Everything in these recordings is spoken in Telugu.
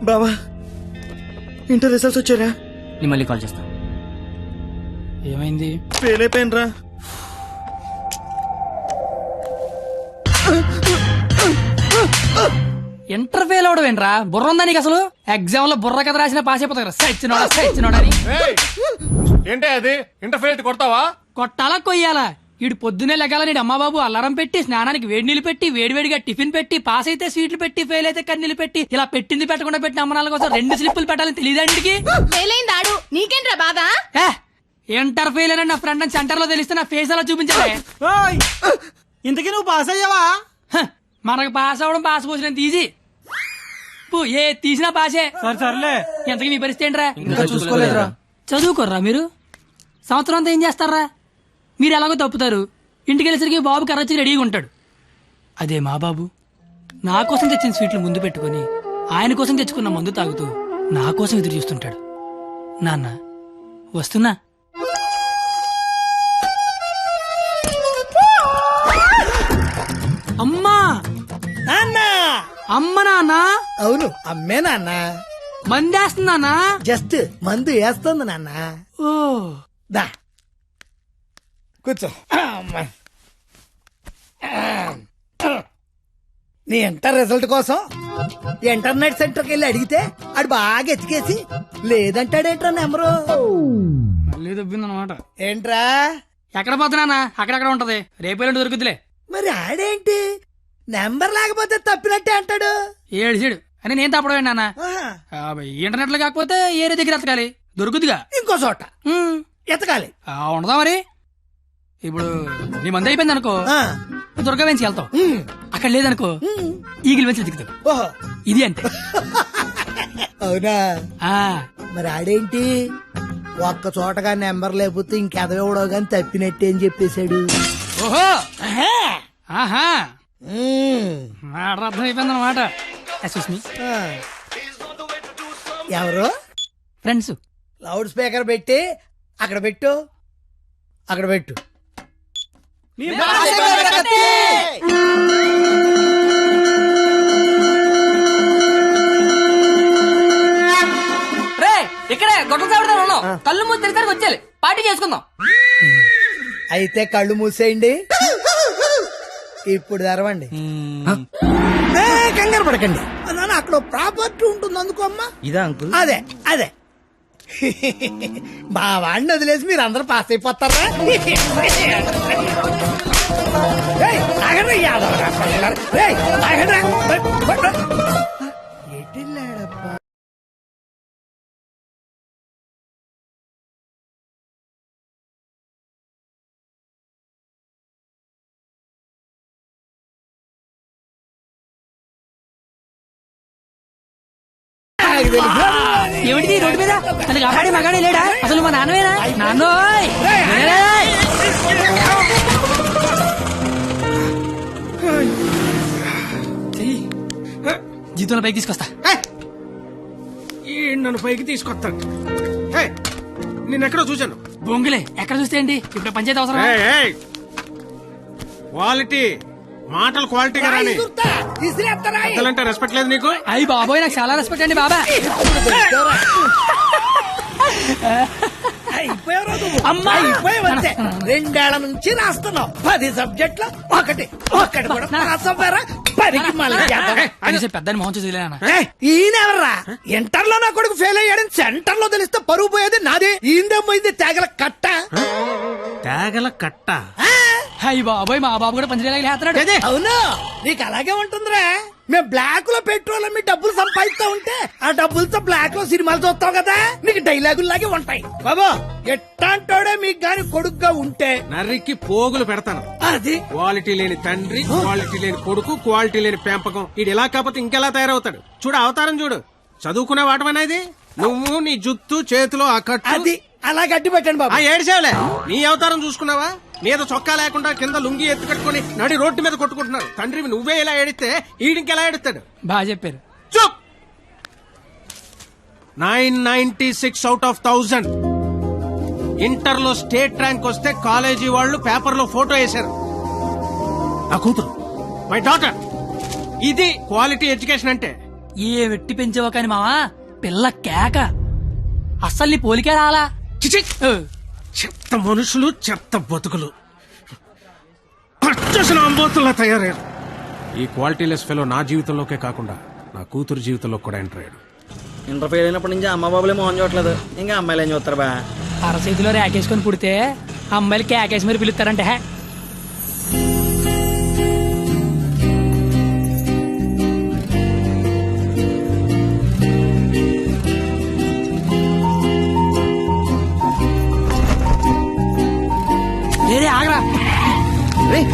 బావా ఇంటర్ రిజల్ట్స్ వచ్చారా? నేను మళ్ళీ కాల్ చేస్తా. ఏమైంది? ఫెయిల్ అయిపోయినరా. ఇంటర్ ఫెయిల్ అవడం ఏంట్రా? బుర్ర ఉందా నీకు అసలు? ఎగ్జామ్ లో బుర్ర కథ రాసిన పాస్ అయిపోతా కదా. సచ్చినోడా అని. ఏంటే అది ఇంటర్ ఫెయిల్ కొడతావా? కొట్టాలా కొయ్యాలా? ఇటు పొద్దునే లెగాల నీడు అమ్మబాబు అల్లారం పెట్టి స్నానానికి వేడి నీళ్ళు పెట్టి వేడివేడిగా టిఫిన్ పెట్టి పాస్ అయితే స్వీట్లు పెట్టి ఫెయిల్ అయితే కన్నీళ్ళు పెట్టి ఇలా పెట్టింది పెట్టకుండా పెట్టిన అమ్మనాల కోసం 2 స్లిప్పులు పెట్టాలని తెలియదండికి. నీకేంట్రా బాధ? ఇంటర్ ఫెయిల్ అని నా ఫ్రెండ్ అని సెంటర్ లో తెలిస్తే నా ఫేస్ అలా చూపించాలి. ఇంతకీ నువ్వు పాస్ అయ్యావా? మనకు పాస్ అవడం పాస్ పోసినంత ఈజీ. ఏ తీసినా పాసే. సర్లే. ఎంతకీ మీ పరిస్థితి ఏంట్రా? ఇంకా చూసుకోలేదురా. చదువుకోర్రా మీరు. సంవత్సరం అంతా ఏం చేస్తారా? మీరు ఎలాగో తప్పుతారు. ఇంటికి వెళ్ళేసరికి బాబు కర్రొచ్చి రెడీగా ఉంటాడు. అదే మా బాబు నా కోసం తెచ్చిన స్వీట్లు ముందు పెట్టుకుని ఆయన కోసం తెచ్చుకున్న మందు తాగుతూ నా కోసం ఎదురు చూస్తుంటాడు. నాన్న వస్తున్నా. అమ్మా నాన్న. అమ్మ నాన్న. అవును అమ్మే నాన్న. మందేస్తున్నానా? జస్ట్ మందు వేస్తుంది నాన్న. ఓ దా కూర్చో. అమ్మా. నీ ఇంటర్ రిజల్ట్ కోసం ఇంటర్నెట్ సెంటర్కి వెళ్ళి అడిగితే ఆడు బాగా ఎతికేసి లేదంటాడేంట్రా నెంబరు. మళ్ళీ దొబ్బిందనమాట. ఏంట్రా? ఎక్కడ పోతున్నానా? అక్కడక్కడ ఉంటది. రేపేళ్ళు దొరుకుతులే. మరి ఆడేంటి నెంబర్ లేకపోతే తప్పినట్టే అంటాడు. ఏడు అని నేను తప్పడం నాన్న. ఇంటర్నెట్ లో కాకపోతే ఏరే దగ్గర ఎతకాలి. దొరుకుతుగా ఇంకో చోట ఎతకాలి. ఉండదా మరి? ఇప్పుడు నీ మంది అయిపోయింది అనుకో, దుర్గా వెంచి వెళ్తావు. అక్కడ లేదనుకో ఈగిల్ వెంచి దిగుతావు. ఓహో ఇది అంతే. అవునా? ఆ మరి ఆడేంటి ఒక్క చోటగా నెంబర్ లేకపోతే ఇంకెదవడో గాని తప్పినట్టే అని చెప్పేశాడు. ఓహో ఆహా అర్థం అయిపోయింది అనమాట. ఎవరు? ఫ్రెండ్స్. లౌడ్ స్పీకర్ పెట్టి అక్కడ పెట్టు. అక్కడ పెట్టు. ఇక్కడే గొడవ చావడతా ఉన్నాం. కళ్ళు మూసి తెరిసరికి వచ్చేయాలి. పార్టీ చేసుకుందాం. అయితే కళ్ళు మూసేయండి. ఇప్పుడు తెరవండి. కంగారు పడకండి. అక్కడ ప్రాపర్టీ ఉంటుంది అందుకో అమ్మా. ఇదా అంకుల్? అదే అదే. మా వాడిని వదిలేసి మీరు అందరూ పాస్ అయిపోతారా? ఎటిల్లాడప్పా. ఏమిటి రోడ్డు మీద? తనకి ఆడే మగాడే లేడా? అసలు మా నాన్నవేనా? నాన్నోయ్ జీతంలో పైకి తీసుకొస్తా. నన్ను పైకి తీసుకొస్తాను. నేనెక్కడో చూశాను. బొంగులే ఎక్కడ చూస్తే ఏంటి? ఇప్పుడు పంచాయతీ అవసరం. క్వాలిటీ మాటలు క్వాలిటీగా రాని అంటే రెస్పెక్ట్ లేదు నీకు? అయ్యి బాబోయ్ నాకు చాలా రెస్పెక్ట్ అండి బాబా. అయిపోయావంతే. 2 ఏళ్ల నుంచి రాస్తున్నావు 10 సబ్జెక్టులు ఒకటి కూడా పాస్ అవ్వరా? పెద్దని మోహన్ చూసి ఈయనెవర్రా? ఇంటర్ లో నా కొడుకు ఫెయిల్ అయ్యాడని సెంటర్ లో తెలిస్తే పరుగు పోయేది నాదే. ఈందే పోయింది తేగల కట్ట. తేగల కట్ట? అయ్యి బాబోయ్ మా బాబు కూడా పంచలేస్తున్నాడు. అవును నీకు అలాగే ఉంటుందిరా. మేము బ్లాక్ లో పెట్రోల్ మీ డబ్బులు సంపాదిస్తా ఉంటే ఆ డబ్బులతో బ్లాక్ లో సినిమాలు చూస్తావు కదా. నీకు డైలాగులు లాగే ఉంటాయి బాబా. ఎట్టాంటోడే మీకు గాని కొడుకుగా ఉంటే నర్రికి పోగులు పెడతాను. అది క్వాలిటీ లేని తండ్రి, క్వాలిటీ లేని కొడుకు, క్వాలిటీ లేని పెంపకం. ఇది ఎలా కాకపోతే ఇంకెలా తయారవుతాడు? చూడు అవతారం చూడు. చదువుకునే వాటమనేది నువ్వు నీ జుత్తు చేతిలో ఆ కట్టు. అది అలా గట్టి పెట్టండి బాబా. ఏడిసేవలే నీ అవతారం చూసుకున్నావా? మీద చొక్కా లేకుండా కింద లుంగి ఎత్తు కట్టుకుని నడి రోడ్డు మీద కొట్టుకుంటున్నారు. తండ్రివి నువ్వే ఇలా ఏడిస్తే ఈడింకెలా ఏడుస్తాడు? బాగా చెప్పారు. చూప్. 996 out of 1000. ఇంటర్ లో స్టేట్ ర్యాంక్ వస్తే కాలేజీ వాళ్ళు పేపర్ లో ఫోటో వేశారు. నా కూతురు, మై డాటర్, ఇది క్వాలిటీ ఎడ్యుకేషన్ అంటే. ఏ వెట్టి పెంచావో కాని మావా పిల్ల కేక అస్సలు నీ పోలికే రాలా. చిచి! ఓ, చెత్త మనుషులు, చెత్త బతుకులు, పచ్చసిన అంబోతుల్లా తయారయ్యారు. ఈ క్వాలిటీలెస్ ఫెలో నా జీవితంలోకే కాకుండా నా కూతురు జీవితంలో కూడా ఎంటర్ అయ్యాడు. ఇంటర్ ఫెయిల్ అయినప్పటి నుంచి అమ్మ బాబులే మోహన్ చూడట్లేదు, ఇంకా అమ్మాయిలు ఏం చూస్తారు బా. అరచేతిలో రేకేసుకొని పుడితే అమ్మాయిలు కేకేసి మరి పిలుస్తారంటే హే. రే, ఆగరా. రేయ్,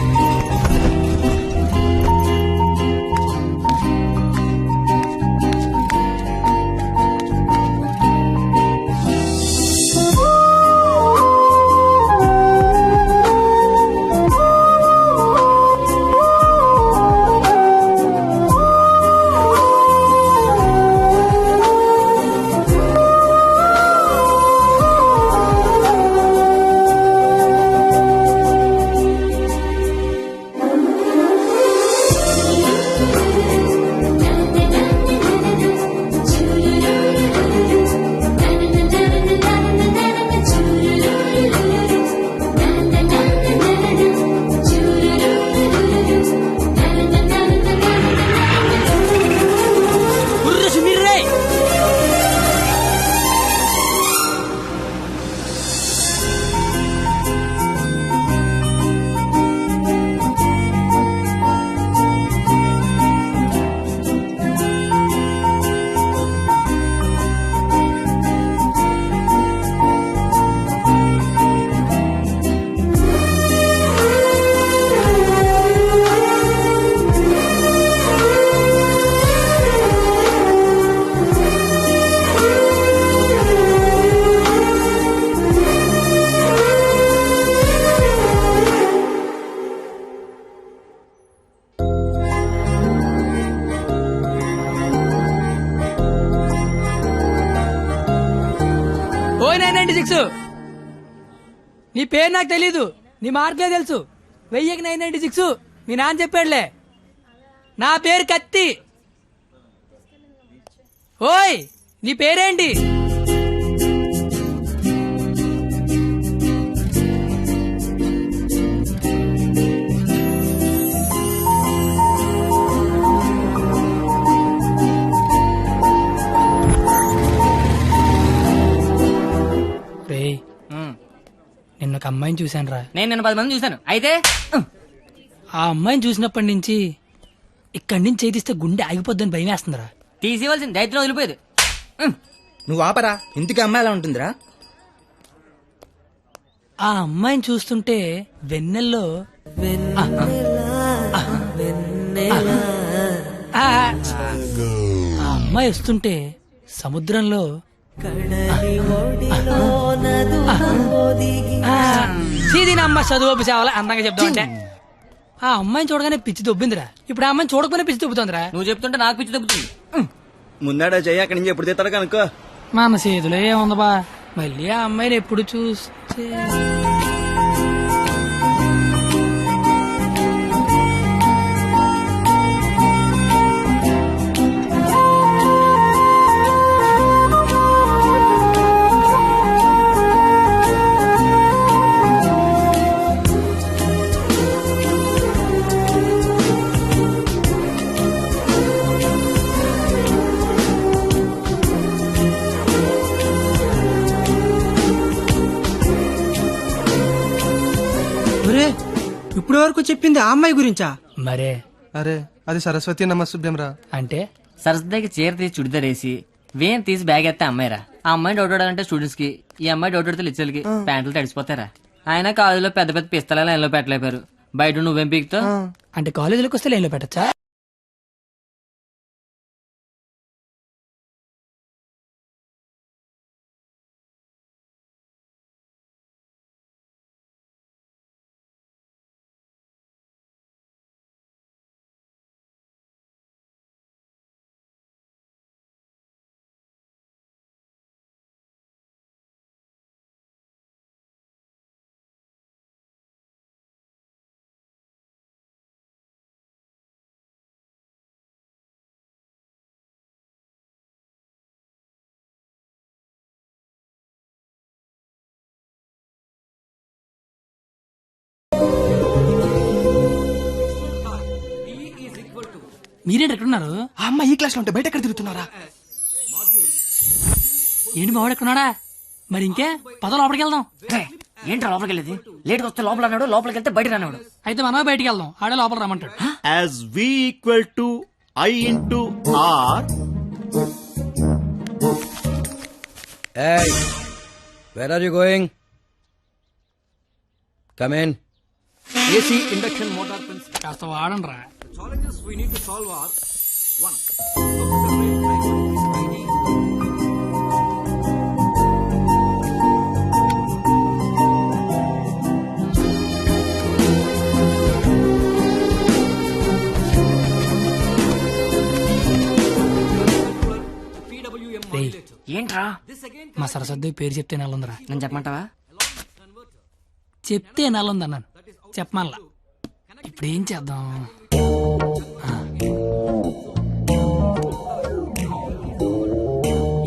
ఉర్రు సుమీర్ రే. ఓ 996 నీ పేరు నాకు తెలీదు, నీ మార్కులే తెలుసు. 1000కి 996 మీ నాన్న చెప్పాడులే. నా పేరు కత్తి. ఓయ్, నీ పేరేంటి? రేయ్, నిన్న ఒక అమ్మాయిని చూశాను రా. నేను నిన్న 10 మంది చూశాను. అయితే ఆ అమ్మాయిని చూసినప్పటి నుంచి ఇక్కడి నుంచి చేతిస్తే గుండె ఆగిపోద్దని భయం వేస్తుందిరా. తీసేవలసిన దైత్యం వదిలిపోయేది. నువ్వు ఆపరా, ఇంటికి అమ్మాయి ఎలా ఉంటుందిరా? ఆ అమ్మాయిని చూస్తుంటే వెన్నెల్లో ఆ అమ్మాయి వస్తుంటే సముద్రంలో సీదీనమ్మ చదువు సేవలు అందంగా చెప్తామంటే ఆ అమ్మాయిని చూడగానే పిచ్చి దొబ్బిందిరా. ఇప్పుడు ఆ అమ్మాయిని చూడకపోయినా పిచ్చి దొబ్బుతుందిరా. నువ్వు చెప్తుంటే నాకు పిచ్చి తగ్గుతుంది. ముందాడా చెయ్యి, అక్కడి నుంచి ఎప్పుడు తీస్తాడు కనుక్కో. మన చేతిలో ఏముంది బా, మళ్ళీ ఆ అమ్మాయిని ఎప్పుడు చూస్తే. ఇప్పుడు వరకు చెప్పింది ఆ అమ్మాయి గురించా? మరే అరే, అది సరస్వతి నమస్సుభ్యం రా. అంటే సరస్వతికి చీర తీసి చుడిదార్ వేసి వేన్ తీసి బ్యాగ్ ఎత్తే అమ్మాయిరా. ఆ అమ్మాయి డౌట్ ఆడాలంటే స్టూడెంట్స్ కి, ఈ అమ్మాయి డౌట్ ఆడితే లిచ్చలకి ప్యాంట్లు తడిసిపోతారా. ఆయన కాలేజీలో పెద్ద పెద్ద పిస్తలాలు లైన్లో పెట్టలేపారు. బయట నువ్వేం పీకుతావు? అంటే కాలేజీలోకి వస్తే లైన్లో పెట్టచ్చా? మీరేంటి ఎక్కడున్నారు? ఆ అమ్మాయి ఈ క్లాస్ లో ఉంటే బయట ఎక్కడ తిరుగుతున్నారా? ఏంటి మావాడు ఎక్కడున్నాడా? మరి ఇంకే పద లోపలికి వెళ్దాం. ఏంట్రా లోపలికి వెళ్ళేది? లేట్గా వస్తే లోపల అన్నాడు, లోపలికి వెళ్తే బయట అన్నాడు. అయితే మనమే బయటికి వెళ్దాం, ఆడే లోపల రమ్మంటాడు. as v equal to I into R. Hey, where are you going? Come in. AC induction motor principle. కాస్త వాడండి రా. Challenges we need to solve are 1. ఏంట్రా? మా సరస్వతి పేరు చెప్తే నెలందిరా. నేను చెప్పమంటావా? చెప్తే నెలంది అన్నాను, చెప్పమల్లా. ఇప్పుడు ఏం చేద్దాం?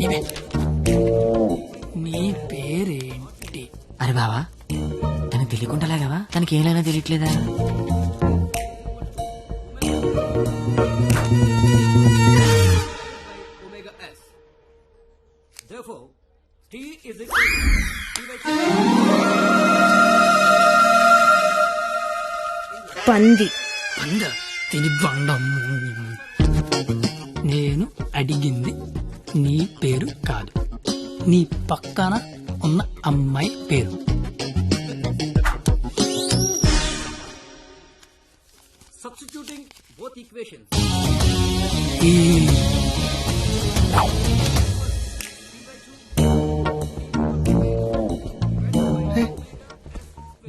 ఇవే. నీ పేరేంటి? అరే బావా, తనకి తెలియకుండా లాగావా? తనకి ఏమైనా తెలియట్లేదా? Therefore, T is equal పంది. తిని బండం. నేను అడిగింది నీ పేరు కాదు, నీ పక్కన ఉన్న అమ్మాయి పేరు. substituting both equations.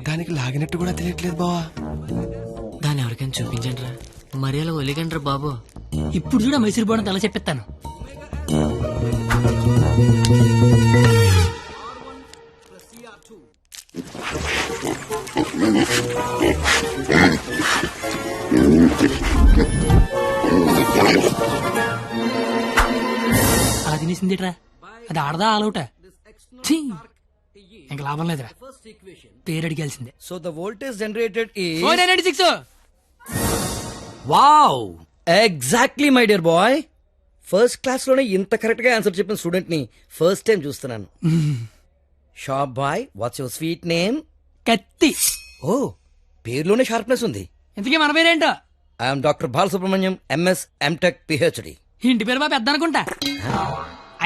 దానికి లాగినట్టు కూడా తెలియట్లేదు బావా. దాన్ని ఎవరికైనా చూపించండి రా, మరి అలా ఒలిగండ్రా బాబు. ఇప్పుడు చూడ మైసూర్ బోర్డు ఎలా చెప్పిస్తాను. అలా తినేసిందిట్రా, అది ఆడదా ఆలౌట? ఇంకా లాభం లేదురా, పేరు అడిగాల్సిందే. So the voltage generated is 496. wow, exactly my dear boy. First class లోనే ఇంత కరెక్ట్ గా ఆన్సర్ చెప్పిన స్టూడెంట్ ని ఫస్ట్ టైం చూస్తున్నాను. Shop boy, what's your sweet name? కత్తి. ఓ, పేరులోనే షార్ప్నెస్ ఉంది. ఇంతకీ మన పేరేంటో? I'm doctor Balasubrahmanyam, MS, MTech, PhD. ఇంటి పేరు బాబు పెద్ద అనుకుంటా.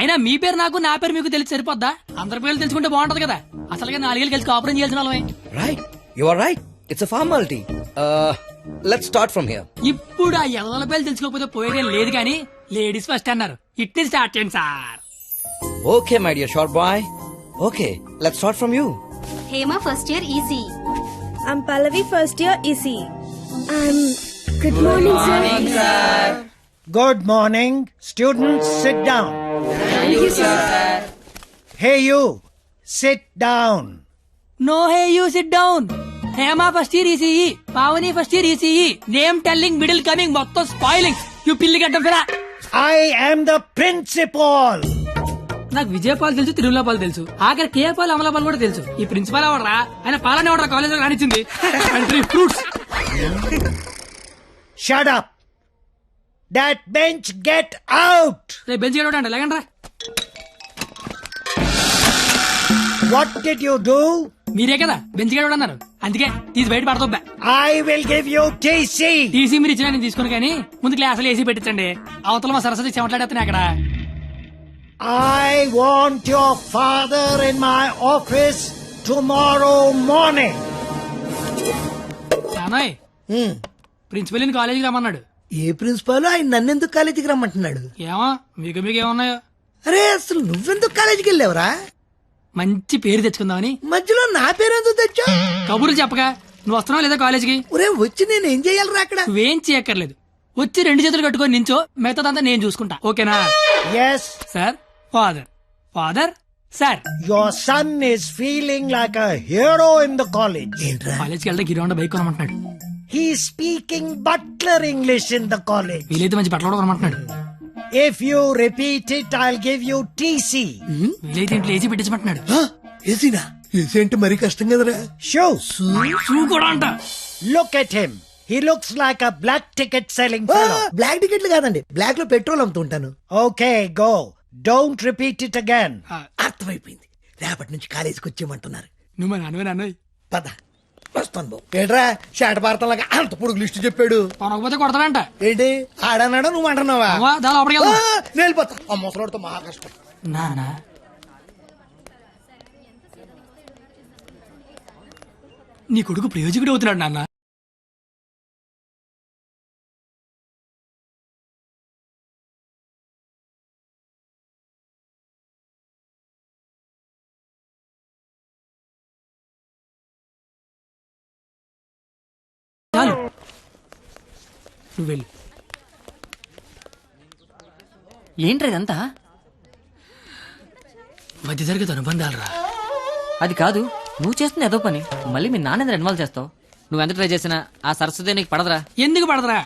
అయినా మీ పేరు నాకు, నా పేరు మీకు తెలిసి సరిపోద్దా? అందరి పేర్లు తెలుసుకుంటే బాగుంటది కదా. అసలుగా 4 ఏళ్ళు కలిసి కాపురం చేయాల్సిన వాళ్ళమే. Right, you are right, it's a formality. Let's start from here. ఇప్పుడు ఆ ఎదల పేర్లు తెలుసుకోకపోతే పోయేదేం లేదు కానీ లేడీస్ ఫస్ట్ అన్నారు, ఇట్ని స్టార్ట్ చేయండి sir. Okay my dear short boy, okay let's start from you. Hema first year EC. I'm Pallavi, first year EC. Good morning, sir. Good morning. Students, sit down. Thank you, sir. Hey, you. Sit down. No hey you sit down. Hema first year ECE, Pavani first year ECE. Name telling, middle coming, మొత్తం స్పాయిలింగ్. యూ పిల్లి గడ్డం ఫిరా. I am the principal. నాకు విజయపాల్ తెలుసు, తిరుమలపాల్ తెలుసు, ఆఖరి కేపాల్, అమలపాల్ కూడా తెలుసు. ఈ ప్రిన్సిపాల్ ఎవడరా? ఆయన పాలన ఎవడరా కాలేజ్ లో రానిచ్చింది? Country fruits. Shut up. That bench, get out. రేపు బెంచ్ గడవడండి, లేకండ్రా. What did you do? మీరే కదా బెంచ్ గడవడం అన్నారు, అందుకే తీసి బయట పడతా. I will give you TC. TC మీరు ఇచ్చినా నేను తీసుకుని, కానీ ముందు క్లాసులు ఏసీ పెట్టించండి. అవతల మా సరస్వతి చెమట్లాడేస్తున్నాయి అక్కడ. I want your father in my office tomorrow morning. నానోయ్, ప్రిన్సిపల్ ని కాలేజీకి రమ్మన్నాడు. ఏ ప్రిన్సిపాల్ ఆయన నన్నెందుకు కాలేజీకి రమ్మంటున్నాడు? ఏమో మీకు ఏమన్నాయో. అరే అసలు నువ్వెందుకు కాలేజీకి వెళ్ళావురా? మంచి పేరు తెచ్చుకుందామని. మధ్యలో నా పేరెందుకు తెచ్చా? కబుర్లు చెప్పగా నువ్వు వస్తున్నావు లేదా కాలేజీకి? ఒరే వచ్చి నేను ఏం చెయ్యాలరా అక్కడ? నువ్వేం చేయక్కర్లేదు, వచ్చి 2 చేతులు కట్టుకొని నించో, మిగతాదంతా నేను చూసుకుంటా, ఓకేనా? Yes sir, father, father, sir. Your son is feeling like a hero in the college. కాలేజ్కి వెళ్తే గిరి బైక్ కొనమంటున్నాడు. He speaking butler English in the college. వీలైతే మంచి బట్టలు కూడా కొనమంటున్నాడు. If you repeat it I'll give you TC. వీలైతే ఇంట్లో ఏసీ పెట్టించమంటున్నాడు. ఏసీనా? ఏసీ అంటే మరీ కష్టం కదరా. షూస్ షూ కూడా అంట. Look at him. He looks like a black ticket selling black టికెట్లు కాదండి, బ్లాక్ లో పెట్రోల్ అమ్ముతుంటాను. Okay go don't repeat it again. అర్థమైపోయింది, రేపటి నుంచి కాలేజీకి వచ్చేయమంటున్నారు. నువ్వు మా నాన్నవి పద వస్తాను బాబు. ఏట్రా షాట భారతంలాగా అంత పొడుగు లిస్ట్ చెప్పాడు. కొనకపోతే కొడతాడంట. ఏంటి ఆడన్నాడా నువ్వు అంటున్నావా? దా లోపలికి ఆ, వెళ్దాం. నేను వెళ్ళిపోతా. ఆ ముసలోడితో మహా కష్టం. నానా నీ కొడుకు ప్రయోజకుడు అవుతున్నాడు నాన్న. చాలు నువ్వు వెళ్ళు. ఏంట్రా ఇదంతా? మధ్య తరగతి అనుబంధాలు రా. అది కాదు, నువ్వు చేస్తున్న ఏదో పని మళ్ళీ మీ నాన్న ఇన్వాల్వ్ చేస్తావు. నువ్వు ఎంత ట్రై చేసినా ఆ సరస్వతి నీకు పడదురా. ఎందుకు పడదరా?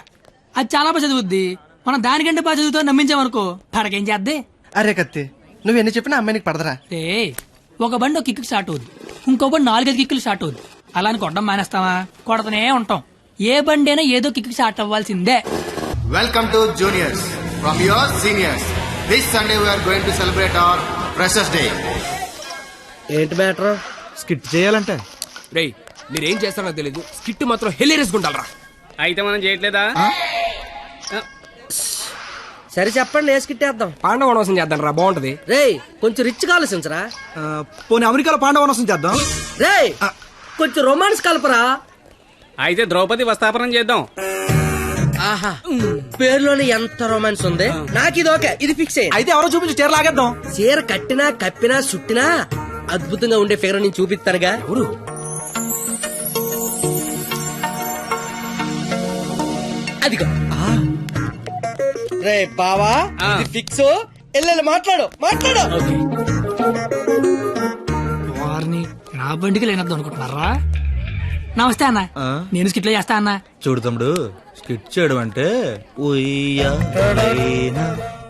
అది చాలా బాగా చదువుద్ది. మనం దానికంటే బాగా చదువుతో నమ్మించామనుకో పడకేం చేద్దే. అరే కత్తి, నువ్వు ఎన్ని చెప్పినా అమ్మాయికి పడదరా. రే ఒక బండి ఒక కిక్కు స్టార్ట్ అవుద్ది, ఇంకో బండి 4-5 కిక్కులు స్టార్ట్ అవుద్ది. అలా అని కొట్టడం మానేస్తావా? కొడతనే ఉంటాం. ఏ బండి అయినా ఏదో కిక్కు స్టార్ట్ అవ్వాల్సిందే. Welcome to juniors from your seniors. This Sunday we are going to celebrate our Freshers Day. ఏంటి మ్యాటర్? స్కిట్ చేయాలంటే రేయ్ మీరేం చేస్తారో తెలీదు, స్కిట్ మాత్రం హిలేరియస్ గుండాలరా. అయితే మనం చేయట్లేదా? సరే చెప్పండి, వేసుకిట్టేద్దాం. పాండవ వనవాసం చేద్దాం రా, బాగుంటది. రేయ్ కొంచెం రిచ్ గా ఆలోచించరా. పోనీ అమెరికాలో పాండవ వనవాసం చేద్దాం. రేయ్ కొంచెం రొమాన్స్ కలపరా. అయితే ద్రౌపది వస్తాపనం చేద్దాం. ఆహా, పేరులోనే ఎంత రొమాన్స్ ఉంది. నాకు ఇది ఓకే, ఇది ఫిక్స్ అయ్యింది. అయితే ఎవరో చూపించి చీర లాగేద్దాం. చీర కట్టినా కప్పినా చుట్టినా అద్భుతంగా ఉండే ఫిగర్ నేను చూపిస్తానుగా. ఎవరు? అదిగో రే బావా, ఇది ఫిక్స్. ఎల్లెల్లి మాట్లాడు మాట్లాడు. వారిని నా బండికి లేనద్దు అనుకుంటున్నారా? నమస్తే అన్న, నేను స్కిట్లో చేస్తా అన్న. చూడు తమ్ముడు, స్కిట్ చేయడం అంటే ఉయ్యాలైనా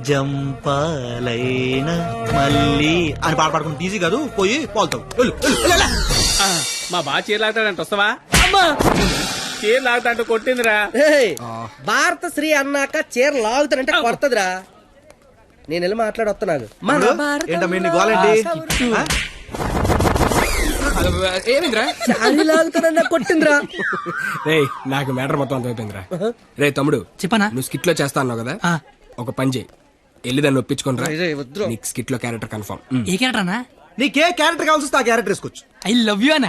జంపాలైనా మళ్ళీ అని పాట పాడుకుంటే ఈజీ కాదు. పోయి పోల్తావు. మా బాగా చీర లాగుతాడంట, వస్తావా? చీర లాగుతాంటూ కొట్టిందిరా. రేయ్, భారత శ్రీ అన్నాక చీర లాగుతానంటే కొడతదిరా. నేను వెళ్ళి మాట్లాడొస్తున్నాను. ఏంటమ్మా నీ గోలేంటి? ఏమిందిరా? శారీ లాగుతానన్నా కొట్టిందిరా. రేయ్ నాకు మ్యాటర్ మొత్తం అంత అయిపోయిందిరా. రే తమ్ముడు, చెప్పనా? నువ్వు స్కిట్ లో చేస్తా అన్నావు కదా, ఆ. ఒక పని చేయి, వెళ్ళి దాన్ని ఒప్పించుకోనరా. రేయ్, వద్దురా. నీకు స్కిట్ లో క్యారెక్టర్ కన్ఫర్మ్. ఏ క్యారెక్టర్ అన్నా? నీకే క్యారెక్టర్ కావాల్సి వస్తే ఆ క్యారెక్టర్ వేసుకోవచ్చు. ఐ లవ్ యూ అన్న.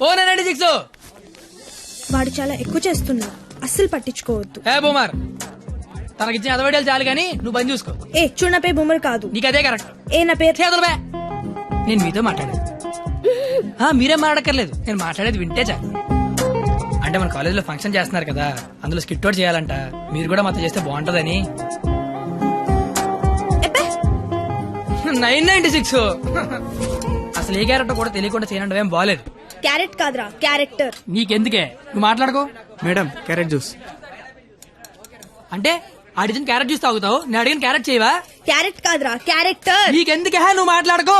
ఓ 96 వాడు చాలా ఎక్కువ చేస్తున్నాడు, అస్సలు పట్టించుకోవద్దు. ఏ బూమర్, తనకిచ్చిన అదవడాలు చాలు కానీ నువ్వు పని చూసుకో. ఏ చూడు, నా పేరు బొమ్మరు కాదు. నీకు అదే కరెక్ట్. ఏ నా పేరు చేతులు బే. నేను మీతో మాట్లాడేది మీరేం మాట్లాడక్కర్లేదు, నేను మాట్లాడేది వింటే చాలు. అంటే మన కాలేజీలో ఫంక్షన్ చేస్తున్నారు కదా, అందులో స్కిట్ అవుట్ చేయాలంట. మీరు కూడా మాతో చేస్తే బాగుంటదని. 996 అసలు ఏ క్యారెక్టర్ కూడా తెలియకుండా చేయనంటే ఏం బాలేదు. క్యారెట్ కాదురా, క్యారెక్టర్. నీకెందుకే, నువ్వు మాట్లాడుకో. Madam carrot juice. అంటే అడిగిన క్యారెట్ జ్యూస్ తాగుతావు, నేను అడిగిన క్యారెట్ చేయవా? క్యారెట్ కాదురా, క్యారెక్టర్. నీకెందుకే, నువ్వు మాట్లాడుకో.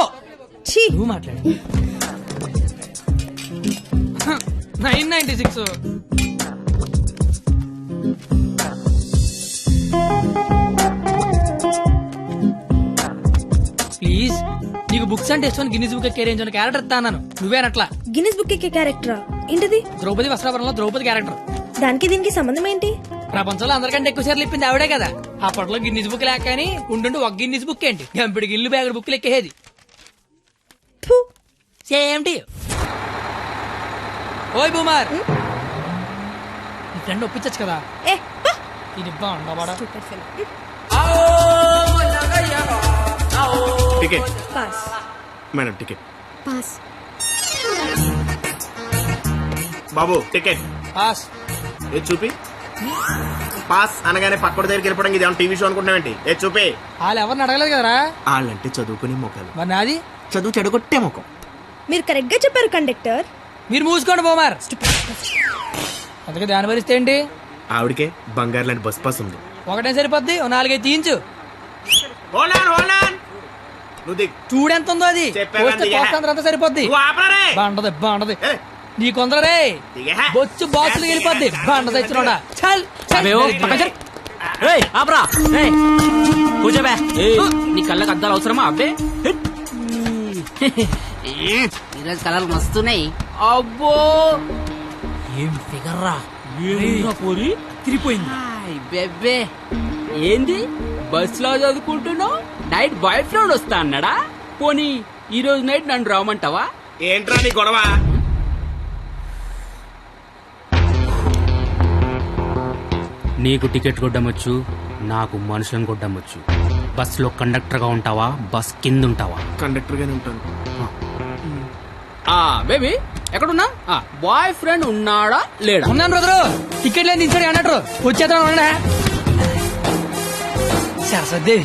ఛీ, నువ్వు మాట్లాడు. 996 ప్లీజ్. నీకు బుక్స్ అంటే ఇష్టం, గిన్నీస్ బుక్ రేంజ్ ఉన్న క్యారెక్టర్ ఇస్తాను. నువ్వేనట్లా. గిన్నిస్ బుక్ ఎక్కే క్యారెక్టరా? ఏంటిది? ద్రౌపది వస్త్రాపురంలో ద్రౌపది క్యారెక్టర్. దానికి దీనికి సంబంధం ఏంటి? ప్రపంచంలో అందరికంటే ఎక్కువ సార్లు ఇప్పింది ఆవిడే కదా. అప్పట్లో గిన్నీస్ బుక్ లేక కానీ ఉండుండి ఒక గిన్నీస్ బుక్ ఏంటి, గంపిడికి ఇల్లు బ్యాగుడు బుక్లు ఎక్కేది. ఫు, సేమ్ టు యు. ఓయ్ బూమర్, నీ ఫ్రెండ్ ఒప్పించచ్చు కదా. ఏ పా. ఇది బాగుండవాడా? Stupid fellow. Ticket pass madam, ticket. Pass. బాబు టికెట్. పాస్. ఏ చూపి. పాస్ అనగానే పక్కన దగ్గరికి వెళ్ళిపోవడం ఇది ఏమన్నా టీవీ షో అనుకుంటున్నావేంటి? ఏ చూపి. వాళ్ళు ఎవరిని అడగలేదు కదరా. వాళ్ళంటే చదువుకునే మొక్కలు, మరి నాది చదువు చెడగొట్టే మొక్కం. మీరు కరెక్ట్ గా చెప్పారు కండక్టర్. మీరు మూసుకోండి బోమార్. అందుకే దాని భరిస్తే ఏంటి? ఆవిడకే బంగారు లాంటి బస్ పాస్ ఉంది. ఒకటే సరిపోద్ది, ఓ 4-5 తీయించు. నువ్వు దిగు. చూడెంత ఉందో అది. చెప్పాను పోస్తే అందుకే. పోస్తంతా అంతా సరిపోద్ది. నువ్వు ఆపరా రే. బాగుంటది బాగుంటది. ఏ, నీ కొందరే బొచ్చు బాక్సులు వెళ్ళిపోద్ది బండ తెచ్చినోడా చల్ కూర్చోబే నీ కళ్ళకి అద్దాలు అవసరమా అబ్బే ఈరోజు కలర్లు మస్తున్నాయి అబ్బో ఏం ఫిగర్ రా పోరి తిరిగిపోయింది బెబ్బే ఏంది బస్ లో చదువుకుంటున్నావు నైట్ బాయ్ ఫ్రెండ్ వస్తా అన్నాడా పోనీ ఈ రోజు నైట్ నన్ను రామంటావా ఏంట్రా నీ గొడవ? నీకు టికెట్ కొట్టమొచ్చు, నాకు మనుషులను కొట్టమొచ్చు. బస్ లో కండక్టర్ గా ఉంటావా, బస్ కింద ఉంటావా? కండక్టర్ గానే ఉంటాను. బేబీ ఎక్కడున్నా బాయ్ ఫ్రెండ్ ఉన్నాడా లేడా? ఉన్నాను బ్రదరు. టికెట్ లేని దించాడు అన్నట్టు వచ్చేద్దాం. సరస్వతి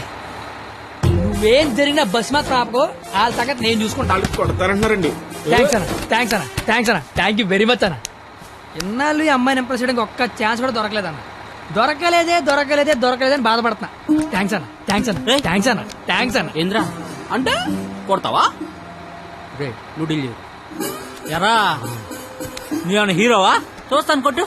నువ్వేం జరిగిన బస్ మాత్రం ఆపకో, వాళ్ళ సంగతి నేను చూసుకుంటాను. కొడతారంటున్నారండి. థ్యాంక్స్ అన్న, థ్యాంక్స్ అన్న, థ్యాంక్స్ అన్న, థ్యాంక్ యూ వెరీ మచ్ అన్న. ఇన్నాళ్ళు ఈ అమ్మాయిని ఇంప్రెస్ చేయడానికి ఒక్క ఛాన్స్ కూడా దొరకలేదన్న. దొరకలేదని బాధపడుతున్నా. థ్యాంక్స్ అన్న, థ్యాంక్స్ అన్న, థ్యాంక్స్ అన్న, థ్యాంక్స్ అన్న. ఏంద్రా అంటే కొడతావా? నువ్వు డీల్ చేయు. ఎరా నీ అన్న హీరోవా? చూస్తాను కొట్టు.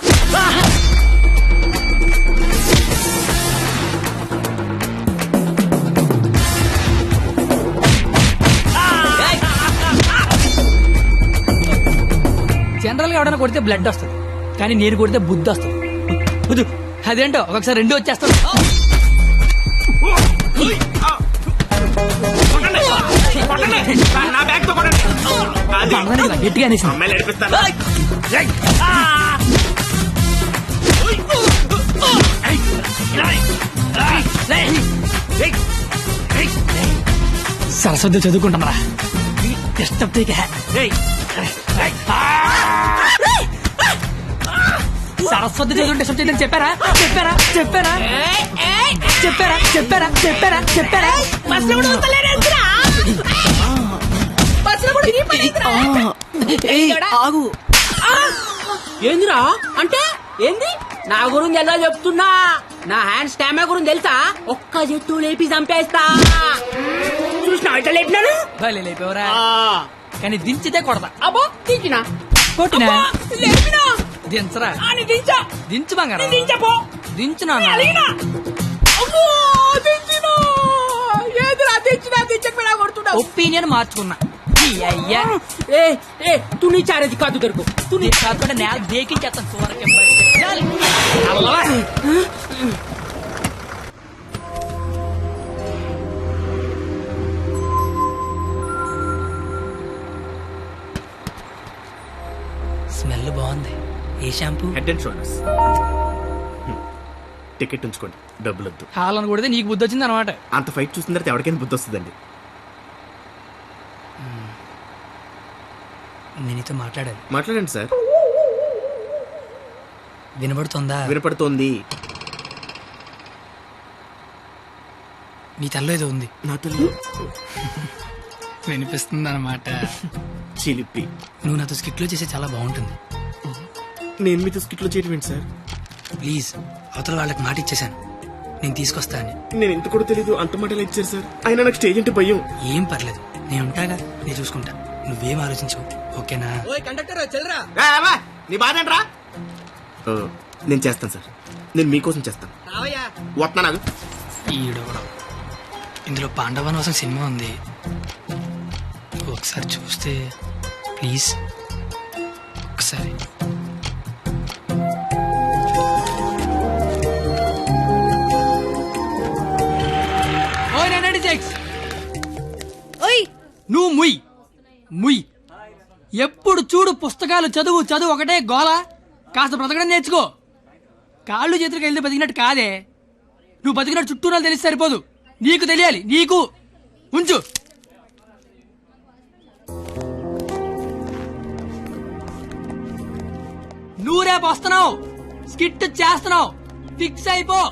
జనరల్ గా ఎవడైనా కొడితే బ్లడ్ వస్తుంది, కానీ నేను కొడితే బుద్ధి వస్తుంది. అదేంటో ఒకసారి రెండు వచ్చేస్తాను. గట్టిగా సరస్వతి చదువుకుంటామరా. సరస్వతి చదువుంటే సబ్జెక్ట్ చెప్పారా చెప్పారా చెప్పారా చెప్పారా చెప్పారా చెప్పారా చెప్పారా ఆగు. ఏందిరా అంటే ఏంది? నా గురించి ఎలా చెప్తున్నా? నా హ్యాండ్ స్టామినా గురించి తెలుసా? ఒక్క చెట్టు లేపి చంపేస్తా. చూసినా ఎట్లా లేపినాను? లేపేవరా, కానీ దించితే కొడతా. అబ్బో దించినా కొట్టినా లేపినా దించరా, దించా దించు బంగారం, దించపో దించునా. ఒపీనియన్ మార్చుకున్నా. అయ్యా తుని చారేది కాదు దొరుకు తుని కాకుండా నేల దేకించేస్తాను. చూరకే స్మెల్ బాగుంది. ఏ shampoo? Head and shoulders. Ticket ఉంచుకోండి, డబ్బులు వద్దు. హాలను కొడితే నీకు బుద్ధి వచ్చింది అనమాట. అంత ఫైట్ చూసిన తర్వాత ఎవరికైనా బుద్ధి వస్తుందండి. నేను నీతో మాట్లాడాలి. మాట్లాడండి సార్. వినబడుతుందా? వినపడుతోంది. నీ తల్లో ఏదో ఉంది. నా తల్లి వినిపిస్తుంది అనమాట. చిలిపి. నువ్వు నాతో స్కిట్లో చేసే చాలా బాగుంటుంది. నేను మీతో స్కిట్లో చేయడం ఏంటి సార్? ప్లీజ్, అవతల వాళ్ళకి మాట ఇచ్చేసాను, నేను తీసుకొస్తా అని. నేను ఇంత కూడా తెలీదు, అంత మాటలు ఇచ్చారు సార్. అయినా నాకు స్టేజ్ అంటే భయం. ఏం పర్లేదు, నేను ఉంటాగా, నేను చూసుకుంటా. నువ్వేం ఆలోచించవు, ఓకేనా? నీ బాధ ఏంట్రా? నేను చేస్తాను సార్, నేను మీకోసం చేస్తాను. వస్తున్నా నాకు. ఈడవడం. ఇందులో పాండవనవాసం సినిమా ఉంది, ఒకసారి చూస్తే ప్లీజ్. ఒకసారి నువ్వు ముయ్ ముయ్. ఎప్పుడు చూడు పుస్తకాలు చదువు చదువు ఒకటే గోల. కాస్త బ్రతకడం నేర్చుకో. కాళ్ళు చేతులకు వెళ్తే బతికినట్టు కాదే. నువ్వు బతికినట్టు చుట్టూ నాకు తెలిసి సరిపోదు, నీకు తెలియాలి. నీకు ఉంచు. నువ్వు రేపు వస్తున్నావు, స్కిట్ చేస్తున్నావు, ఫిక్స్ అయిపో.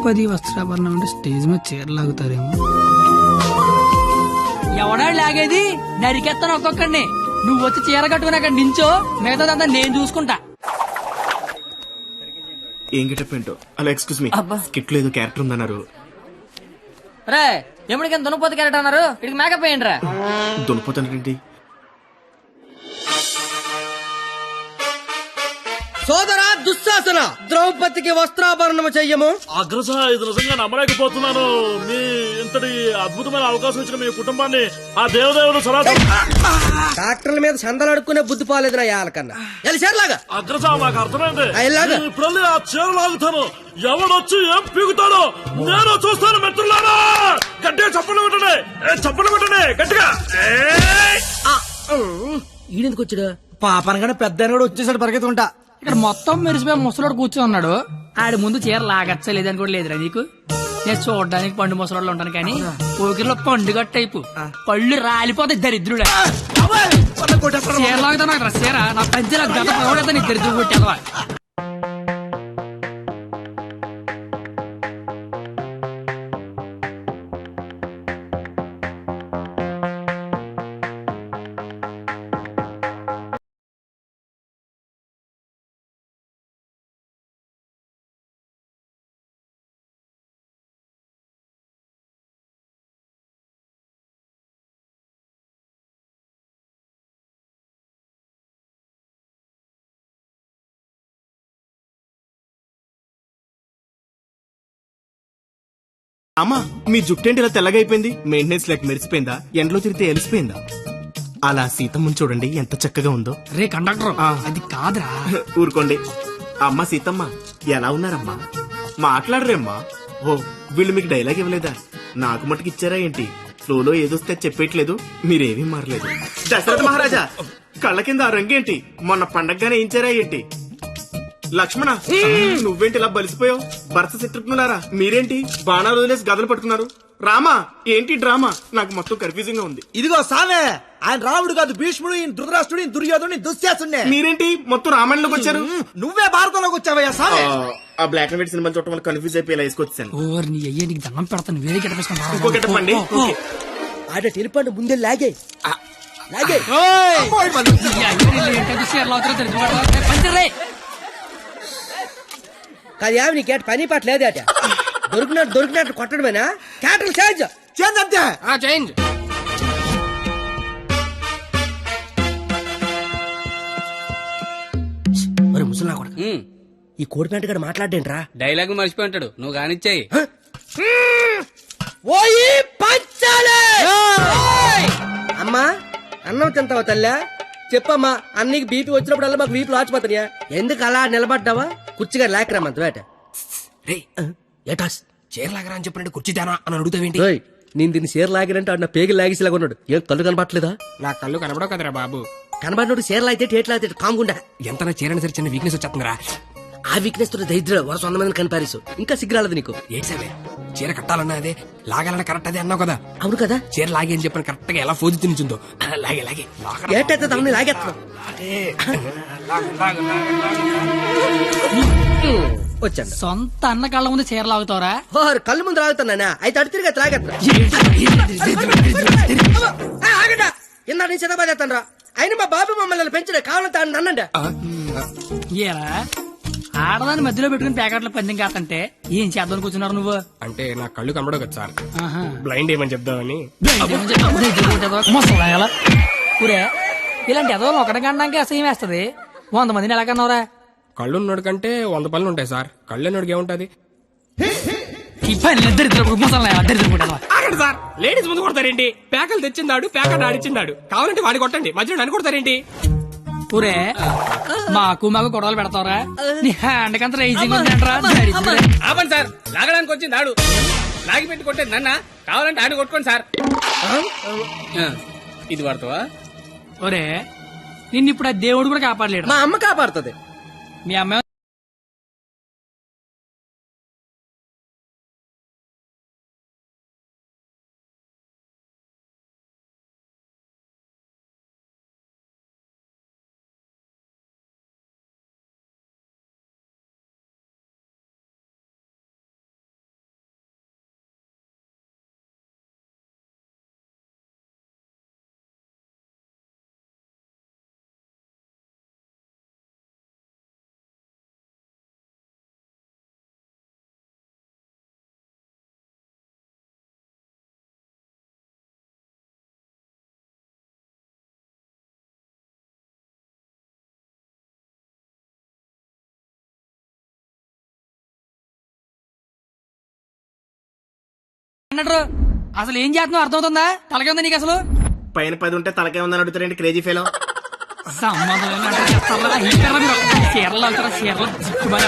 ద్రౌపది వస్త్రాభరణం అంటే స్టేజ్ మీద చీరలాగుతారేమో. ఎవడా లాగేది? నరికెత్తాను ఒక్కొక్కడిని. నువ్వు వచ్చి చీర కట్టుకుని అక్కడ నించో, మిగతాదంతా నేను చూసుకుంటా. ఏం గెటప్ ఏంటో. అలా ఎక్స్క్యూజ్ మీ, స్కిట్ లో ఏదో క్యారెక్టర్ ఉందన్నారు. రే ఎప్పటికైనా దున్నపోతు క్యారెక్టర్ అన్నారు, ఇక్కడికి మేకప్ వేయండి రా. దునిపోతానండి. సోదరా దుశ్శాసన, ద్రౌపదికి వస్త్రాభరణము చెయ్యము. అగ్రస, ఇది నిజంగా నమ్మలేకపోతున్నాను. మీ ఇంతటి అద్భుతమైన అవకాశం ఇచ్చిన మీ కుటుంబాన్ని ఆ దేవదేవుడు డాక్టర్ల మీద చందలు అడుక్కునే బుద్ధి పోలేదు నా యాలకన్నా. చీరలాగా అగ్రస, మాకు అర్థమైంది. ఇలాగా? ఇప్పుడు ఆ చీర లాగుతాను, ఎవడొచ్చి ఏం పీగుతాడో నేను చూస్తాను. మిత్రులారా, గట్టిగా చప్పట్లు కొట్టండి, చప్పట్లు కొట్టండి గట్టిగా. ఈడెందుకు వచ్చాడు? పాపనగానే పెద్ద కూడా వచ్చేసాడు పరిగెత్తుకుంటా. ఇక్కడ మొత్తం మెరిసిపోయి ముసలోడు కూర్చొని ఉన్నాడు. ఆడి ముందు చీర లాగచ్చ లేదని కూడా లేదురా నీకు. నేను చూడడానికి పండు ముసలోళ్ళు ఉంటాను కానీ పోకిరిలో పండుగ టైపు పళ్ళు రాలిపోతాయి దరిద్రుడే. చీర లాగుతాను చీర నా పంచి నాకు గత పడతా నీకు దరిద్రుడు కొట్టేదవా. అమ్మా, మీ జుట్టేంటి ఇలా తెల్లగా అయిపోయింది? మెయింటెనెన్స్ లేక మెరిసిపోయిందా? ఎండలో తిరిగితే ఎలిసిపోయిందా? అలా సీతమ్మని చూడండి ఎంత చక్కగా ఉందో. రే కండక్టర్, అది కాదురా. ఊరుకోండి. అమ్మ సీతమ్మ ఎలా ఉన్నారమ్మా? మాట్లాడరేమ్మా? ఓ, వీళ్ళు మీకు డైలాగ్ ఇవ్వలేదా? నాకు మటుకు ఇచ్చారా ఏంటి? ఫ్లోలో ఏదొస్తే చెప్పేయట్లేదు, మీరేమీ మారలేదు. దశరథ మహారాజా, కళ్ళ కింద ఆ రంగేంటి? మొన్న పండగగానే ఏంచారా ఏంటి? లక్ష్మణ, నువ్వేంటి ఇలా బలిసిపోయావు? భర్త శత్రుఘ్నులారా మీరేంటి బాణాలు వదిలేసి గదలు పట్టుకున్నారు? రామా, ఏంటి డ్రామా? నాకు మొత్తం కన్ఫ్యూజింగ్ గా ఉంది. ఇదిగో సామే, ఆయన రాముడు కాదు, భీష్ముడు, ఈయన ధృతరాష్ట్రుడు, ఈయన దుర్యోధనుడు, దుశ్శాసుడే. మీరేంటి మొత్తం రామాయణంలోకి వచ్చారు? నువ్వే భారతంలోకి వచ్చావయ్యా సామే. ఆ బ్లాక్ అండ్ వైట్ సినిమా చూడటం వల్ల కన్ఫ్యూజ్ అయిపోయి ఇలా వేసుకొచ్చాను. ఓర్ నీ అయ్యే, నీకు దండం పెడతాను. వేరే ఇంకో గెటప్ అండి. ఆడ టెలిపండి ముందే లాగే లాగే. కాదు యావి, నీ కేట పని పాట లేదే అట. దొరికినట్టు కొట్టడమేనా? క్యాటర్ చేంజ్ చేంజ్ అంతే. చేంజ్. మరి ముసలా కొడుకు, ఈ కోడి ప్యాంట్ గడ మాట్లాడేంట్రా? డైలాగ్ మర్చిపోయి ఉంటాడు, నువ్వు కానిచ్చాయి. ఓయి పంచాలే. అమ్మా, అన్నం తింటావా తల్లా? చెప్పమ్మా, అన్నీకి బీపీ వచ్చినప్పుడల్లా మాకు వీపులు ఆచిపోతాయా? ఎందుకు అలా నిలబడ్డావా? కుర్చీగా లేకరామంత వేట. ఏటాస్ చీర లాగరా అని చెప్పినట్టు కుర్చీ తేనా అని అడుగుతావేంటి? నేను దీన్ని చీర లాగినంటే అన్న పేగి లాగేసేలాగా ఉన్నాడు. ఏం కళ్ళు కనపట్లేదా? నా కళ్ళు కనబడవు కదరా బాబు. కనబడినోడు చీర లాగితే టేట్ లాగితే కాముకుండా. ఎంత నా చీరని సరే చిన్న వీక్నెస్ వచ్చేస్తుందిరా. ఆ వీక్నెస్ తో దరిద్ర వరుస 100 మందిని కనిపారేసు. ఇంకా సిగ్గురాలదు నీకు. ఏడ్సావే, చీర కట్టాలన్నా అదే, లాగాలన్నా కరెక్ట్ అదే అన్నావు కదా. అవును కదా. చీర లాగే అని చెప్పిన కరెక్ట్ గా ఎలా ఫోజు తినిచుందో లాగే లాగే ఏటైతే తమని లాగేస్తున్నావు. వచ్చాను. సొంత అన్న కళ్ళ ముందు చీర లాగుతావరా? కళ్ళు ముందు లాగుతున్నానా? అయితే అటు తిరిగి లాగేస్తున్నా. ఇందా నేను చిన్నబాదేస్తాను రా. అయినా మా బాబు మమ్మల్ని పెంచిన కావాలంటే అన్నండి. ఏరా, ఆడదాన్ని మధ్యలో పెట్టుకుని ప్యాకెట్ల పందెం కాదంటే ఏం చేద్దాం కూర్చున్నారు నువ్వు? అంటే నా కళ్ళు కనబడవు కదా సార్, బ్లైండ్ ఏమని చెప్దామని. ఊరే, ఇలాంటి ఎదో ఒకటి కనడానికి అసహ్యం వేస్తది. 100 మందిని ఎలా కన్నావురా? కళ్ళు ఉన్నోడు కంటే 100 పనులు ఉంటాయి సార్. కళ్ళు ఉన్నోడికి ఏముంటది? ఆగండి సార్, లేడీస్ ముందు కొడతారేంటి? ప్యాకలు తెచ్చిందాడు, ప్యాకెట్ ఆడిచ్చిందాడు. కావాలంటే వాడి కొట్టండి, మధ్యలో నన్ను కొడతారేంటి? ఊరే, మాకు గొడవలు పెడతావరా? నీ హ్యాండ్ కంత రైజింగ్ ఆపండి సార్, లాగడానికి వచ్చింది ఆడు, లాగి పెట్టి కొట్టేది నన్న. కావాలంటే ఆడు కొట్టుకోండి సార్. ఇది వాడతావా? ఒరే, నిన్ను ఇప్పుడు ఆ దేవుడు కూడా కాపాడలేడు. మా అమ్మ కాపాడుతుంది. మీ అమ్మ అన్నట్టు అసలు ఏం చేస్తున్నావు అర్థమవుతుందా? తలకే ఉందా నీకు అసలు? పైన 10 ఉంటే తలకే ఉందని అడుగుతారండి క్రేజీ ఫెలో. సంబంధం లేని అంటే చేస్తారా? ఈ కర్ర మీరు ఒక్క చీరలు వెళ్తారా? చీరలు జిక్కుమని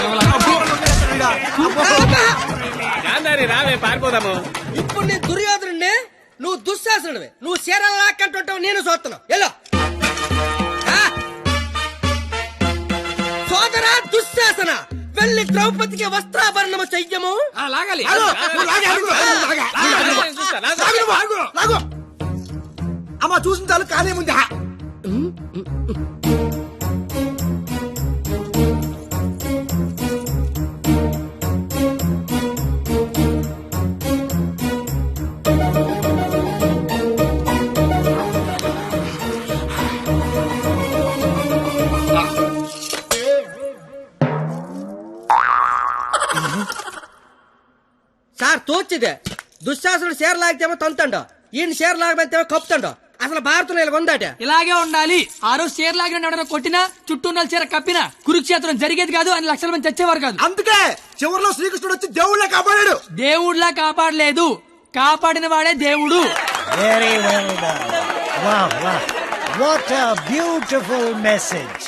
రావే పారిపోదాము. ఇప్పుడు నీ దుర్యోధనుడిని, నువ్వు దుశ్శాసనుడివి. నువ్వు చీరలు లాక్కంటుంటావు, నేను చూస్తున్నావు. ఎల్లో సోదరా దుశ్శాసన, వెళ్ళి ద్రౌపదికి వస్త్రాభరణము చెయ్యము. లాగాలి. అమ్మ చూసిన చాలు కానీ ముందు సార్ తోచిదే దుశ్శాసనుడు షేర్ లాగితేమో తంతండో, ఈయన షేర్ లాగబెత్తేమో కప్పుతండో. అసలు భారతంలో ఇలా ఉందాట. ఇలాగే ఉండాలి. ఆ రోజు చీర లాగిన ఎవడైనా కొట్టినా, చుట్టూ ఉన్న చీర కప్పినా కురుక్షేత్రం జరిగేది కాదు, అని లక్షల మంది చచ్చేవారు కాదు. అందుకే చివరిలో శ్రీకృష్ణుడు వచ్చి దేవుళ్ళ కాపాడాడు. దేవుళ్లా కాపాడలేదు, కాపాడిన వాడే దేవుడు. Very well done. Wow wow, what a beautiful message.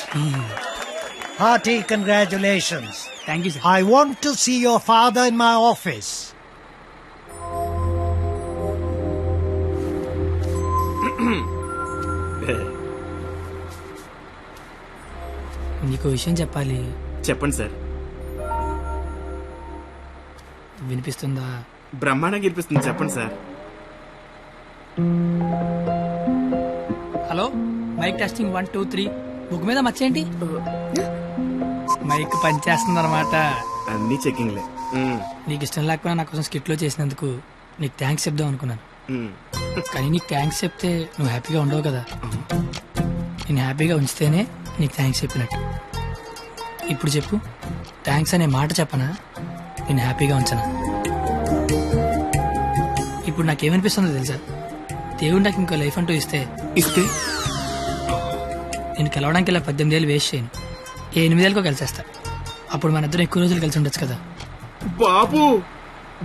Hearty congratulations. Thank you sir. I want to see your father in my office. నీకు విషయం చెప్పాలి. చెప్పండి సార్. వినిపిస్తుందా? బ్రహ్మాండంగా వినిపిస్తుంది, చెప్పండి sir. Hello, mike testing 1 2 3. Book మీద మర్చేయండి. మైక్ పనిచేస్తుంది అనమాట. అన్ని చెకింగ్లే. నీకు ఇష్టం లేకపోయినా నా కోసం స్కిట్ లో చేసినందుకు నీకు థ్యాంక్స్ చెప్దాం అనుకున్నాను. కానీ నీకు థ్యాంక్స్ చెప్తే నువ్వు హ్యాపీగా ఉండవు కదా. నేను హ్యాపీగా ఉంచితేనే నీకు థ్యాంక్స్ చెప్పినట్టు. ఇప్పుడు చెప్పు, థ్యాంక్స్ అనే మాట చెప్పనా, నేను హ్యాపీగా ఉంచనా? ఇప్పుడు నాకేమనిపిస్తుందో తెలుసా? దేవుడు నాకు ఇంకో లైఫ్ అంటూ ఇస్తే నేను కలవడానికి ఇలా 18 ఏళ్ళు వేస్ట్ చేయను, 8 ఏళ్ళకో కలిసేస్తా. అప్పుడు మన ఇద్దరం ఎక్కువ రోజులు కలిసి ఉండొచ్చు కదా. బాబు,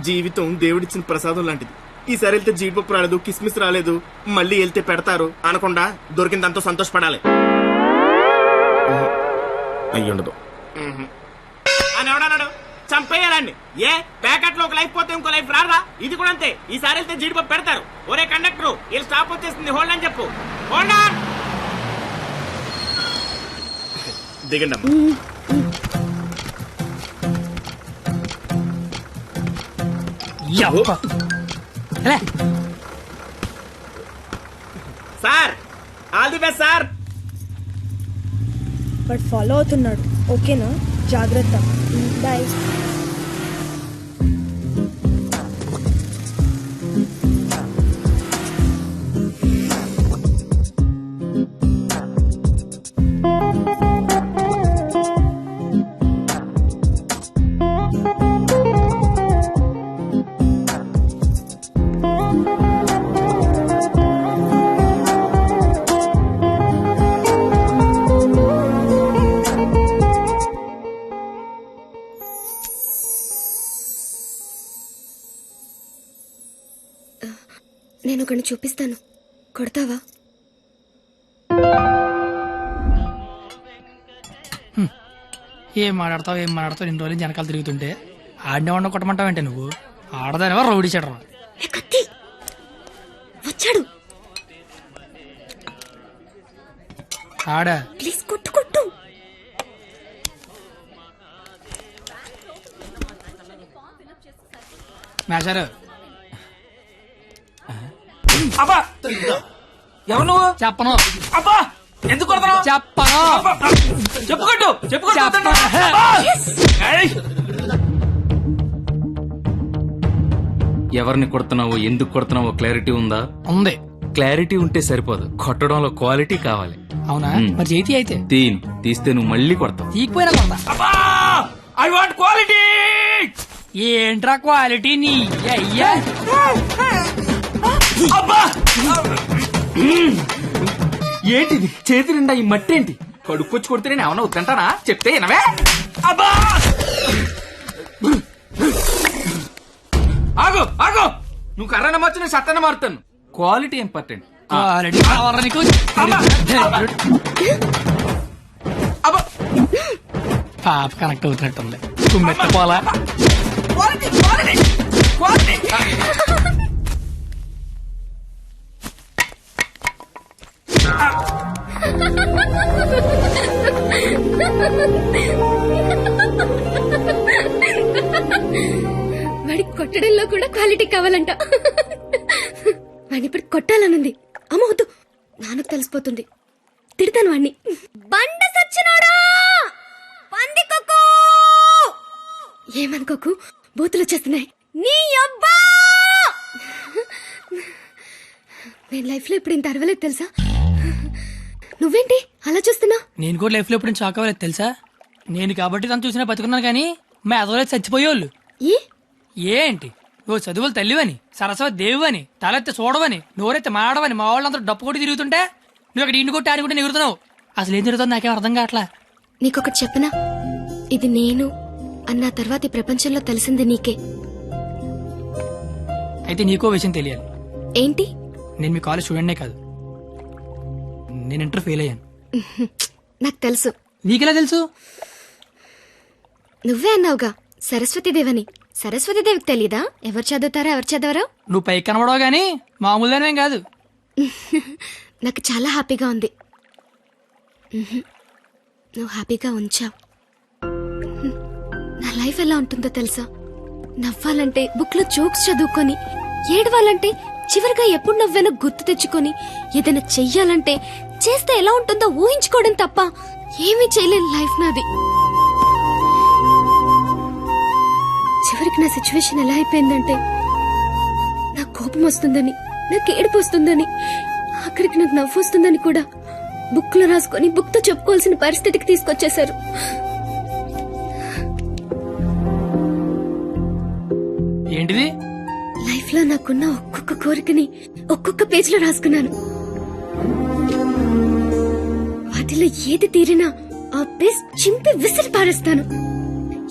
జీవితం దేవుడిచ్చిన ప్రసాదం లాంటిది. ఈసారి వెళ్తే జీడిపప్పు రాలేదు, కిస్మిస్ రాలేదు, మళ్ళీ వెళ్తే పెడతారు అనకుండా దొరికిందంతో సంతోషపడాలి. అయ్యుండదు అని ఎవడన్నాడు? చంపేయాలండి. ఏ ప్యాకెట్ లో ఒక లైఫ్ పోతే ఇంకో లైఫ్ రారా? ఇది కూడా అంతే. ఈసారి వెళ్తే జీడిపప్పు పెడతారు. ఒరే కండక్టర్, వీళ్ళు స్టాప్ వచ్చేస్తుంది, హోల్డ్ అని చెప్పు. Hold on. దిగండి అమ్మా. Sir, all the best sir. But follow అవుతున్నాడు. ఓకేనా? జాగ్రత్త. బాయ్. నేను ఒకరిని చూపిస్తాను, కొడతావా? ఏం మాట్లాడతావు ఇన్ని రోజులు వెనకాల తిరుగుతుంటే ఆడినే వండ కొట్టమంటావంటే నువ్వు ఆడదానివా రౌడీ చెడరా? వచ్చాడు. ఆడా ప్లీజ్ కొట్టు కొట్టు. మేషారు. అబ్బా, ఎవరు నువ్వు? చెప్పను. అబ్బా, ఎందుకు కొడతావు? చెప్పను. చెప్పుకోట్టు చెప్పుకోట్టు. ఎవరిని కొడుతున్నావో ఎందుకు కొడుతున్నావో క్లారిటీ ఉందా? ఉంది. క్లారిటీ ఉంటే సరిపోదు, కొట్టడంలో క్వాలిటీ కావాలి. అవునా? మరి చేతి అయితే తీస్తే నువ్వు మళ్ళీ కొడతావు. తీకపోయినా కొడతా. I want quality. ఏంట్రా క్వాలిటీ నీ అయ్యా? ఏంటిది చేతి నిండా ఈ మట్టి ఏంటి? కడుక్కొచ్చి కొడితే నేను ఏమన్నా వద్దంటానా? చెప్తే వినవే? ఆగు ఆగు, నువ్వు కర్రన మార్చు నేను సత్తన మారుతాను. Quality important. ఆల్రెడీ కావాలా నీకు? అబ్బా పాప కనెక్ట్ అవుతున్నట్టుంది. కుమ్మెత్తపోలా క్వాలిటీ క్వాలిటీ క్వాలిటీ. వాడి కొట్టడంలో కూడా క్వాలిటీ కావాలంట. వాడిని ఇప్పుడు కొట్టాలనుంది. అమ్మ వద్దు, నాన్నకు తెలిసిపోతుంది. తిడతాను వాడిని. బండ సచ్చినాడా, పందికొక్కు. ఏమనుకోకు, బూతులు వచ్చేస్తున్నాయి. నీ అబ్బా, నేను లైఫ్ లో ఇప్పుడు ఇంత అరవలేదు తెలుసా. నువ్వేంటి అలా చూస్తున్నా? నేను కూడా లైఫ్ లో ఎప్పుడు షాక్ అవ్వలేదు తెలుసా. నేను కాబట్టి తను చూసినా బతుకున్నాను, కానీ మా ఎదవలేదు చచ్చిపోయేవాళ్ళు. ఏంటి ఓ చదువులు తల్లివని, సరస్వతి దేవివని, తలెత్తి చూడవని, నోరెత్తి మాడవని మా వాళ్ళందరూ డప్పు కొట్టి తిరుగుతుంటే నువ్వు అక్కడ ఇంటి కొట్టి ఆడుకుంటే ఎగురుతున్నావు. అసలు ఏం జరుగుతుంది నాకేం అర్థం కావట్లా. నీకొకటి చెప్పనా, ఇది నేను అన్న తర్వాత ఈ ప్రపంచంలో తెలిసింది నీకే. అయితే నీకో విషయం తెలియాలి. ఏంటి? నేను మీ కాలేజ్ స్టూడెంట్నే కాదు, నేను ఇంటర్ ఫెయిల్ అయ్యాను. నాకు తెలుసు. నీకెలా తెలుసు? నువ్వే అన్నావుగా సరస్వతీదేవని. సరస్వతీదేవికి తెలీదా ఎవరు చదువుతారా ఎవరు చదవరా? నువ్వు పైకి కనబడవు గానీ మామూలుగానే కాదు. నాకు చాలా హ్యాపీగా ఉంది. నువ్వు హ్యాపీగా ఉంచావు. నా లైఫ్ ఎలా ఉంటుందో తెలుసా? నవ్వాలంటే బుక్ లో జోక్స్ చదువుకొని, ఏడవాలంటే చివరిగా ఎప్పుడు నవ్వానో గుర్తు తెచ్చుకొని, ఏదైనా చెయ్యాలంటే చేస్తే ఎలా ఉంటుందో ఊహించుకోవడం తప్ప ఏమీ చేయలేని లైఫ్ నాది. చివరికి నా సిచ్యువేషన్ ఎలా అయిపోయిందంటే, నాకు కోపం వస్తుందని, నాకు ఏడుపు వస్తుందని, ఆఖరికి నాకు నవ్వు వస్తుందని కూడా బుక్ లో రాసుకొని బుక్ తో చెప్పుకోవాల్సిన పరిస్థితికి తీసుకొచ్చేశారు. ఏంటిది? లైఫ్ లో నాకున్న ఒక్కొక్క కోరికని ఒక్కొక్క పేజ్ లో రాసుకున్నాను. వాటిలో ఏది తీరినా ఆ పేజ్ చింపి విసిరి పారేస్తాను.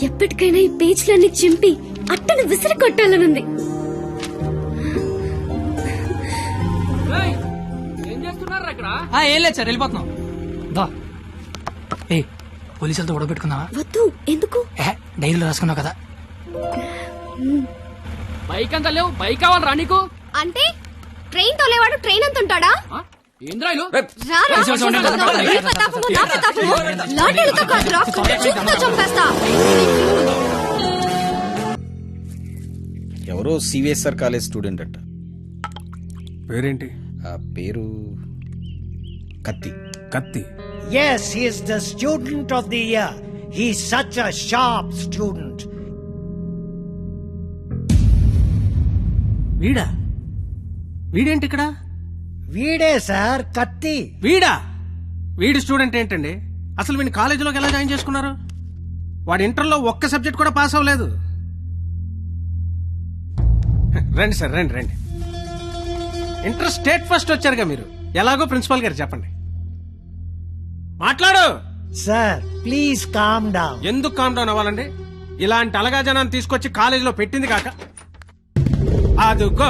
ఎప్పటికైనా ఈ పేజ్లన్నీ చింపి అట్టను విసిరి కొట్టాలనుంది. ఏం లేదు సార్, వెళ్ళిపోతున్నాం. ఏ పోలీసులతో గొడవ పెట్టుకున్నావా? వద్దు. ఎందుకు? డైరీలో రాసుకున్నావు కదా. బైక్ అంతా లేవు, బైక్ కావాలరా నీకు? అంటే ట్రైన్ తోలేవాడు ట్రైన్ అంత ఉంటాడా? ఏంద్రాయిలు ఎవరో సివిఎస్ఆర్ కాలేజ్ స్టూడెంట్ అట్ట. పేరేంటి? ఆ పేరు కత్తి. కత్తి. Yes, he is the student of the year. He is such a sharp student. వీడా? వీడేంటి ఇక్కడ? వీడే సార్ కత్తి. వీడా? వీడి స్టూడెంట్ ఏంటండి? అసలు వీడిని కాలేజీలోకి ఎలా జాయిన్ చేసుకున్నారు? వాడి ఇంటర్లో ఒక్క సబ్జెక్ట్ కూడా పాస్ అవ్వలేదు. రండి సార్, రండి రండి. ఇంటర్ స్టేట్ ఫస్ట్ వచ్చారుగా మీరు, ఎలాగో ప్రిన్సిపాల్ గారు చెప్పండి. మాట్లాడు సార్. Please calm down. ఎందుకు కామ్ డౌన్ అవ్వాలండి? ఇలాంటి అలగా జనాన్ని తీసుకొచ్చి కాలేజీలో పెట్టింది కాక అదుగో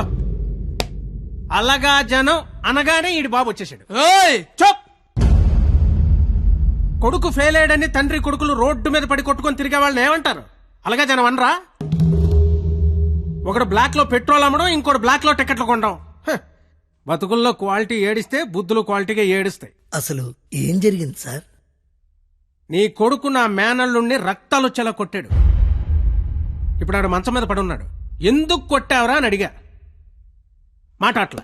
అలగా జనం అనగానే ఈడి బాబు వచ్చేసాడు. చప్! కొడుకు ఫెయిల్ అయ్యాడని తండ్రి కొడుకులు రోడ్డు మీద పడి కొట్టుకొని తిరిగే వాళ్ళని ఏమంటారు? అలగా జనం అనరా? ఒకడు బ్లాక్ లో పెట్రోల్ అమ్మడం, ఇంకోటి బ్లాక్ లో టికెట్లు కొనడం. బతుకుల్లో క్వాలిటీ ఏడిస్తే బుద్ధులు క్వాలిటీగా ఏడుస్తాయి. అసలు ఏం జరిగింది సార్? నీ కొడుకు నా మేనల్లుణ్ణి రక్తాలు వచ్చేలా కొట్టాడు. ఇప్పుడు ఆడు మంచం మీద పడి ఉన్నాడు. ఎందుకు కొట్టావరా అని అడిగా. మాట అట్లా.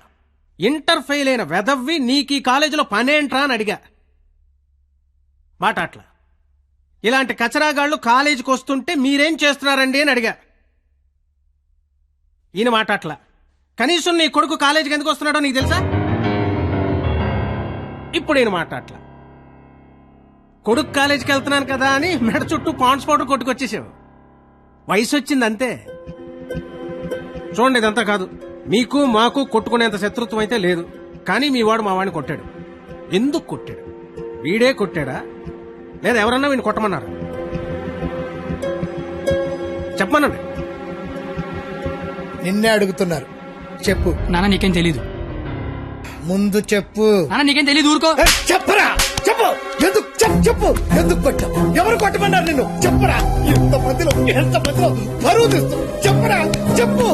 ఇంటర్ ఫెయిల్ అయిన వెదవ్వి నీకు ఈ కాలేజీలో పనేంట్రా అని అడిగా. మాట అట్లా. ఇలాంటి కచరాగాళ్ళు కాలేజీకి వస్తుంటే మీరేం చేస్తున్నారండి అని అడిగా. ఈయన మాట అట్లా. కనీసం నీ కొడుకు కాలేజీకి ఎందుకు వస్తున్నాడో నీకు తెలుసా? ఇప్పుడు ఈయన మాట అట్లా. కొడుకు కాలేజీకి వెళ్తున్నాను కదా అని మెడ చుట్టూ పాండ్స్ పౌడర్ కొట్టుకొచ్చేసావు. వయసు వచ్చింది అంతే. చూడండి, ఇదంతా కాదు. మీకు మాకు కొట్టుకునేంత శత్రుత్వం అయితే లేదు, కానీ మీ వాడు మా వాడిని కొట్టాడు. ఎందుకు కొట్టాడు? వీడే కొట్టాడా లేదా ఎవరన్నా వీడిని కొట్టమన్నారు? చెప్పమనండి. నిన్నే అడుగుతున్నారు. చెప్పు. నాన్న నీకేం తెలీదు. ముందు చెప్పు. నాన్న నీకేం తెలీదు, ఊరుకో. చెప్పరా, చెప్పు. ఎందుకు చెప్పు, ఎందుకు కొట్టావు? ఎవరు కొట్టమన్నారు నిన్ను? చెప్పరా. ఎంత మందిలో పరువు తీస్తావు? చెప్పరా, చెప్పు.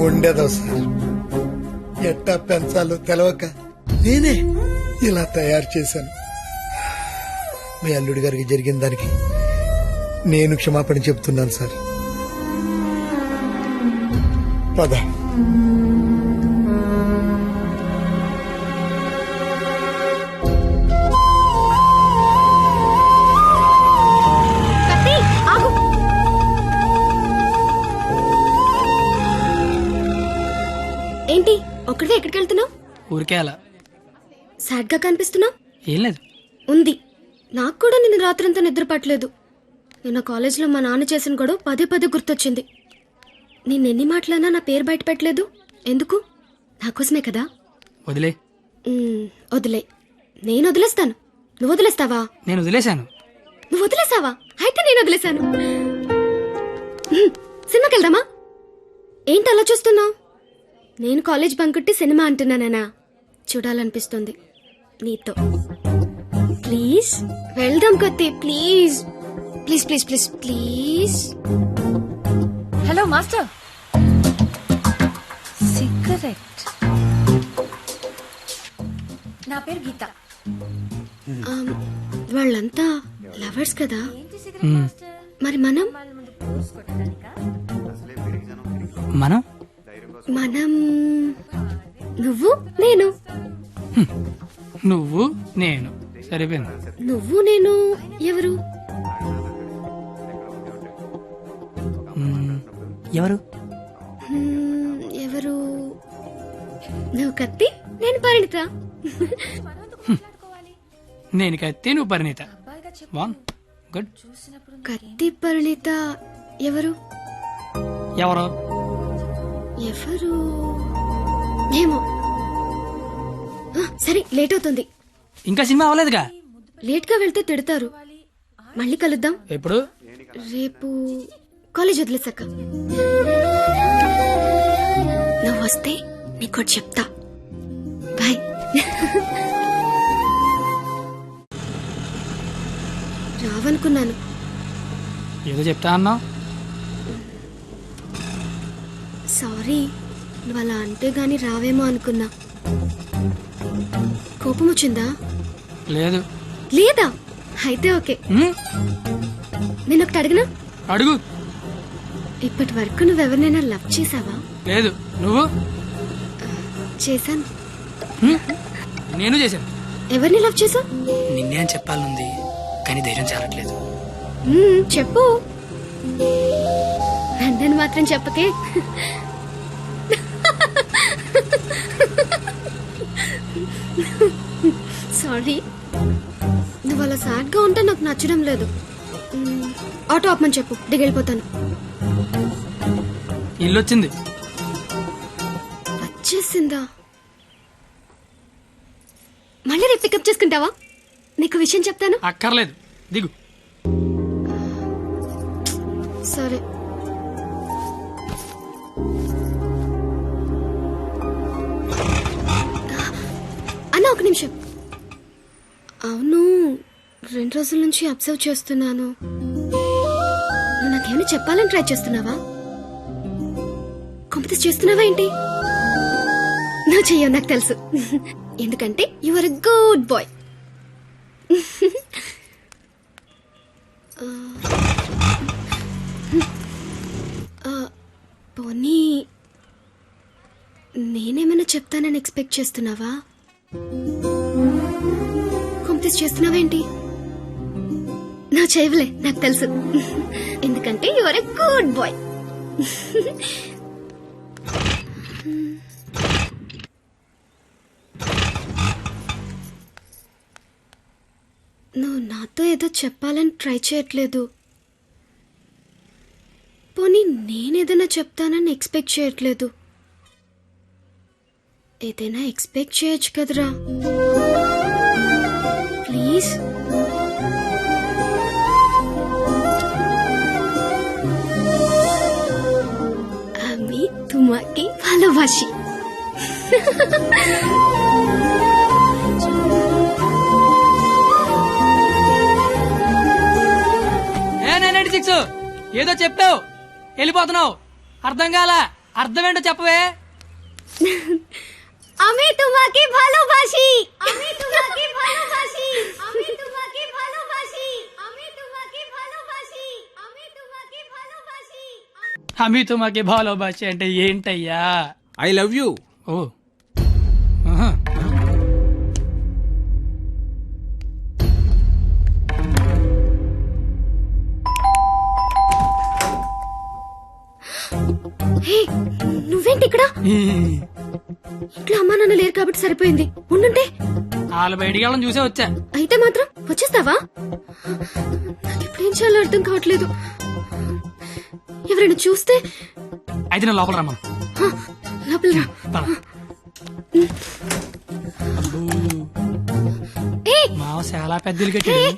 ఉండేదో సార్, ఎట్టా పెంచాలో తెలవక నేనే ఇలా తయారు చేశాను. మీ అల్లుడి గారికి జరిగిన దానికి నేను క్షమాపణ చెప్తున్నాను సార్. పద. ఏంటి ఒక్కడే ఎక్కడికి వెళ్తున్నావు? ఊరికే అలా. సాడ్ గా కనిపిస్తున్నావు. ఏం లేదు. ఉంది. నాకు కూడా నిన్న రాత్రంతా నిద్ర పట్టలేదు. నిన్న కాలేజ్లో మా నాన్న చేసిన గొడవ పదే పదే గుర్తొచ్చింది. నిన్నెన్ని మాటలన్నా నా పేరు బయట పెట్టలేదు. ఎందుకు? నా కోసమే కదా. వదిలే. వదిలే. నేను వదిలేస్తాను. నువ్వు వదిలేస్తావా? నేను వదిలేశాను. నువ్వు వదిలేసావా? అయితే నేను వదిలేశాను. సినిమాకి వెళ్దామా? ఏంటి అలా చూస్తున్నావు? నేను కాలేజ్ బంకుట్టి సినిమా అంటున్నానా? చూడాలనిపిస్తుంది నీతో. ప్లీజ్ వెళ్దాం కత్తి. Please please please please please. Hello master. Cigarette. నా పేరు గీత. వాళ్ళంతా లవర్స్ కదా, మరి మనం మనం మనం నువ్వు నేను. నువ్వు నేను సరిపోయింది. నువ్వు నేను ఎవరు? ఎవరు? ఎవరు? నువ్వు కత్తి, నేను పరిణిత. నేను కత్తి, నువ్వు పరిణిత. గుడ్. కత్తి పరిణిత ఎవరు? ఎవరు? ఎవరు ఏమో. సరే, లేట్ అవుతుంది. ఇంకా సినిమా అవ్వలేదుగా. లేట్ గా వెళ్తే తిడతారు. మళ్ళీ కలుద్దాం. ఎప్పుడు? రేపు కాలేజ్ వదిలేసాక. నువ్వు వస్తే నీకోటి చెప్తా. బాయ్. రావనుకున్నాను. ఏదో చెప్తా అన్నావు. సారీ, నువ్వు అలా అంటే గాని రావేమో అనుకున్నా. కోపం వచ్చిందా? లేదు. లేదా? అయితే ఓకే. నేను ఒకటి అడిగినా? అడుగు. ఇప్పటి వరకు నువ్వెవరినైనా లవ్ చేసావా? లేదు. నువ్వు? చేశాను. నేను చేశాను. ఎవరిని లవ్ చేసావు? నిన్నే అని చెప్పాలనుంది, కానీ ధైర్యం చాలట్లేదు. చెప్పు. నన్ను మాత్రం చెప్పకే. సారీ. నువ్వు అలా సాడ్ గా ఉంటే నాకు నచ్చడం లేదు. ఆటో ఆపమని చెప్పు, దిగెళ్ళిపోతాను. ఇల్లు వచ్చింది. వచ్చేసిందా? మళ్ళీ రేపు పికప్ చేసుకుంటావా? నీకు విషయం చెప్తాను. అక్కర్లేదు, దిగు. సరే. అన్న, ఒక నిమిషం. అవును, 2 రోజుల నుంచి అబ్జర్వ్ చేస్తున్నాను. నువ్వు నాకేమైనా చెప్పాలని ట్రై చేస్తున్నావా? కాంపిటీస్ చేస్తున్నావా ఏంటి? నువ్వు చెయ్యవు, నాకు తెలుసు. ఎందుకంటే you are a good boy. పోనీ నేనేమైనా చెప్తానని ఎక్స్పెక్ట్ చేస్తున్నావా? కాంపిటీస్ చేస్తున్నావా ఏంటి? నువ్వు చేయవులే, నాకు తెలుసు. ఎందుకంటే you are a good boy. నువ్వు నాతో ఏదో చెప్పాలని ట్రై చేయట్లేదు. పోనీ నేనేదైనా చెప్తానని ఎక్స్పెక్ట్ చేయట్లేదు. ఏదైనా ఎక్స్పెక్ట్ చేయొచ్చు కదరా. ప్లీజ్. তোমাকে ভালোবাসি। ఏదో చెప్పావు వెళ్ళిపోతున్నావు, అర్థం కాల, అర్థం ఏంటో చెప్పవే. আমি তোমাকে ভালোবাসি, আমি তোমাকে ভালোবাসি, আমি তোমাকে ভালোবাসি, আমি তোমাকে ভালোবাসি, আমি তোমাকে ভালোবাসি। అమి తుమాకి భాలోబాషి అంటే ఏంటయ్యా? I love you. ఓ ఆహా. హే, నువ్వేంటి ఇక్కడ? ఇంట్లో అమ్మా నాన్న లేరు కాబట్టి సరిపోయింది, ఉండుంటే. వాళ్ళు బయటికి వెళ్ళడం చూసే వచ్చా. అయితే మాత్రం వచ్చేస్తావా? నాకు ఇప్పుడేం చేయాలో అర్థం కావట్లేదు. ఎవరైనా చూస్తే? అయితే నేను లోపల రమ్మను. హ, లోపల రా. పద. ఏయ్, మావ చాలా పెద్దలు కట్టాడు.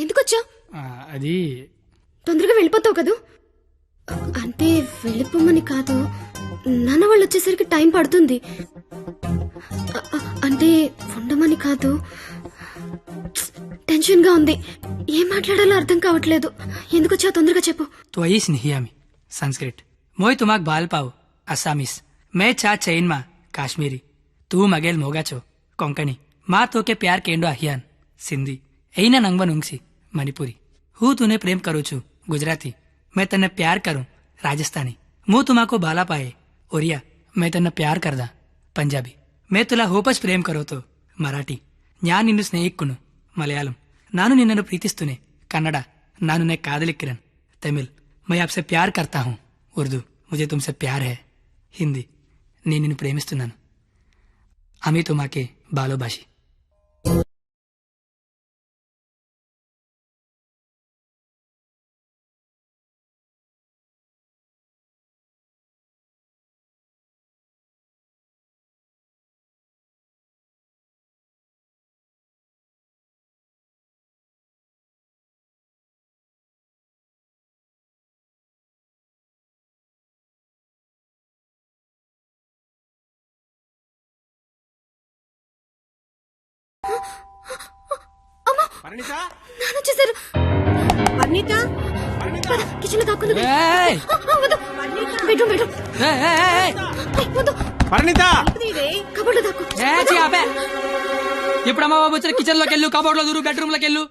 ఎందుకొచ్చా? అది తొందరగా వెళ్ళిపోతావు కదూ? అంటే వెళ్ళిపోమని కాదు, నాన్న వాళ్ళు వచ్చేసరికి టైం పడుతుంది. అంటే ఉండమని కాదు, టెన్షన్ గా ఉంది, ఏం మాట్లాడాలో అర్థం కావట్లేదు. ఎందుకొచ్చా తొందరగా చెప్పు. तो आई स्नेहियामी संस्कृत मोय तुमाक बाल पाव असामीस मैं चा चैन मा काश्मीरी तू मगेल मोगाचो कोंकणी माँ तो के प्यार केंडो अहियान सिंधी ऐना नंगवन उंगसी मणिपुरी हूँ तूने प्रेम करू छू गुजराती मैं तन्ने प्यार करूं राजस्थानी मुँह तुम्हाको बाला पाए ओरिया मैं तन्ने प्यार करदा पंजाबी मैं तुला होपस प्रेम करो तो मराठी न्या निन्नु स्नेहिक्कुनु मलयालम नानु निन्ननु प्रीतिस्तुने कन्नड नानु ने कादलिक्किरन तमिल मैं आपसे प्यार करता हूँ उर्दू मुझे तुमसे प्यार है हिंदी నేను నిన్ను ప్రేమిస్తున్నాను అమి తుమాకే బాలోబాషి నాన్న వచ్చేసారు. పద, కిచెన్ లో దాక్కుంది. ఏయ్! Bedroom bedroom. పరిణిత కబోర్డ్ లో దాక్కు. ఇప్పుడు అమ్మ బాబు వచ్చిన కిచెన్ లోకి వెళ్ళు, కబోర్డ్ లో దూరు, బెడ్రూమ్ లోకి వెళ్ళు.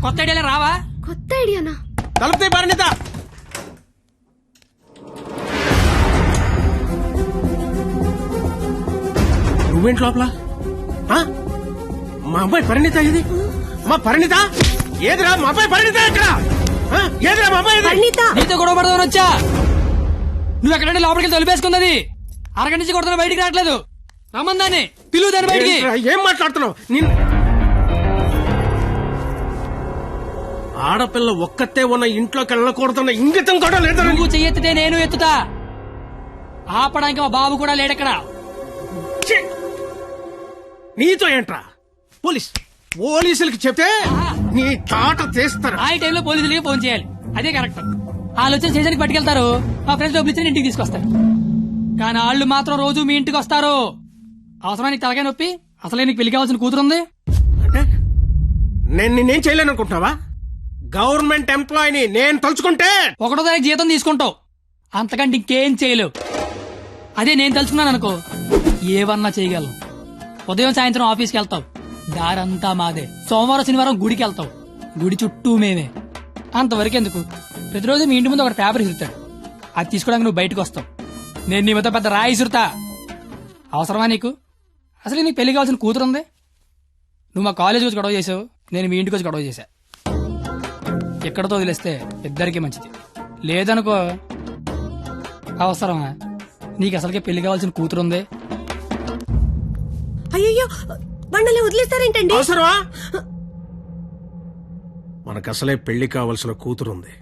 కొత్త ఐడియాలు రావా? కొత్త ఐడియానా? తలుపుతే పరిణిత. నువ్వేంటి లోపల? ఆ? మా అమ్మాయి పరిణిత ఇది? మా పరిణిత ఏదిరా? మా అమ్మాయి పరిణిత ఎక్కడ? ఆ? ఏదిరా మా అమ్మాయి ఇది? నీతో గొడవ పడదామని వచ్చా. నువ్వు ఎక్కడంటే లోపలికి వెళ్ళి తలిపేసుకున్నది. అరగంట నుంచి కొడుతున్నా, బయటికి రావట్లేదు. రమ్మందాన్ని పిలువు, దాన్ని బయటికి. ఏంట్రా, ఏం మాట్లాడుతున్నావు? ఆడపిల్ల ఒక్కతే ఉన్న ఇంట్లోకి వెళ్ళకూడదన్న ఇంగితం కూడా లేదా? నువ్వు చెయ్యెత్తితే నేను ఎత్తుతా. ఆపడానికి మా బాబు కూడా లేడెక్కడ. నీతో ఏంట్రా? పోలీసులకి చెప్తే నీ తాట తీస్తారు. ఆ టైంలో పోలీసులకి ఫోన్ చేయాలి, అదే కరెక్ట్. వాళ్ళు వచ్చి స్టేషన్కి పట్టుకెళ్తారు, మా ఫ్రెండ్స్ డబ్బులు ఇచ్చి ఇంటికి తీసుకొస్తారు. కానీ వాళ్ళు మాత్రం రోజు మీ ఇంటికి వస్తారు. అవసరమా నీకు తలకాయ నొప్పి? అసలే నీకు పెళ్లి కావాల్సిన కూతురుంది. అంటే నేను నిన్నేం చేయలేను అనుకుంటున్నావా? గవర్నమెంట్ ఎంప్లాయీని నేను తలుచుకుంటే 1వ తారీఖు జీతం తీసుకుంటావు, అంతకంటే ఇంకేం చేయలేవు. అదే నేను తలుచుకున్నాను అనుకో, ఏవన్నా చేయగలను. ఉదయం సాయంత్రం ఆఫీస్కి వెళ్తావు, దారంతా మాదే. సోమవారం శనివారం గుడికి వెళ్తావు, గుడి చుట్టూ మేమే. అంతవరకు ఎందుకు, ప్రతిరోజు మీ ఇంటి ముందు ఒక పేపర్ ఇసురుతాడు, అది తీసుకోవడానికి నువ్వు బయటకు వస్తావు. నేను నీ మీద పెద్ద రాయి ఇసురుతా. అవసరమా నీకు? అసలు నీకు పెళ్లి కావాల్సిన కూతురుంది. నువ్వు మా కాలేజ్ వచ్చి గొడవ చేసావు, నేను మీ ఇంటికి వచ్చి గొడవ చేశా. ఎక్కడితో వదిలేస్తే ఇద్దరికి మంచిది. లేదనుకో, అవసరమా? నీకు అసలుకే పెళ్లి కావాల్సిన కూతురుంది. అయ్యో, బండలే వదిలేస్తారేంటండి? అవసరమా? మనకు అసలే పెళ్లి కావలసిన కూతురుంది.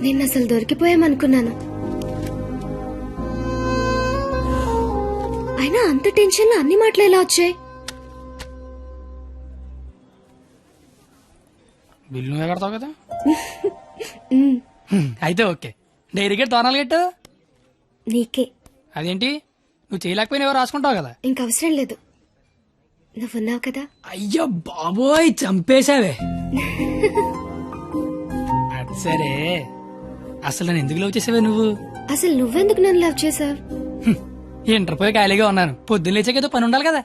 నేను అసలు దొరికిపోయామనుకున్నాను. అయినా అంత టెన్షన్ లో అన్ని మాటలు ఎలా వచ్చాయి? బిల్లు నువ్వే కడతావు కదా. అయితే ఓకే. డైరీ గేట్ తోనాలి గట్టు నీకే. అదేంటి నువ్వు చేయలేకపోయినా ఎవరు రాసుకుంటావు కదా. ఇంక అవసరం లేదు, నువ్వున్నావు కదా. అయ్యో బాబోయ్ చంపేశావే. అది సరే, అసలు నన్ను ఎందుకు లవ్ చేసావే నువ్వు? అసలు నువ్వెందుకు నన్ను లవ్ చేసావు? ఇంటర్ పోయి ఖాళీగా ఉన్నాను, పొద్దున్న లేచాకేదో పని ఉండాలి కదా.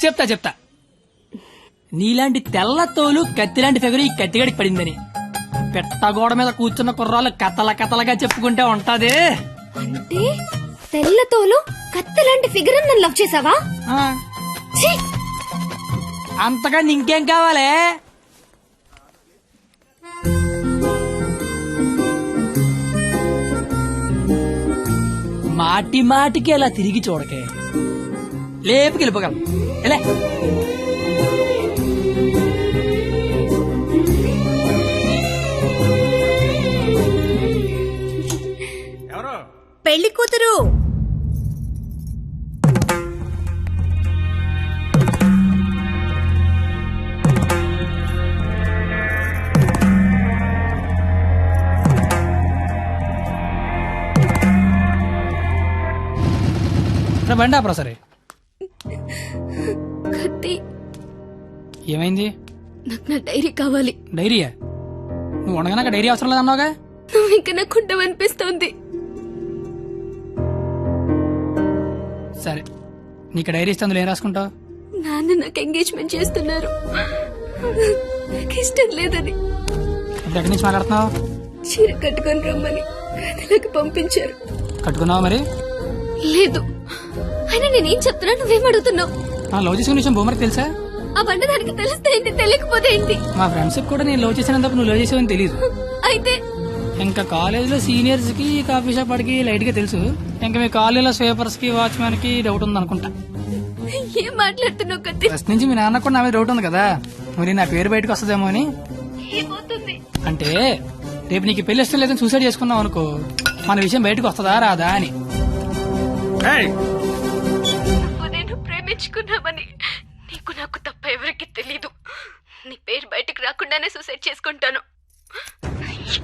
చెప్తా నీలాంటి తెల్ల తోలు కత్తిలాంటి ఫిగర్ ఈ కత్తిగడికి పడిందని పెట్టగోడ మీద కూర్చున్న కుర్రాళ్ళు కథలగా చెప్పుకుంటే ఉంటది. అంటే తెల్లతోలు కత్తిలాంటి ఫిగర్ నన్ను లవ్ చేసావా? ఛీ! అంతగా ఇంకేం కావాలే? మాటికి అలా తిరిగి చూడకే, లేపుకి వెళ్ళిపోగలం. ఎలా పెళ్లి కూతురు. బండి ఆపరా. సరే కత్తి, ఏమైంది? నాకు నా డైరీ కావాలి. డైరీయా? నువ్వు ఉండగా నాకు డైరీ అవసరం లేదన్నావుగా. నువ్వు ఇంకా నాకు ఉండవనిపిస్తోంది. సరే, నీకు డైరీ ఇస్తే అందులో ఏం రాసుకుంటావు? నాన్న నాకు ఎంగేజ్మెంట్ చేస్తున్నారు, నాకు ఇష్టం లేదని. ఇప్పుడు ఎక్కడి నుంచి మాట్లాడుతున్నావు? చీర కట్టుకొని రమ్మని గదిలోకి పంపించారు. కట్టుకున్నావా మరి? లేదు. అయినా నేనేం చెప్తున్నా, నువ్వేం అడుగుతున్నావు? నా లవ్ చేసిన విషయం బొమ్మకి తెలుసా? ఆ బండ దానికి తెలిస్తే ఏంటి, తెలియకపోతే ఏంటి? మా ఫ్రెండ్స్ కూడా నేను లవ్ చేసినందుకు నువ్వు లవ్ చేసావని తెలియదు. అయితే ఇంకా కాలేజ్ లో సీనియర్స్ కి కాఫీ షాప్ వాడికి లైట్ గా తెలుసు. ఇంకా మీ కాలేజీలో స్వీపర్స్ కి వాచ్మెన్ కి డౌట్ ఉంది అనుకుంటా. ఏం మాట్లాడుతున్నావు కత్తి? ఫస్ట్ నుంచి మీ నాన్న కూడా నా మీద డౌట్ ఉంది కదా, మరి నా పేరు బయటకు వస్తుందేమో అని. ఏమవుతుంది అంటే రేపు నీకు పెళ్లి ఇష్టం లేదని సూసైడ్ చేసుకున్నావు అనుకో, మన విషయం బయటకు వస్తుందా రాదా అని. నేను ప్రేమించుకున్నామని నీకు నాకు తప్ప ఎవరికి తెలీదు. నీ పేరు బయటకు రాకుండానే సూసైడ్ చేసుకుంటాను,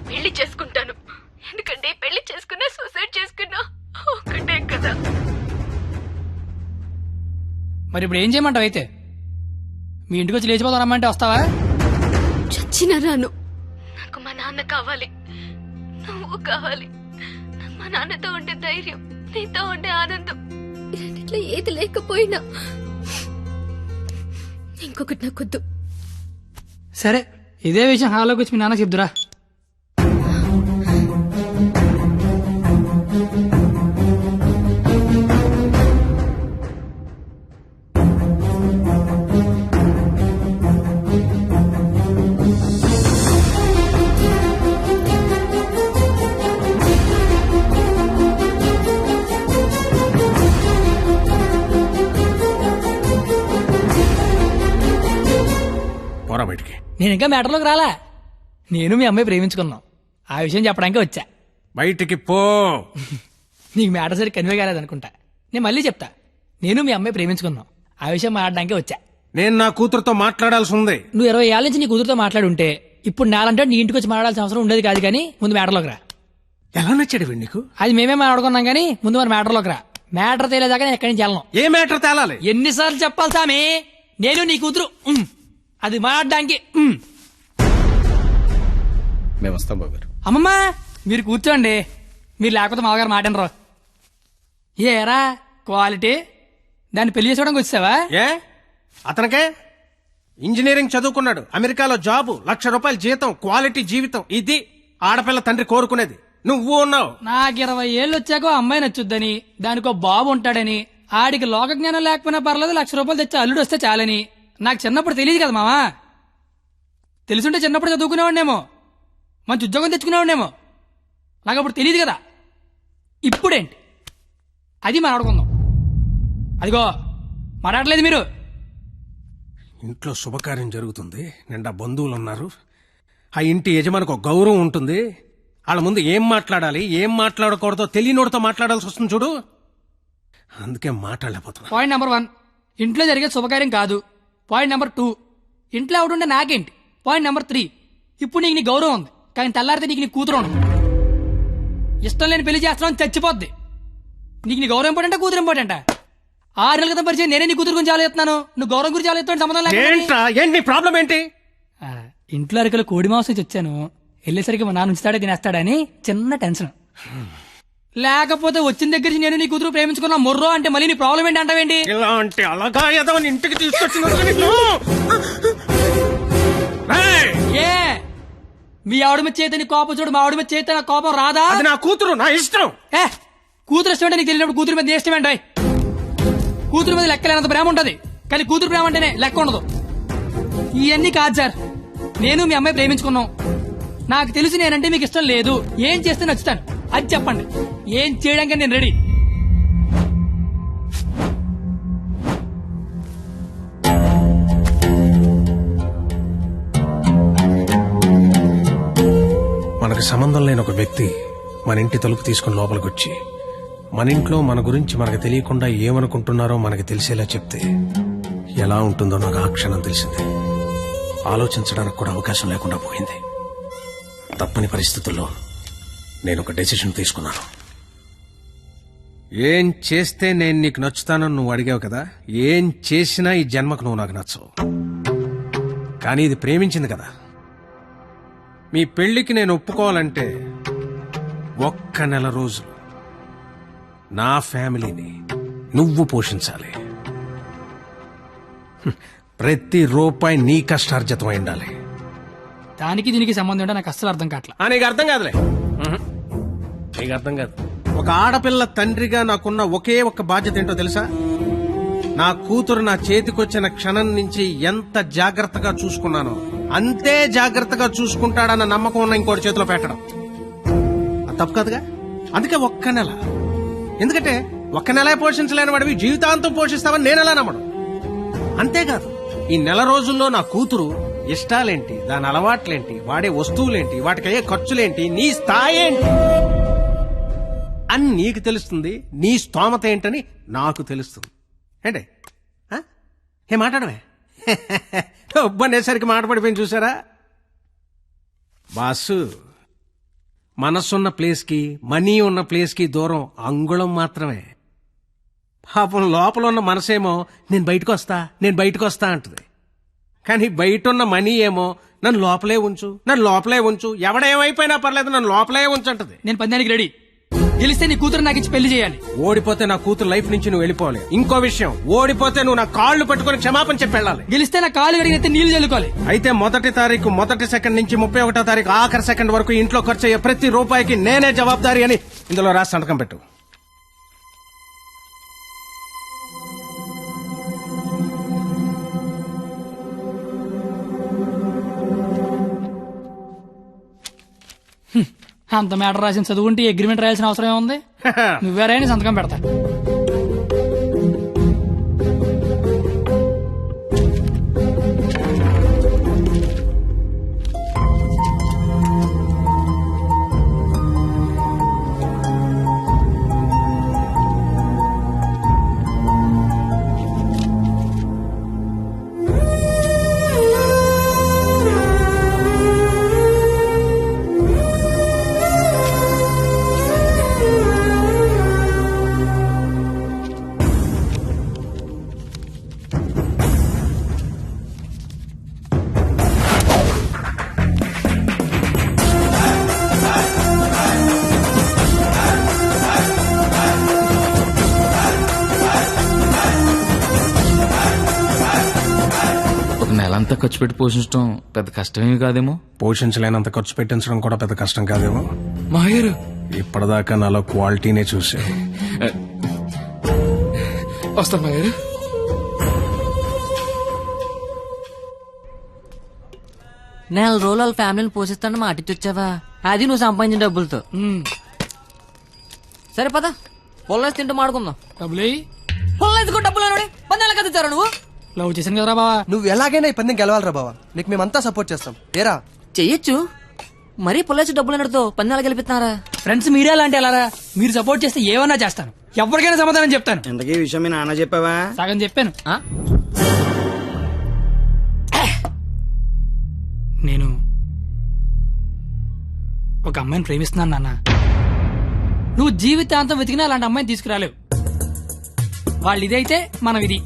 పెళ్లి చేసుకుంటాను. ఎందుకంటే పెళ్లి చేసుకున్నా సూసైడ్ చేసుకున్నా ఒకటే కదా. మరి ఇప్పుడు ఏం చేయమంటావు? అయితే మీ ఇంటికి వచ్చి లేచిపోతారమ్మంటే వస్తావా? చచ్చినా రాను. నాకు మా నాన్న కావాలి, నువ్వు కావాలి. నాకు మా నాన్నతో ఉండే ధైర్యం, నీతో ఉండే ఆనందం, ఇట్లా ఏది లేకపోయినా ఇంకొకటి నాకొద్దు. సరే, ఇదే విషయం హాల్లోకి వచ్చి మీ నాన్న చెప్దురా. బయటికి. నేను ఇంకా మ్యాటర్లోకి రాలా. నేను మీ అమ్మాయి ప్రేమించుకున్నాం, ఆ విషయం చెప్పడానికి వచ్చా. బయటికి పో. నీకు మ్యాటర్ సరి కన్వే కాలేదనుకుంటా. నేను మళ్ళీ చెప్తా, నేను మీ అమ్మాయి ప్రేమించుకున్నాం, ఆ విషయం మాట్లాడడానికి వచ్చా. నేను నా కూతురుతో మాట్లాడాల్సి ఉంది. నువ్వు 20 ఏళ్ళ నుంచి నీ కూతురుతో మాట్లాడుంటే ఇప్పుడు నాలంటే నీ ఇంటికి వచ్చి మాట్లాడాల్సిన అవసరం ఉండేది కాదు. కానీ ముందు మ్యాటర్లోకి రా. ఎలా నచ్చాడు నీకు? అది మేమే మాట్లాడుకున్నాం, కానీ ముందు మరి మ్యాటర్లోకి రా. మ్యాటర్ తేలేదాకా నేను ఎక్కడి నుంచి వెళ్ళను. ఏ మ్యాటర్ తేలాలి? ఎన్నిసార్లు చెప్పాలి సామి? నేను నీ కూతురు అది మాట్లాడడానికి. మేము వస్తాం బాబు. అమ్మమ్మ మీరు కూర్చోండి, మీరు లేకపోతే మామగారు మాటనరు. ఏరా క్వాలిటీ, దాన్ని పెళ్లి చేసుకోవడానికి వచ్చావా? ఏ అతనికే ఇంజనీరింగ్ చదువుకున్నాడు, అమెరికాలో జాబు, ₹1,00,000 జీతం, క్వాలిటీ జీవితం. ఇది ఆడపిల్ల తండ్రి కోరుకునేది. నువ్వు ఉన్నావు. నాకు 20 ఏళ్ళు వచ్చాక అమ్మాయి నచ్చుద్దని, దానికో బాబు ఉంటాడని, ఆడికి లోక జ్ఞానం లేకపోయినా పర్లేదు ₹1,00,000 తెచ్చి అల్లుడు వస్తే చాలని. నాకు చిన్నప్పుడు తెలియదు కదా మామా. తెలుసుంటే చిన్నప్పుడు చదువుకునేవాడినేమో, మంచి ఉద్యోగం తెచ్చుకునేవాడినేమో. నాకు అప్పుడు తెలియదు కదా. ఇప్పుడేంటి అది మాట్లాడుకుందాం. అదిగో మాట్లాడలేదు మీరు. ఇంట్లో శుభకార్యం జరుగుతుంది, నిండా బంధువులు ఉన్నారు. ఆ ఇంటి యజమానికి ఒక గౌరవం ఉంటుంది. వాళ్ళ ముందు ఏం మాట్లాడాలి ఏం మాట్లాడకూడదో తెలియనోడితో మాట్లాడాల్సి వస్తుంది చూడు. అందుకే మాట్లాడలేకపోతున్నా. పాయింట్ నెంబర్ 1, ఇంట్లో జరిగే శుభకార్యం కాదు. పాయింట్ నెంబర్ 2, ఇంట్లో ఎవడుంటే నాకేంటి. పాయింట్ నెంబర్ 3, ఇప్పుడు నీకు నీ గౌరవం ఉంది. కానీ తెల్లారితే నీకు నీ కూతురు ఉండదు. ఇష్టం లేని పెళ్లి చేస్తున్నావు చచ్చిపోద్ది. నీకు నీ గౌరవం ఇంపార్టెంటా కూతురు ఇంపార్టెంటా? 6 నెలల క్రితం పరిచయం నేనే నీ కూతురు గురించి ఆలోచిస్తున్నాను, నువ్వు గౌరవం గురించి ఆలోచిస్తాను. సంబంధం ఏంట్రా ఏంటి నీ ప్రాబ్లం ఏంటి? ఇంట్లో అరకలు కోడి మాంసం వచ్చాను, వెళ్ళేసరికి మా నాన్న ఉంచుతాడే తినేస్తాడని చిన్న టెన్షన్. లేకపోతే వచ్చిన దగ్గర నుంచి నేను నీ కూతురు ప్రేమించుకున్నా మొర్రో అంటే మళ్ళీ నీ ప్రాబ్లం ఏంటి అంటావేంటి? ఇలా అంటే అలాగా ఏదో ఇంటికి తీసుకొచ్చిన ఏ మీ ఆవిడ మీద చేత నీ కోపం చూడు, మా ఆవిడ మీద చేత నా కోపం రాదా? అది నా కూతురు, నా ఇష్టం. కూతురు ఇష్టం అంటే నీకు తెలియనప్పుడు కూతురు మీద ఇష్టం ఏంటి? కూతురు మీద లెక్కలేనంత ప్రేమ ఉంటది, కానీ కూతురు ప్రేమ అంటేనే లెక్క ఉండదు. ఇవన్నీ కాదు సార్, నేను మీ అమ్మాయి ప్రేమించుకున్నాం. నాకు తెలిసి నేనంటే మీకు ఇష్టం లేదు. ఏం చేస్తే నచ్చుతాను అది చెప్పండి, ఏం చేయడానికి నేను రెడీ. మనకు సంబంధం లేని ఒక వ్యక్తి మన ఇంటి తలుపు తీసుకుని లోపలికి వచ్చి మన ఇంట్లో మన గురించి మనకు తెలియకుండా ఏమనుకుంటున్నారో మనకు తెలిసేలా చెప్తే ఎలా ఉంటుందో నాకు ఆ క్షణం తెలిసింది. ఆలోచించడానికి కూడా అవకాశం లేకుండా పోయింది. తప్పని పరిస్థితుల్లో నేను ఒక డెసిషన్ తీసుకున్నాను. ఏం చేస్తే నేను నీకు నచ్చుతానని నువ్వు అడిగావు కదా, ఏం చేసినా ఈ జన్మకు నువ్వు నాకు నచ్చవు. కానీ ఇది ప్రేమించింది కదా. మీ పెళ్లికి నేను ఒప్పుకోవాలంటే 1 నెల రోజులు నా ఫ్యామిలీని నువ్వు పోషించాలి. ప్రతి రూపాయి నీ కష్టార్జితం అయి ఉండాలి. దానికి దీనికి సంబంధం ఏంటో నాకు అస్సలు అర్థం కావట్లేదు. నీకు అర్థం కాదులే, నీకు అర్థం కాదు. ఒక ఆడపిల్ల తండ్రిగా నాకున్న ఒకే ఒక్క బాధ్యత ఏంటో తెలుసా? నా కూతురు నా చేతికొచ్చిన క్షణం నుంచి ఎంత జాగ్రత్తగా చూసుకున్నానో అంతే జాగ్రత్తగా చూసుకుంటాడన్న నమ్మకం ఉన్న ఇంకోటి చేతిలో పెట్టడం అది తప్పు కాదుగా. అందుకే 1 నెల. ఎందుకంటే 1 నెల పోషించలేని వాడివి జీవితాంతం పోషిస్తావని నేను ఎలా నమ్మడం. అంతేకాదు, ఈ 1 నెల రోజుల్లో నా కూతురు ఇష్టాలేంటి, దాని అలవాట్లేంటి, వాడే వస్తువులేంటి, వాటికయ్యే ఖర్చులేంటి, నీ స్థాయి ఏంటి అని నీకు తెలుస్తుంది. నీ స్తోమత ఏంటని నాకు తెలుస్తుంది. ఏంటి ఏ మాట్లాడమే ఒబ్బనేసరికి మాట పడిపోయింది చూసారా? బాసు, మనసున్న ప్లేస్కి మనీ ఉన్న ప్లేస్కి దూరం అంగుళం మాత్రమే. పాపం లోపల ఉన్న మనసేమో నేను బయటకు వస్తా అంటది. కానీ బయట ఉన్న మనీ ఏమో నన్ను లోపలే ఉంచు, ఎవడేమైపోయినా పర్లేదు నన్ను లోపలే ఉంచంటది. నేను పందానికి రెడీ. గెలిస్తే నీ కూతురు నాకు ఇచ్చి పెళ్లి చేయాలి. ఓడిపోతే నా కూతురు లైఫ్ నుంచి నువ్వు వెళ్ళిపోవాలి. ఇంకో విషయం, ఓడిపోతే నువ్వు నా కాళ్ళు పట్టుకుని క్షమాపణ చెప్పి వెళ్ళాలి. గెలిస్తే నా కాళ్ళు కడిగితే నీళ్లు చల్లుకోవాలి. అయితే 1వ తారీఖు 1వ సెకండ్ నుంచి 31వ తారీఖు ఆఖరి సెకండ్ వరకు ఇంట్లో ఖర్చు అయ్యే ప్రతి రూపాయికి నేనే జవాబుదారి అని ఇందులో రాసి సంతకం పెట్టు. అంత మ్యాటర్ రాసిన చదువుకుంటే అగ్రిమెంట్ రాయాల్సిన అవసరం ఏముంది? నువ్వేరే సంతకం పెడతా. నెలంతా ఖర్చు పెట్టి పోషించడం పెద్ద కష్టమేమి కాదేమో. పోషించలేనంత ఖర్చు పెట్టించడం కూడా పెద్ద కష్టం కాదేమో. మాయరు ఇప్పటిదాకా నాలో క్వాలిటీనే చూసా. వస్తా మాయరు. నెల రోజులు వాళ్ళ ఫ్యామిలీని పోషిస్తాను మాట ఇచ్చొచ్చావా? అది నువ్వు సంపాదించిన డబ్బులతో. సరే పద, పొల్లేసి తింటూ మాడుకుందాం. పొల్లేసుకో డబ్బులు పన్నెల కదుతారా నువ్వు? లవ్ చేశాను కదరా బావా. నువ్వు ఎలాగైనా ఈ పందెం గెలవాలరా బావా, నీకు మేమంతా సపోర్ట్ చేస్తాం. ఏరా చెయ్యొచ్చు, మరీ పొల్లేసి డబ్బులు అన్నతో పన్నెల గెలిపిస్తున్నారా? ఫ్రెండ్స్ మీరే అలాంటి అలారా, మీరు సపోర్ట్ చేస్తే ఏమన్నా చేస్తాను, ఎవరికైనా సమాధానం చెప్తాను. ఇంతకీ విషయం మీ నాన్న చెప్పావా? సగం చెప్పాను. నేను ఒక అమ్మాయిని ప్రేమిస్తున్నాను నాన్న. నువ్వు జీవితాంతం వెతికినా అలాంటి అమ్మాయిని తీసుకురాలేవు. వాళ్ళు ఇదైతే మనం ఇది.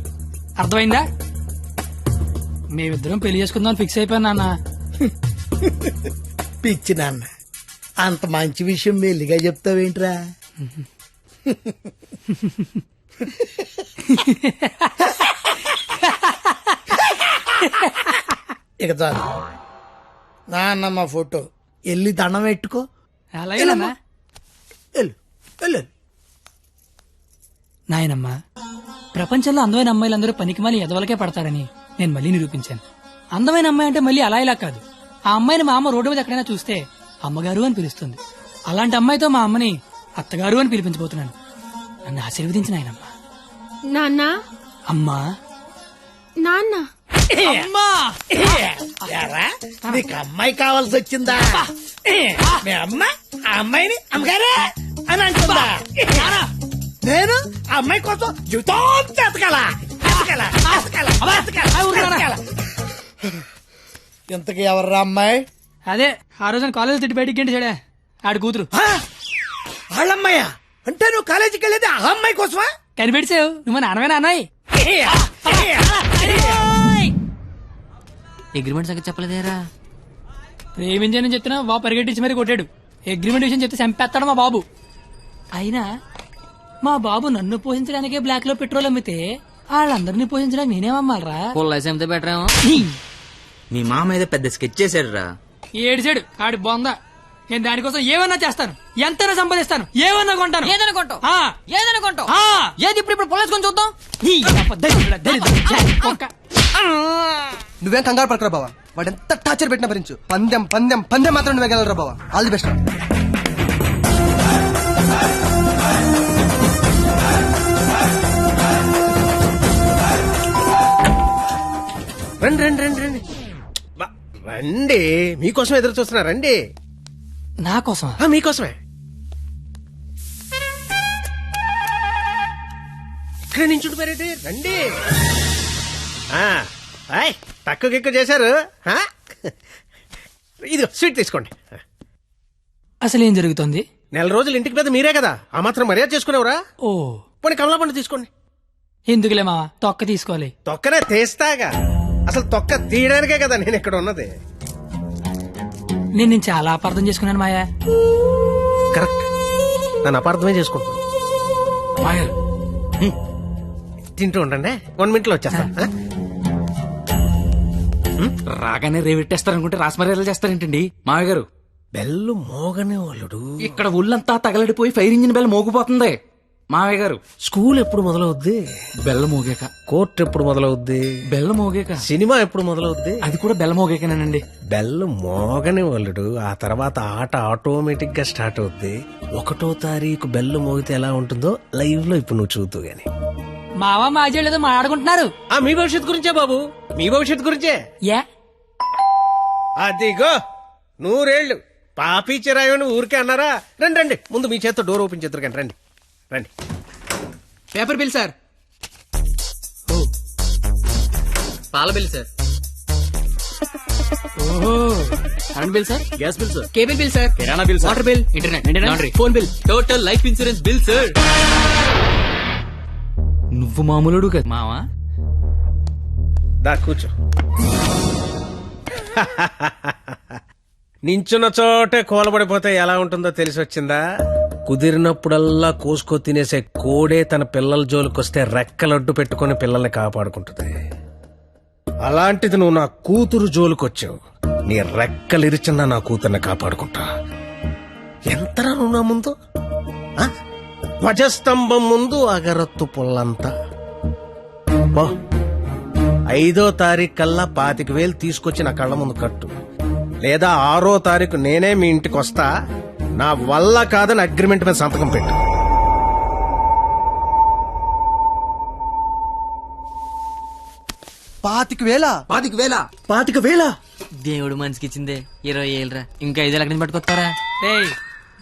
అర్థమైందా? మేమిద్దరం పెళ్లి చేసుకుందాం ఫిక్స్ అయిపోయాను నాన్న. పిచ్చి నాన్న, అంత మంచి విషయం మెల్లిగా చెప్తావేంట్రా? ఇక చాలు నాన్న, మా ఫోటో వెళ్ళి దండం పెట్టుకో. అలాగే నాన్న. నాయనమ్మా, ప్రపంచంలో అందమైన అమ్మాయిలందరూ పనికిమాలి ఎదవలకే పడతారని నేను మళ్ళీ నిరూపించాను. అందమైన అమ్మాయి అంటే మళ్ళీ అలా ఇలా కాదు. ఆ అమ్మాయిని మా అమ్మ రోడ్డు మీద ఎక్కడైనా చూస్తే అమ్మగారు అని పిలుస్తుంది. అలాంటి అమ్మాయితో మా అమ్మని అత్తగారు అని పిలిపించబోతున్నాను. నన్ను ఆశీర్వదించిన ఆయనమ్మా. నాన్న, అమ్మా, నాన్న, అమ్మా. ఎరా, నీకు అమ్మాయి కావాల్సి వచ్చిందా? మీ అమ్మ ఆ అమ్మాయిని అమ్మగారే అని అంటుందా? నేను ఆ అమ్మాయి కోసం జీవితం ఎతకాల. ఇంతకీ ఎవర్రా అమ్మాయి? అదే ఆ రోజున కాలేజ్ తిట్టి బయటికి గంటేశాడే ఆడి కూతురు. వాళ్ళమ్మాయా? అంటే నువ్వు కాలేజీకి వెళ్ళేది ఆ అమ్మాయి కోసమా? కనిపెడిసావు నువ్వు నాన్నమే నాన్నయ్య. అగ్రిమెంట్ సంగతి చెప్పలేదేరా? ప్రేమించానని చెప్తున్నా బాబు పరిగెట్టించి మరీ కొట్టాడు. అగ్రిమెంట్ విషయం చెప్తే చంపేస్తాడు మా బాబు. అయినా మా బాబు నన్ను పోషించడానికే బ్లాక్ లో పెట్రోల్ అమ్మితే వాళ్ళందరినీ పోషించడానికి నేనేమమ్మాలరా? బెటర్ ఏమో. మీ మామ ఏదో పెద్ద స్కెచ్ చేశాడు రా. ఏడిచాడు ఆడి బొంద. నేను దానికోసం ఏమన్నా చేస్తాను, ఎంతైనా సంపాదిస్తాను, ఏమన్నా కొంటాను. ఏదైనా కొంటావు? ఆ, ఏదైనా కొంటావు? ఆ. ఏది ఇప్పుడు పొలేసుకొని చూద్దాం. నువ్వేం కంగారు పడకరా బావా, వాడు ఎంత టార్చర్ పెట్టినా భరించు. పందెం పందెం పందెం మాత్రం నువ్వే గెలవరా బావా. All the best. రండి రండి రండి రండి రండి, మీకోసం ఎదురు చూస్తున్నా. రండి. నా కోసం? మీకోసమే. ఇక్కడ నుంచి ఉండిపోయారండి. రండి. తక్కువ గిక్కు చేశారు. ఇదిగో స్వీట్ తీసుకోండి. అసలు ఏం జరుగుతుంది? నెల రోజులు ఇంటికి పెద్ద మీరే కదా, ఆ మాత్రం మర్యాద చేసుకునేవరా? ఓ, పోనీ కమలా పండు తీసుకోండి. ఎందుకులే మావా, తొక్క తీసుకోవాలి. తొక్కనే తీస్తాగా, అసలు తొక్క తీయడానికే కదా నేను ఇక్కడ ఉన్నది. నేను చాలా అపార్థం చేసుకున్నాను మాయా. కరెక్ట్, నన్ను అపార్థమే చేసుకుంటున్నాను. తింటూ ఉండండి, 1 minute లో వచ్చేస్తా. రాగానే రేవెట్టేస్తారనుకుంటే రాసమర్యాదలు చేస్తారేంటండి మావయ్య గారు? బెల్లు మోగనే వాళ్ళుడు. ఇక్కడ ఒళ్ళంతా తగలడిపోయి ఫైర్ ఇంజిన్ బెల్ మోగిపోతుంది. మావయ్య గారు, స్కూల్ ఎప్పుడు మొదలవుద్ది? బెల్ల మోగాక. కోర్టు ఎప్పుడు మొదలవుద్ది? బెల్ల మోగాక. సినిమా ఎప్పుడు మొదలవుద్ది? అది కూడా బెల్ల మోగాకనేనండి. బెల్లు మోగని వాళ్ళుడు, ఆ తర్వాత ఆట ఆటోమేటిక్ గా స్టార్ట్ అవుద్ది. 1వ తారీఖు బెల్లు మోగితే ఎలా ఉంటుందో లైవ్ లో ఇప్పుడు నువ్వు చూద్దు గాని. మావా మాజీ ఏదో మాట్లాడుకుంటున్నారు. మీ భవిష్యత్తు గురించే బాబు, మీ భవిష్యత్తు గురించే. అదిగో 100 ఏళ్ళు పాపి చిరాయని ఊరికే అన్నారా? రండి రండి, ముందు మీ చేత్తో డోర్ ఓపెన్ చేద్దరు కానీ. రండి రండి. Paper bill sir. పాల బిల్ సార్. ఓహో, current bill sir. Gas bill sir. Cable bill sir. కిరాణా bill sir. Water bill, internet, phone bill, total life insurance bill sir. నువ్వు మామూలుడు కదా మావా. దా కూర్చో. నించున్న చోటే కోలబడిపోతే ఎలా ఉంటుందో తెలిసి వచ్చిందా? కుదిరినప్పుడల్లా కోసుకో తినేసే కోడే తన పిల్లల జోలికొస్తే రెక్కలడ్డు పెట్టుకుని పిల్లల్ని కాపాడుకుంటుంది. అలాంటిది నువ్వు నా కూతురు జోలికొచ్చావు. నీ రెక్కలిరిచినా నా కూతుర్ని కాపాడుకుంటా. ఎంతరా నువ్వు నా ముందు? ధ్వజస్తంభం ముందు అగరత్తు పుల్లంతా. 5వ తారీఖు కల్లా 25,000 తీసుకొచ్చి నా కళ్ళ ముందు కట్టు, లేదా 6వ తారీఖు నేనే మీ ఇంటికి వస్తా. నా వల్ల కాదని అగ్రిమెంట్ మీద సంతకం పెట్టు. పాతిక వేల దేవుడు మనిషికి ఇచ్చిందే 20 ఏళ్ళరా, ఇంకా 5 లక్షల నుంచి పట్టుకొస్తారా?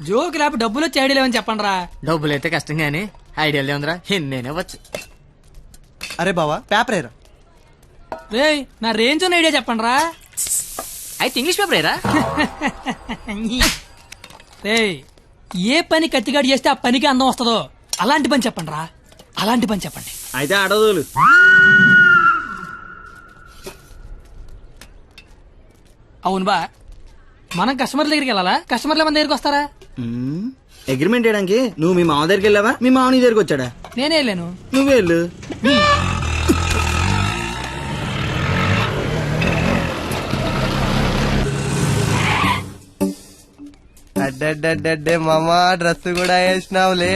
జోక్ లేకపోతే డబ్బులు వచ్చి ఐడియా లేవని చెప్పండి రా. డబ్బులు అయితే కష్టం గానీ ఐడియాలే ఉందిరా, ఎన్నేనే వచ్చు. అరే బావా, పేపర్ ఏరా. రే, నా రేంజ్ ఉన్న ఐడియా చెప్పండి రా. అయితే ఇంగ్లీష్ పేపర్ ఏరా. రేయ్, ఏ పని కత్తిగాడు చేస్తే ఆ పనికి అందం వస్తుందో అలాంటి పని చెప్పండి రా, అలాంటి పని చెప్పండి. అయితే ఆడోదులు. అవును బా, మనం కస్టమర్ల దగ్గరికి వెళ్ళాలా, కస్టమర్ల మన దగ్గరికి వస్తారా? అగ్రిమెంట్ చేయడానికి నువ్వు మీ మామ దగ్గరికి వెళ్ళావా, మీ మామ నీ దగ్గరికి వచ్చాడా? నేనే వెళ్ళాను. నువ్వే వెళ్ళు. అడ్డే మామా డ్రెస్ కూడా వేసినావులే.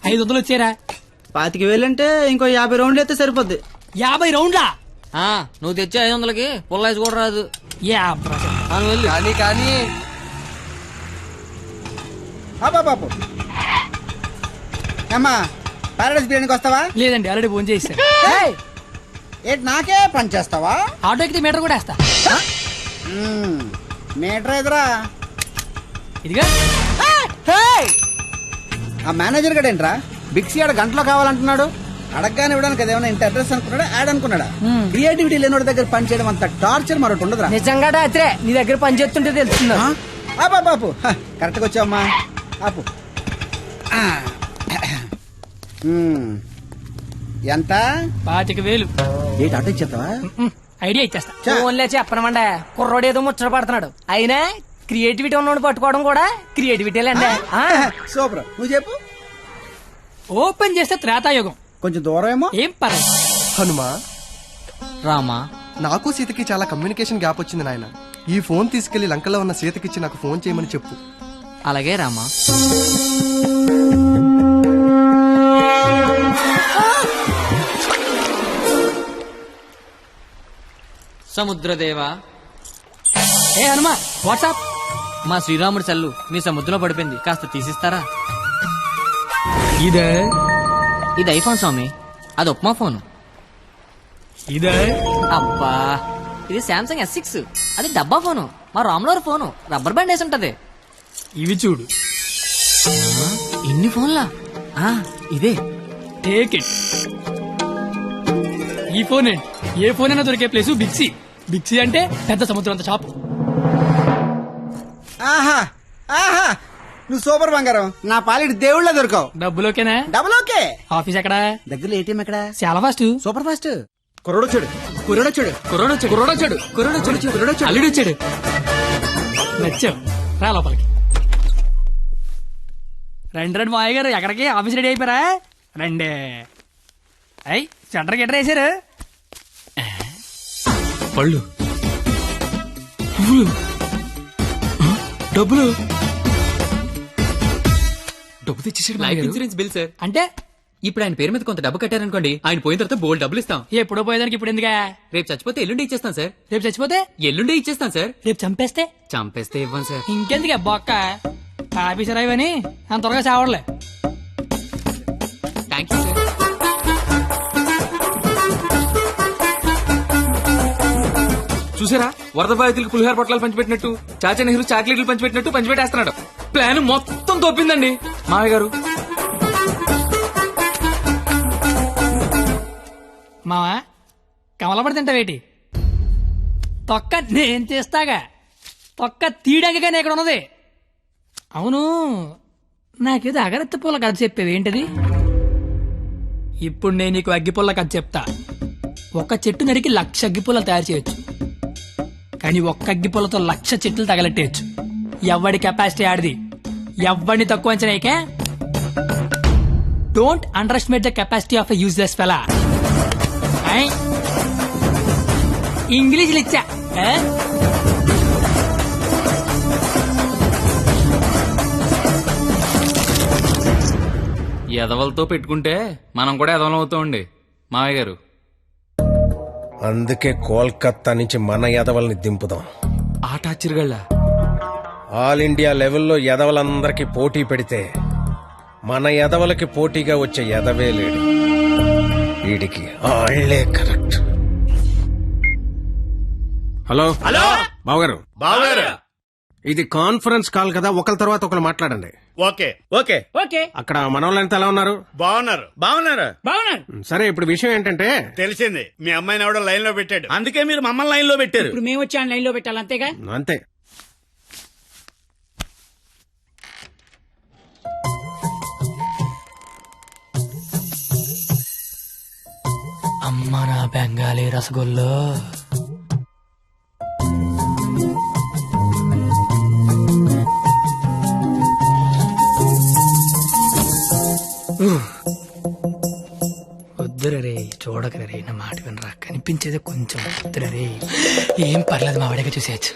500 వచ్చారా? 25,000 అంటే ఇంకో 50 రౌండ్లు అయితే సరిపోద్ది. 50 రౌండ్లా? నువ్వు తెచ్చే 500కి పుల్లైస్ కూడా రాదు. కానీ కానీ బాబు అమ్మా పారాడైస్ బిర్యానీకి వస్తావా? లేదండి, ఆల్రెడీ ఫోన్ చేశాను. ఏంటి నాకే పని చేస్తావా? ఆటో ఎక్కితే మీటర్ కూడా వేస్తా. మీటర్ ఎదురా ఇదిగా. ఆ మేనేజర్ గడు ఏంట్రా బిక్సీ ఆడ గంటలో కావాలంటున్నాడు. అడగగానే ఇవ్వడానికి అదేమన్నా ఇంత అడ్రస్ అనుకున్నాడా, యాడ్ అనుకున్నాడా? క్రియేటివిటీ లేనివాడి దగ్గర పని చేయడం అంత టార్చర్ మరొకటి ఉండదురా. నిజంగా రాత్రే నీ దగ్గర పని చేస్తుంటే తెలుస్తుందా? బాపు కరెక్ట్ గా వచ్చావమ్మా. ఆపు. ఎంత? 25,000. ఏంటి ఆటో ఇచ్చేస్తావా? ఐడియా ఇచ్చేస్తా. ఫోన్లే చెప్పనమండే, కుర్రోడు ఏదో ముచ్చట పడుతున్నాడు. అయినా క్రియేటివిటీ ఉన్నోడు పట్టుకోవడం కూడా క్రియేటివిటీలేండి. సూపర్, నువ్వు చెప్పు. ఓపెన్ చేస్తే త్రేతాయుగం. కొంచెం దూరం ఏమో. ఏం పర్లేదు. హనుమా రామా, నాకు సీతకి చాలా కమ్యూనికేషన్ గ్యాప్ వచ్చింది నాయన. ఈ ఫోన్ తీసుకెళ్లి లంకలో ఉన్న సీతకిచ్చి నాకు ఫోన్ చేయమని చెప్పు. అలాగే రామా. సముద్రదేవా. ఏ హనుమా, వాట్సాప్. మా శ్రీరాముడి సెల్లు మీ సముద్రంలో పడిపోయింది, కాస్త తీసిస్తారా? ఇదే ఇది ఐఫోన్ స్వామి, అది ఉప్మా ఫోన్. ఇదే అబ్బా, ఇది శాంసంగ్ S6, అది డబ్బా ఫోను. మా రాములవారి ఫోను రబ్బర్ బ్యాండ్ వేసి ఉంటది. ఇవి చూడు. ఇన్ని ఫోన్లా? ఇదే. Take it. ఈ ఫోన్ ఏంటి, ఏ ఫోన్ అయినా దొరికే ప్లేస్ బిక్సీ. బిక్సీ అంటే పెద్ద సముద్రం అంత షాప్. ఆహా ఆహా, నువ్వు సూపర్ బంగారం. నా పాలిటి దేవుళ్ళ దొరకవు. డబ్బులోకేనా? Double okay. ఆఫీస్ ఎక్కడ? దగ్గరలో ఏటీఎం ఎక్కడ? చాలా ఫాస్ట్. Super fast. కుర్రోడొచ్చాడు. అల్లుడొచ్చాడు. నచ్చావు, రా లోపలికి. రండి మావయ్య గారు, ఎక్కడికి? ఆఫీస్ రెడీ అయిపోయారా? రండి. అయ్యి సెంటర్ గిట్టర్ వేసారు. పళ్ళు, డబ్బులు తెచ్చేసాడు. Life insurance bill sir. అంటే ఇప్పుడు ఆయన పేరు మీద కొంత డబ్బు కట్టారనుకోండి, ఆయన పోయిన తర్వాత బోల్డ్ డబ్బులు ఇస్తాం. ఎప్పుడో పోయేదానికి ఇప్పుడు ఎందుకా? రేపు చచ్చిపోతే ఎల్లుండి ఇచ్చేస్తాం సార్. రేపు చచ్చిపోతే ఎల్లుండి ఇచ్చేస్తాం సార్. రేపు చంపేస్తే ఇవ్వం సార్. ఇంకెందుకు బొక్క? ఆఫీసర్ అయ్యని అంత త్వరగా చావడలే. Thank you sir. చూసారా, వరద బాధితులకు పులిహార పొట్లాలు పంచిపెట్టినట్టు చాచా నెహ్రూ చాక్లెట్లు పంచిపెట్టినట్టు పంచిపెట్టేస్తున్నాడు. ప్లాన్ మొత్తం తోపిందండి మావయ్య గారు. మావా, కమలపడి తింటావేటి? తొక్క నేను చేస్తాగా, తొక్క తీయడానికి ఇక్కడ ఉన్నది. అవును, నాకేదో అగరత్తి పూల కథ చెప్పేవి ఏంటిది? ఇప్పుడు నేను నీకు అగ్గిపుల్ల కథ చెప్తా. ఒక చెట్టు నరికి 1,00,000 అగ్గిపుల్లలు తయారు చేయొచ్చు, కానీ ఒక్క అగ్గిపుల్లతో 1,00,000 చెట్లు తగలెట్టేయచ్చు. ఎవడి కెపాసిటీ ఆడిది, ఎవడిని తక్కువ అంచనాయికే. Don't underestimate the capacity of a useless fellow. ఇంగ్లీష్లు ఇచ్చా. ఎదవలతో పెట్టుకుంటే మనం కూడా ఎదవలం అవుతామండి మావయ్య గారు. అందుకే కోల్కత్తా నుంచి మన ఎదవల్ని దింపుదాం. ఆట చిరుగళ్ళ ఆల్ ఇండియా లెవెల్లో ఎదవలందరికీ పోటీ పెడితే మన ఎదవలకి పోటీగా వచ్చే ఎదవే లేడు. వీడికి ఆళ్లే కరెక్ట్. హలో హలో బావగారు, బావగారు, ఇది కాన్ఫరెన్స్ కాల్ కదా, ఒకరి తర్వాత ఒకరు మాట్లాడండి. ఓకే ఓకే ఓకే అక్కడ మనోళ్ళంతా ఎలా ఉన్నారు? బాగున్నారు బాగున్నారు బాగున్నాను. సరే, ఇప్పుడు విషయం ఏంటంటే తెలిసింది, మీ అమ్మాయిని ఎవడో లైన్ లో పెట్టాడు, అందుకే మీరు మమ్మల్ని లైన్ లో పెట్టారు. ఇప్పుడు మేము వచ్చి లైన్ లో పెట్టాలి అంతేగా. అంతే. అమ్మ నా బెంగాలీ రసగుల్లో. వద్దురా రే, చూడకరా రే, నా మాట వినరా, కనిపించేది కొంచెం వద్దురా రే. ఏం పర్లేదు, మా వాడిగా చూసేయచ్చు.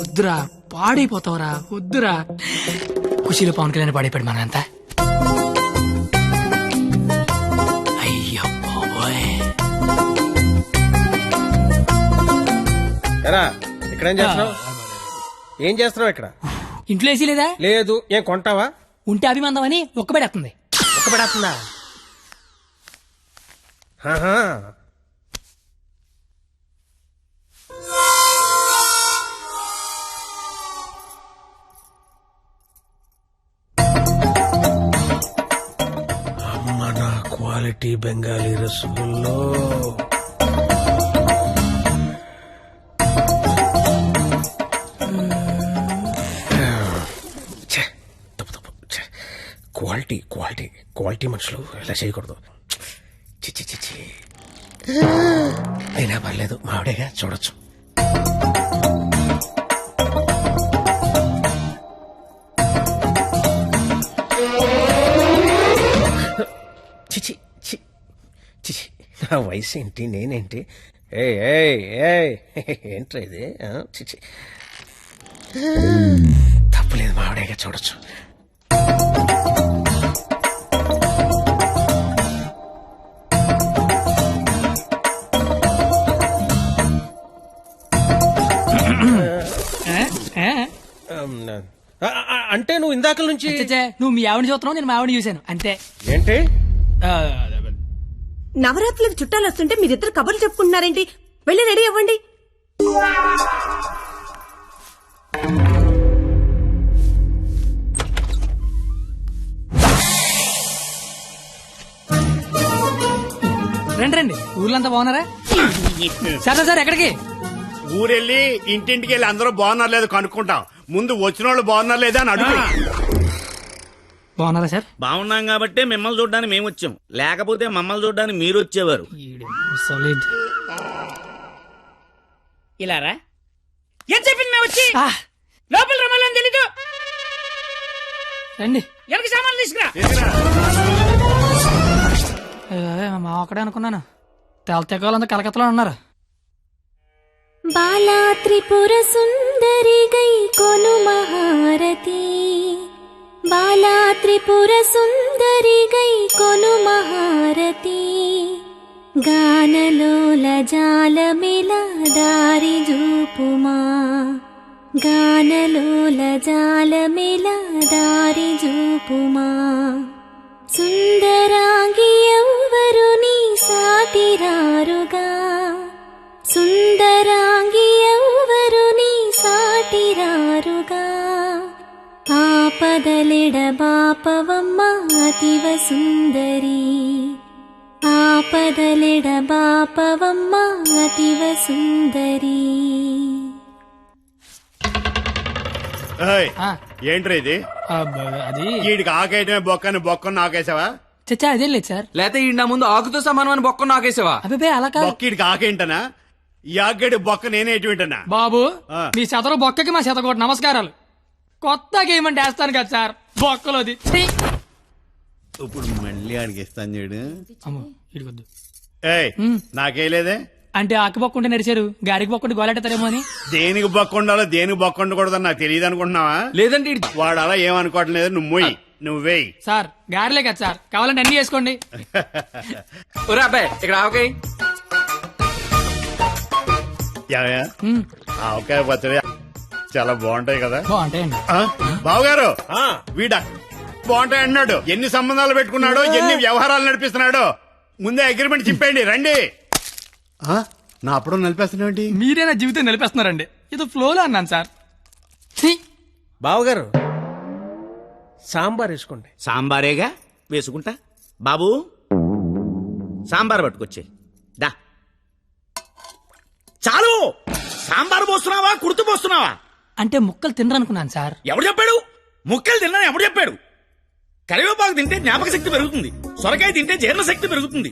వద్దురా, పాడైపోతావురా, వద్దురా. ఖుషీలో పవన్ కళ్యాణ్ పాడైపోయాడు మనంతా. అయ్యో బాబోయ్. ఇక్కడ ఏం చేస్తున్నావు? ఏం చేస్తున్నావు ఇక్కడ? ఇంట్లో వేసి లేదా? లేదు. ఏం కొంటావా? ఉంటే అభిమందం అని ఒక్కబడేస్తుంది. ఒక్కబడేస్తుందా? అమ్మ నా క్వాలిటీ బెంగాలీ రసగుల్లో. క్వాలిటీ క్వాలిటీ క్వాలిటీ మనుషులు ఇలా చేయకూడదు. చిచ్చి చిచ్చి. అయినా పర్లేదు, మావిడేగా చూడొచ్చు. చిచి చిచి, నా వయసు ఏంటి, నేనేంటి? ఏంట్రా ఇది? చిచి, తప్పులేదు, మావిడేగా చూడొచ్చు. అంటే నువ్వు ఇందాక నుంచి నువ్వు మీ ఆవిడ చూస్తున్నావు, నేను మా ఆవిడ చూశాను అంతే. ఏంటి? నవరాత్రులకు చుట్టాలు వస్తుంటే మీరిద్దరు కబుర్లు చెప్పుకుంటున్నారేంటి? వెళ్ళి రెడీ అవ్వండి. రండి రండి, ఊర్లంతా బాగున్నారా? సరే సార్, ఎక్కడికి? ఊరెళ్ళి ఇంటింటికి వెళ్ళి అందరూ బాగున్నారు లేదు కనుక్కుంటాం. ముందు వచ్చిన వాళ్ళు బాగున్నారు లేదా అని అడుగు. బాగున్నారా సార్? బాగున్నాం కాబట్టి మిమ్మల్ని చూడడానికి మేము వచ్చాం, లేకపోతే మమ్మల్ని చూడడానికి మీరు వచ్చేవారు. ఇలారా ఏం చెప్పింది మేము వచ్చి లోపల రమ్మాలని తెలీదు. రండి, ఎవరికి సామాన్లు తీసుకురా. మా అక్కడే అనుకున్నాను, తెలతెక్కలంతా కలకత్తలో ఉన్నారు. బాలా త్రిపుర సుందరి గై కొను మహారతి, బాలా త్రిపుర సుందరి గై కొను మహారతి, గానలోల జాలమిల దారి జూపుమా, గానలోల జాలమిల దారి జూపుమా, సుందరాంగి ఎవ్వరు నీ సాటిరారుగా, సుందరాంగి ఎవ్వరు నీ సాటిరారుగా, ఆపదలెడ బాపవమ్మ అతివ సుందరి, ఆపదలెడ బాపవమ్మ అతివ సుందరి. ఏంట్రా ఇది? అది వీడికి ఆకేయటమే బొక్కని బొక్కను ఆకేసావా? చచ్చా అదేం లేదు సార్. లేకపోతే ఈ నా ముందు ఆకుతో సమానం అని బొక్క నాకేసావా? అబ్బాయి అలా కాదు. బొక్కీడికి ఆకేంటనా? ఈ ఆకేడు బొక్క నేనే ఎటువంటనా? బాబు మీ శతరు బొక్కకి మా శతకోటి నమస్కారాలు. కొత్త గేమ్ అంటే వేస్తాను కదా సార్, బొక్కలోది. ఇప్పుడు మళ్ళీ ఆడికి ఇస్తాను చూడు. అమ్మో ఇడికొద్దు. నాకే లేదే అంటే ఆకు బొక్కుంటే నడిచారు, గారికి బొక్కుంటే గోలెట్టారేమో అని. దేనికి బొక్క ఉండాలో దేనికి బొక్క ఉండకూడదని నాకు తెలియదు అనుకుంటున్నావా? లేదంటే వాడు అలా ఏమనుకోవట్లేదు. నువ్వే సార్, గారిలే కదా సార్, కావాలంటే అన్ని చేసుకోండి. ఒరే అబ్బాయి, ఇక్కడ ఆవకాయ. ఆవకాయ పచ్చడి చాలా బాగుంటాయి కదా. బాగుంటాయండి. బావగారు, వీడ బాగుంటాయి అన్నాడు. ఎన్ని సంబంధాలు పెట్టుకున్నాడో, ఎన్ని వ్యవహారాలు నడిపిస్తున్నాడో. ముందే అగ్రిమెంట్ చెప్పండి. రండి. నా అప్పుడు నడిపేస్తున్నాండి. మీరే నా జీవితం నిలిపేస్తున్నారండి. ఏదో ఫ్లోలో అన్నాను సార్. బావగారు సాంబార్ వేసుకోండి. సాంబారేగా వేసుకుంటా. బాబు సాంబార్ పట్టుకొచ్చే. దా. చాలు. సాంబార్ పోస్తున్నావా, కుర్తు పోస్తున్నావా? అంటే ముక్కలు తినరనుకున్నాను సార్. ఎవడు చెప్పాడు? ముక్కలు తిన్నా ఎవడు చెప్పాడు? కరివేపాకు తింటే జ్ఞాపక శక్తి పెరుగుతుంది, సొరకాయ తింటే జీర్ణ శక్తి పెరుగుతుంది,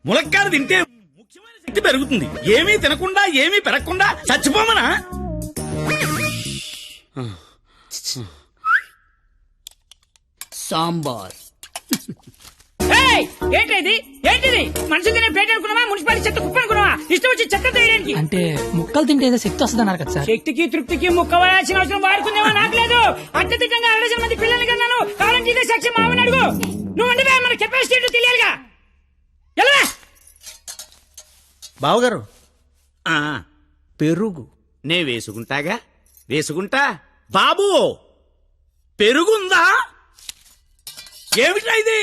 ములక్కాయలు తింటే ముఖ్యమైన శక్తి పెరుగుతుంది. ఏమీ తినకుండా ఏమీ పెరగకుండా చచ్చిపోమనా? సాంబార్ ఏంటిది ఏంటిది? మనుషులు తినే ప్లేట్ అనుకున్నావా, మున్సిపాలిటీ చెత్త కుప్ప అనుకున్నావా? ఇష్టం వచ్చి చెత్త తీయడానికి. అంటే ముక్కలు తింటే ఏదో శక్తి వస్తుంది అన్నారు కదా సార్. శక్తికి తృప్తికి ముక్క వాడాల్సిన అవసరం వాడుకుందేమో నాకు లేదు. అత్యధికంగా 60 మంది పిల్లల్ని కన్నాను. కావాలంటే ఇదే సాక్ష్యం మావని అడుగు. నువ్వు అంటే మన కెపాసిటీ తెలియాలిగా. ఎలా బావగారు పెరుగు నే వేసుకుంటాగా. వేసుకుంటా. బాబు పెరుగుందా? ఏమిటా ఇది?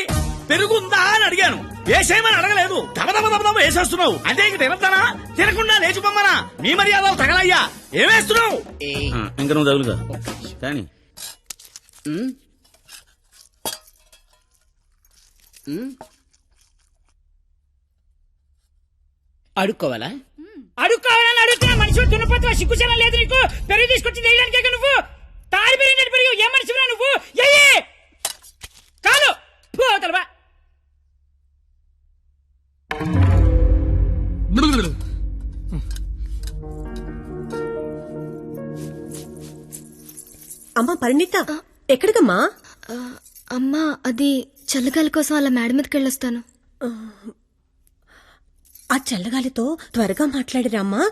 పెరుగుందా అని అడిగాను. వేసేయమని అడగలేదు. దబదబ వేసేస్తున్నావు. అంటే ఇంక తినద్దానా? తినకుండా లేచిపోమ్మనా? మీ మర్యాదలు తగలయ్యా. ఏమేస్తున్నావు? ఇంకా నువ్వు తగులుగా కానీ అడుక్కోవాలా? అడుక్కోవాలని అడుగుతున్నా. మనిషి దున్నపోతున్నా, సిగ్గుచనం లేదు నీకు. పెరుగు తీసుకొచ్చి వేయడానికే నువ్వు తాడి పెరిగినట్టు పెరుగు. ఏ మనిషిరా నువ్వు? కాదు పోతలవా. అమ్మా పరిణిత, ఎక్కడికమ్మా? అమ్మా అది చల్లగాలి కోసం అలా మేడ మీదకి వెళ్ళొస్తాను. ఆ చల్లగాలితో త్వరగా మాట్లాడిరామ్మా.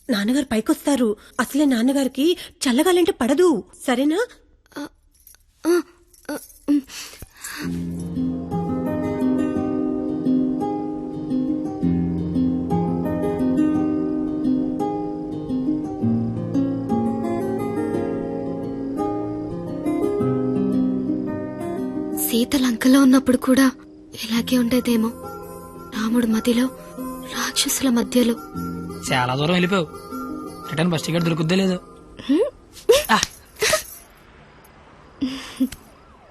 నాన్నగారు పైకొస్తారు. అసలే నాన్నగారికి చల్లగాలంటే పడదు. సరేనా? సీత లంకలో ఉన్నప్పుడు కూడా ఇలాగే ఉండేదేమో. రాముడు మధ్యలో, రాక్షసుల మధ్యలో. చాలా దూరం వెళ్ళిపోయావు. రిటర్న్ బస్ టికెట్ దొరుకుద్దే లేదు.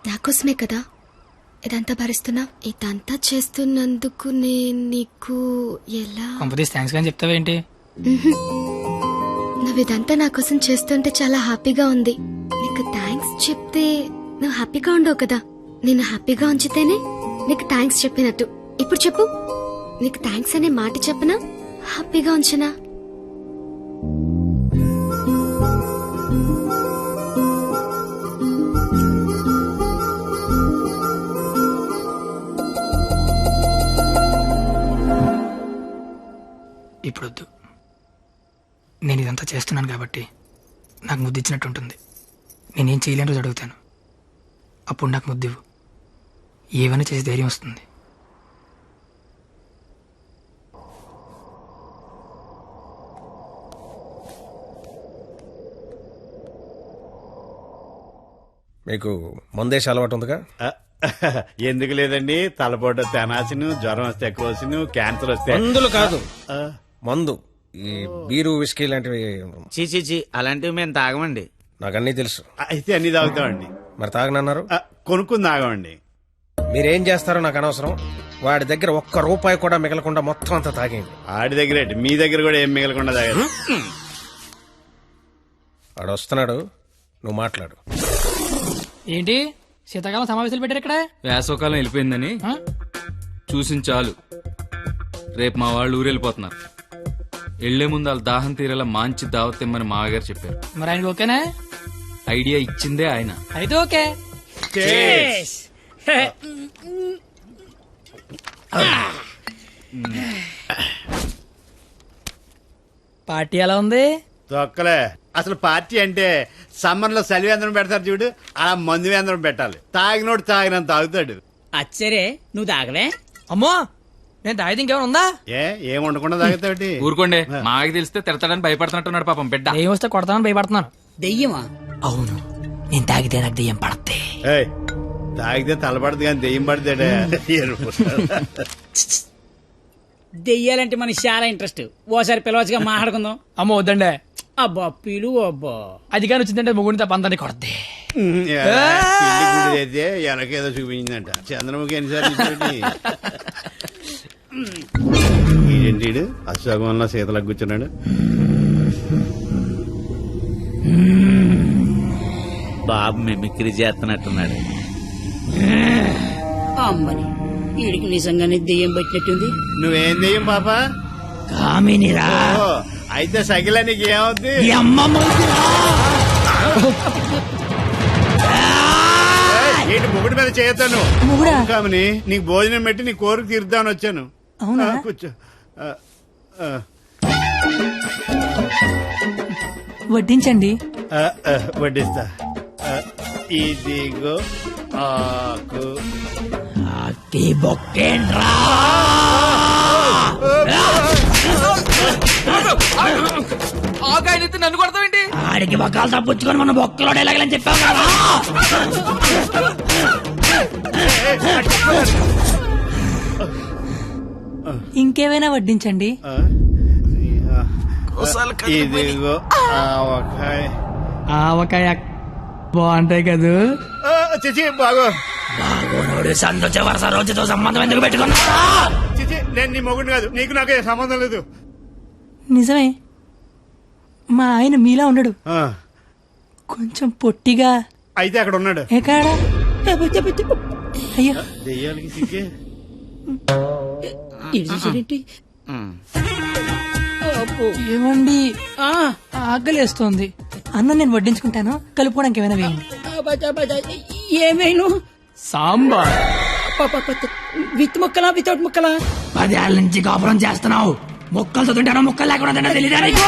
నాకోసమే కదా ఇదంతా భరిస్తున్నా. ఇదంతా చేస్తున్నందుకు నేను నీకు ఎలా కంపెనీస్ థ్యాంక్స్ కానీ చెప్తావేంటి? నువ్వు ఇదంతా నా కోసం చేస్తుంటే చాలా హ్యాపీగా ఉంది. నీకు థ్యాంక్స్ చెప్తే నువ్వు హ్యాపీగా ఉండవు కదా. నేను హ్యాపీగా ఉంచితేనే నీకు థ్యాంక్స్ చెప్పినట్టు. ఇప్పుడు చెప్పు, నీకు థ్యాంక్స్ అనే మాట చెప్పనా, హ్యాపీగా ఉంచనా? ఇప్పుడొద్దు. నేను ఇదంతా చేస్తున్నాను కాబట్టి నాకు ముద్దు ఇచ్చినట్టు ఉంటుంది. నేనేం చేయలేని రోజు అడుగుతాను, అప్పుడు నాకు ముద్దు ఇవ్వు. ఏమైనా చేసి ధైర్యం వస్తుంది. మీకు మందేసి అలవాటు ఉందిగా? ఎందుకు లేదండి. తలపోటు తెనాసిను, జ్వరం వస్తే ఎక్కువసిను, క్యాన్సర్ వస్తే. మందులు కాదు, మందు. ఈ బీరు విస్కీ లాంటివి. చీ అలాంటివి మేము తాగమండి. నాకు అన్నీ తెలుసు. అయితే అన్ని తాగుతామండి. మరి తాగనన్నారు? కొనుక్కుని తాగమండి. మీరేం చేస్తారో నాకు అనవసరం. వాడి దగ్గర ఒక్క రూపాయి కూడా మిగలకుండా మొత్తం అంతా తాగేయండి. ఆడి దగ్గర మీ దగ్గర కూడా ఏం మిగలకుండా తాగారు. వాడు వస్తున్నాడు, నువ్వు మాట్లాడు. ఏంటి శీతాకాలం సమావేశాలు పెట్టారు ఇక్కడ? వేసవకాలం వెళ్ళిపోయిందని చూసిన చాలు. రేపు మా వాళ్ళు ఊరెళ్ళిపోతున్నారు. వెళ్లే ముందు వాళ్ళ దాహం తీరేలా మంచి దావత్ ఇమ్మని మామగారు చెప్పారు. మరి ఆయనకి ఓకేనా? ఐడియా ఇచ్చిందే ఆయన. అయితే ఓకే. పార్టీ ఎలా ఉంది? తొక్కలే. అసలు పార్టీ అంటే సమ్మర్ లో సలివేంద్రం పెడతారు చూడు, అలా మందు వేంద్రం పెట్టాలి. తాగినోడు తాగినంత తాగుతాడు. అచ్చరే నువ్వు తాగలే? అమ్మో, నేను తాగితే ఇంకేమైనా ఉందా? ఏం ఉండకుండా తాగుతాడు. ఊరుకోండి, మాకి తెలిస్తే తిడతాడని భయపడుతున్నట్టున్నాడు పాపం బిడ్డ. దెయ్యం వస్తే కొడతామని భయపడుతున్నాను. దెయ్యమా? అవును, నేను తాగితే నాకు దెయ్యం పడతాయి. తాగితే తలపడదు కానీ దెయ్యం పడతాడా దెయ్యాలంటే మనకి చాలా ఇంట్రెస్ట్. ఓసారి పిలవచ్చుగా మాట్లాడుకుందాం. అమ్మ వద్దండే. అబ్బా పిలువు. అబ్బా అది కానీ వచ్చిందంటే ముగ్గురిని తప్ప అందరినీ కొడద్ది. అయితే వెనకేదో చూపించిందంట. చంద్రముఖి ఎన్నిసార్లు ఏంటి అశోకంలో శీతలకు కూర్చున్నాడు. బాబు మిమిక్రీ చేస్తున్నట్టున్నాడు. అమ్మని వీడికి నిజంగానే దెయ్యం పట్టినట్టుంది. నువ్వేం దెయ్యం పాపా? కామినిరా. అయితే సగిల నీకు ఏమవుద్ది? ఏంటి ముగుడి మీద చేయతాను కామని నీకు భోజనం పెట్టి నీ కోరిక తీర్దామని వచ్చాను. కూర్చో. వడ్డించండి. వడ్డిస్తా. ఇదిగో ఆకు. ఆకాయనైతే నన్ను కొడతావేంటి? ఆడికి బొక్కలు తప్పుచ్చుకొని మన బొక్కలో ఎలాగలని చెప్పావు కదా. ఇంకేమైనా వడ్డించండి. ఇదిగో ఆవకాయ. ఆవకాయ బాగుంటాయి కదూ. చిచి బాగో. బాగోనోడు సంతోష వరుస రోజుతో సంబంధం ఎందుకు పెట్టుకున్నా? చిచి నేను నీ మొగుడు కాదు. నీకు నాకే సంబంధం లేదు. నిజమే, మా ఆయన మీలా ఉండడు, కొంచెం పొట్టిగా. అయితే అక్కడ ఉన్నాడు. ఎక్కడా? అయ్యో దెయ్యాలకి సిగ్గే. ఏమండి ఆకలేస్తోంది. అన్నం నేను వడ్డించుకుంటాను, కలుపుకోవడానికి ఏమైనా వేయండి. ఏమైనా సాంబార్. విత్ ముక్కలా వితౌట్ ముక్కలా? 10 ఏళ్ళ నుంచి కాపురం చేస్తున్నావు. ముక్కలతో తింటానో ముక్కలు లేకుండా తింటా తెలియదా నీకు?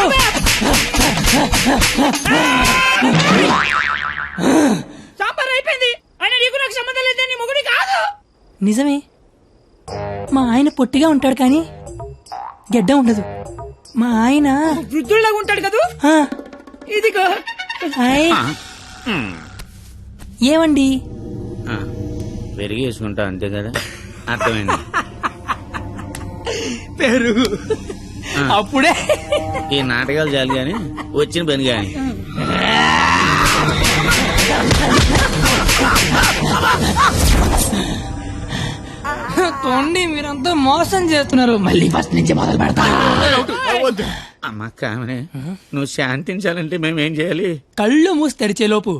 సాంబార్ అయిపోయింది. ఆయన నీకు నాకు సంబంధం లేదు. నీ మొగుడి కాదు. నిజమే, మా ఆయన పొట్టిగా ఉంటాడు కానీ గెడ్డ ఉండదు. మా ఆయన వృద్ధుల్లాగా ఉంటాడు కదా. ఇదిగో ఏమండి పెరిగి వేసుకుంటా అంతే కదా. అర్థమైంది. పెరుగు అప్పుడే. ఈ నాటకాలు చాలు గాని వచ్చిన పని గాని. తోండి మీరంతా మోసం చేస్తున్నారు. మళ్ళీ ఫస్ట్ నుంచి మొదలు పెడతా. అమ్మ కామనే, నువ్వు శాంతించాలంటే మేమేం చేయాలి? కళ్ళు మూసి తెరిచే లోపు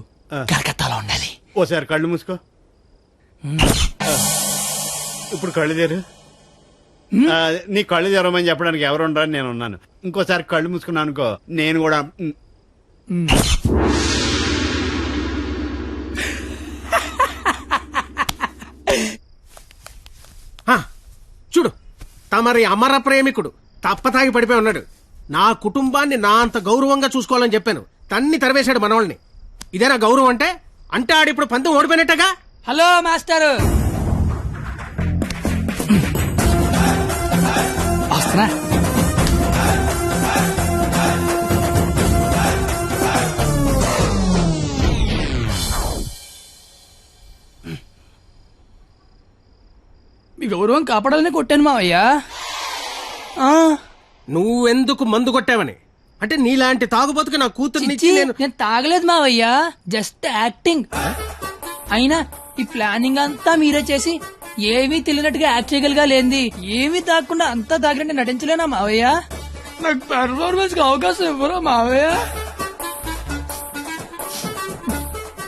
కలకత్తాలో ఉండాలి. ఓసారి కళ్ళు మూసుకో. ఇప్పుడు కళ్ళు తెరు. నీ కళ్ళు తెరవమని చెప్పడానికి ఎవరు ఉండరని నేను ఉన్నాను. ఇంకోసారి కళ్ళు మూసుకున్నాను అనుకో, నేను కూడా. చూడు, తమరి అమర ప్రేమికుడు తప్పతాగి పడిపోయి ఉన్నాడు. నా కుటుంబాన్ని నా అంత గౌరవంగా చూసుకోవాలని చెప్పాను. తన్ని తరివేశాడు మనవాళ్ళని. ఇదేనా గౌరవం అంటే? అంటే ఆడిప్పుడు పందెం ఓడిపోయినట్టగా. హలో మాస్టారు, వస్తున్నా. మీ గౌరవం కాపాడాలని కొట్టాను మావయ్యా. నువ్వెందుకు మందు కొట్టావని? అంటే నీలాంటి తాగుబోతుకి నా కూతుర్ని నేను తాగలేదు మావయ్యా, జస్ట్ యాక్టింగ్. అయినా ఈ ప్లానింగ్ అంతా మీరే చేసి ఏమీ తెలియనట్టుగా యాక్ట్ చేయగలిగా లేంది. ఏమీ తాగకుండా అంతా తాగినట్టు నటించలేనా మావయ్య? నాకు పెర్ఫార్మెన్స్ కి అవకాశం ఇవ్వరా మావయ్య?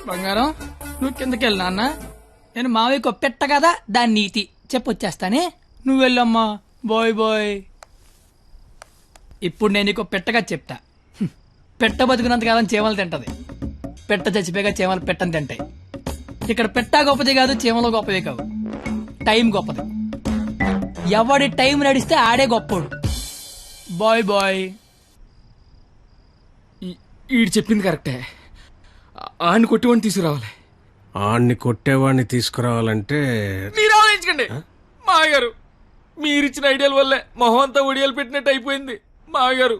బంగారం, నువ్వు కిందకి వెళ్ళి నాన్న. నేను మావయ్యకు పెట్ట కదా, దాని నీతి చెప్పొచ్చేస్తానే. నువ్వు వెళ్ళమ్మా. Bye bye. ఇప్పుడు నేను నీకు పెట్టగా చెప్తా. పెట్ట బతుకున్నంతకాలం చీమలు తింటది, పెట్ట చచ్చిపోయాక చీమలు పెట్టని తింటాయి. ఇక్కడ పెట్ట గొప్పది కాదు, చీమలు గొప్పది కావు, టైం గొప్పది. ఎవడి టైం నడిస్తే ఆడే గొప్పోడు. Bye bye. ఈడు చెప్పింది కరెక్టే. ఆడిని కొట్టేవాడిని తీసుకురావాలి. ఆడిని కొట్టేవాడిని తీసుకురావాలంటే మీరు ఆలోచించకండి మాగారు. మీరిచ్చిన ఐడియాల వల్లే మొహం అంతా ఒడియాలు పెట్టినట్టు అయిపోయింది మాగారు.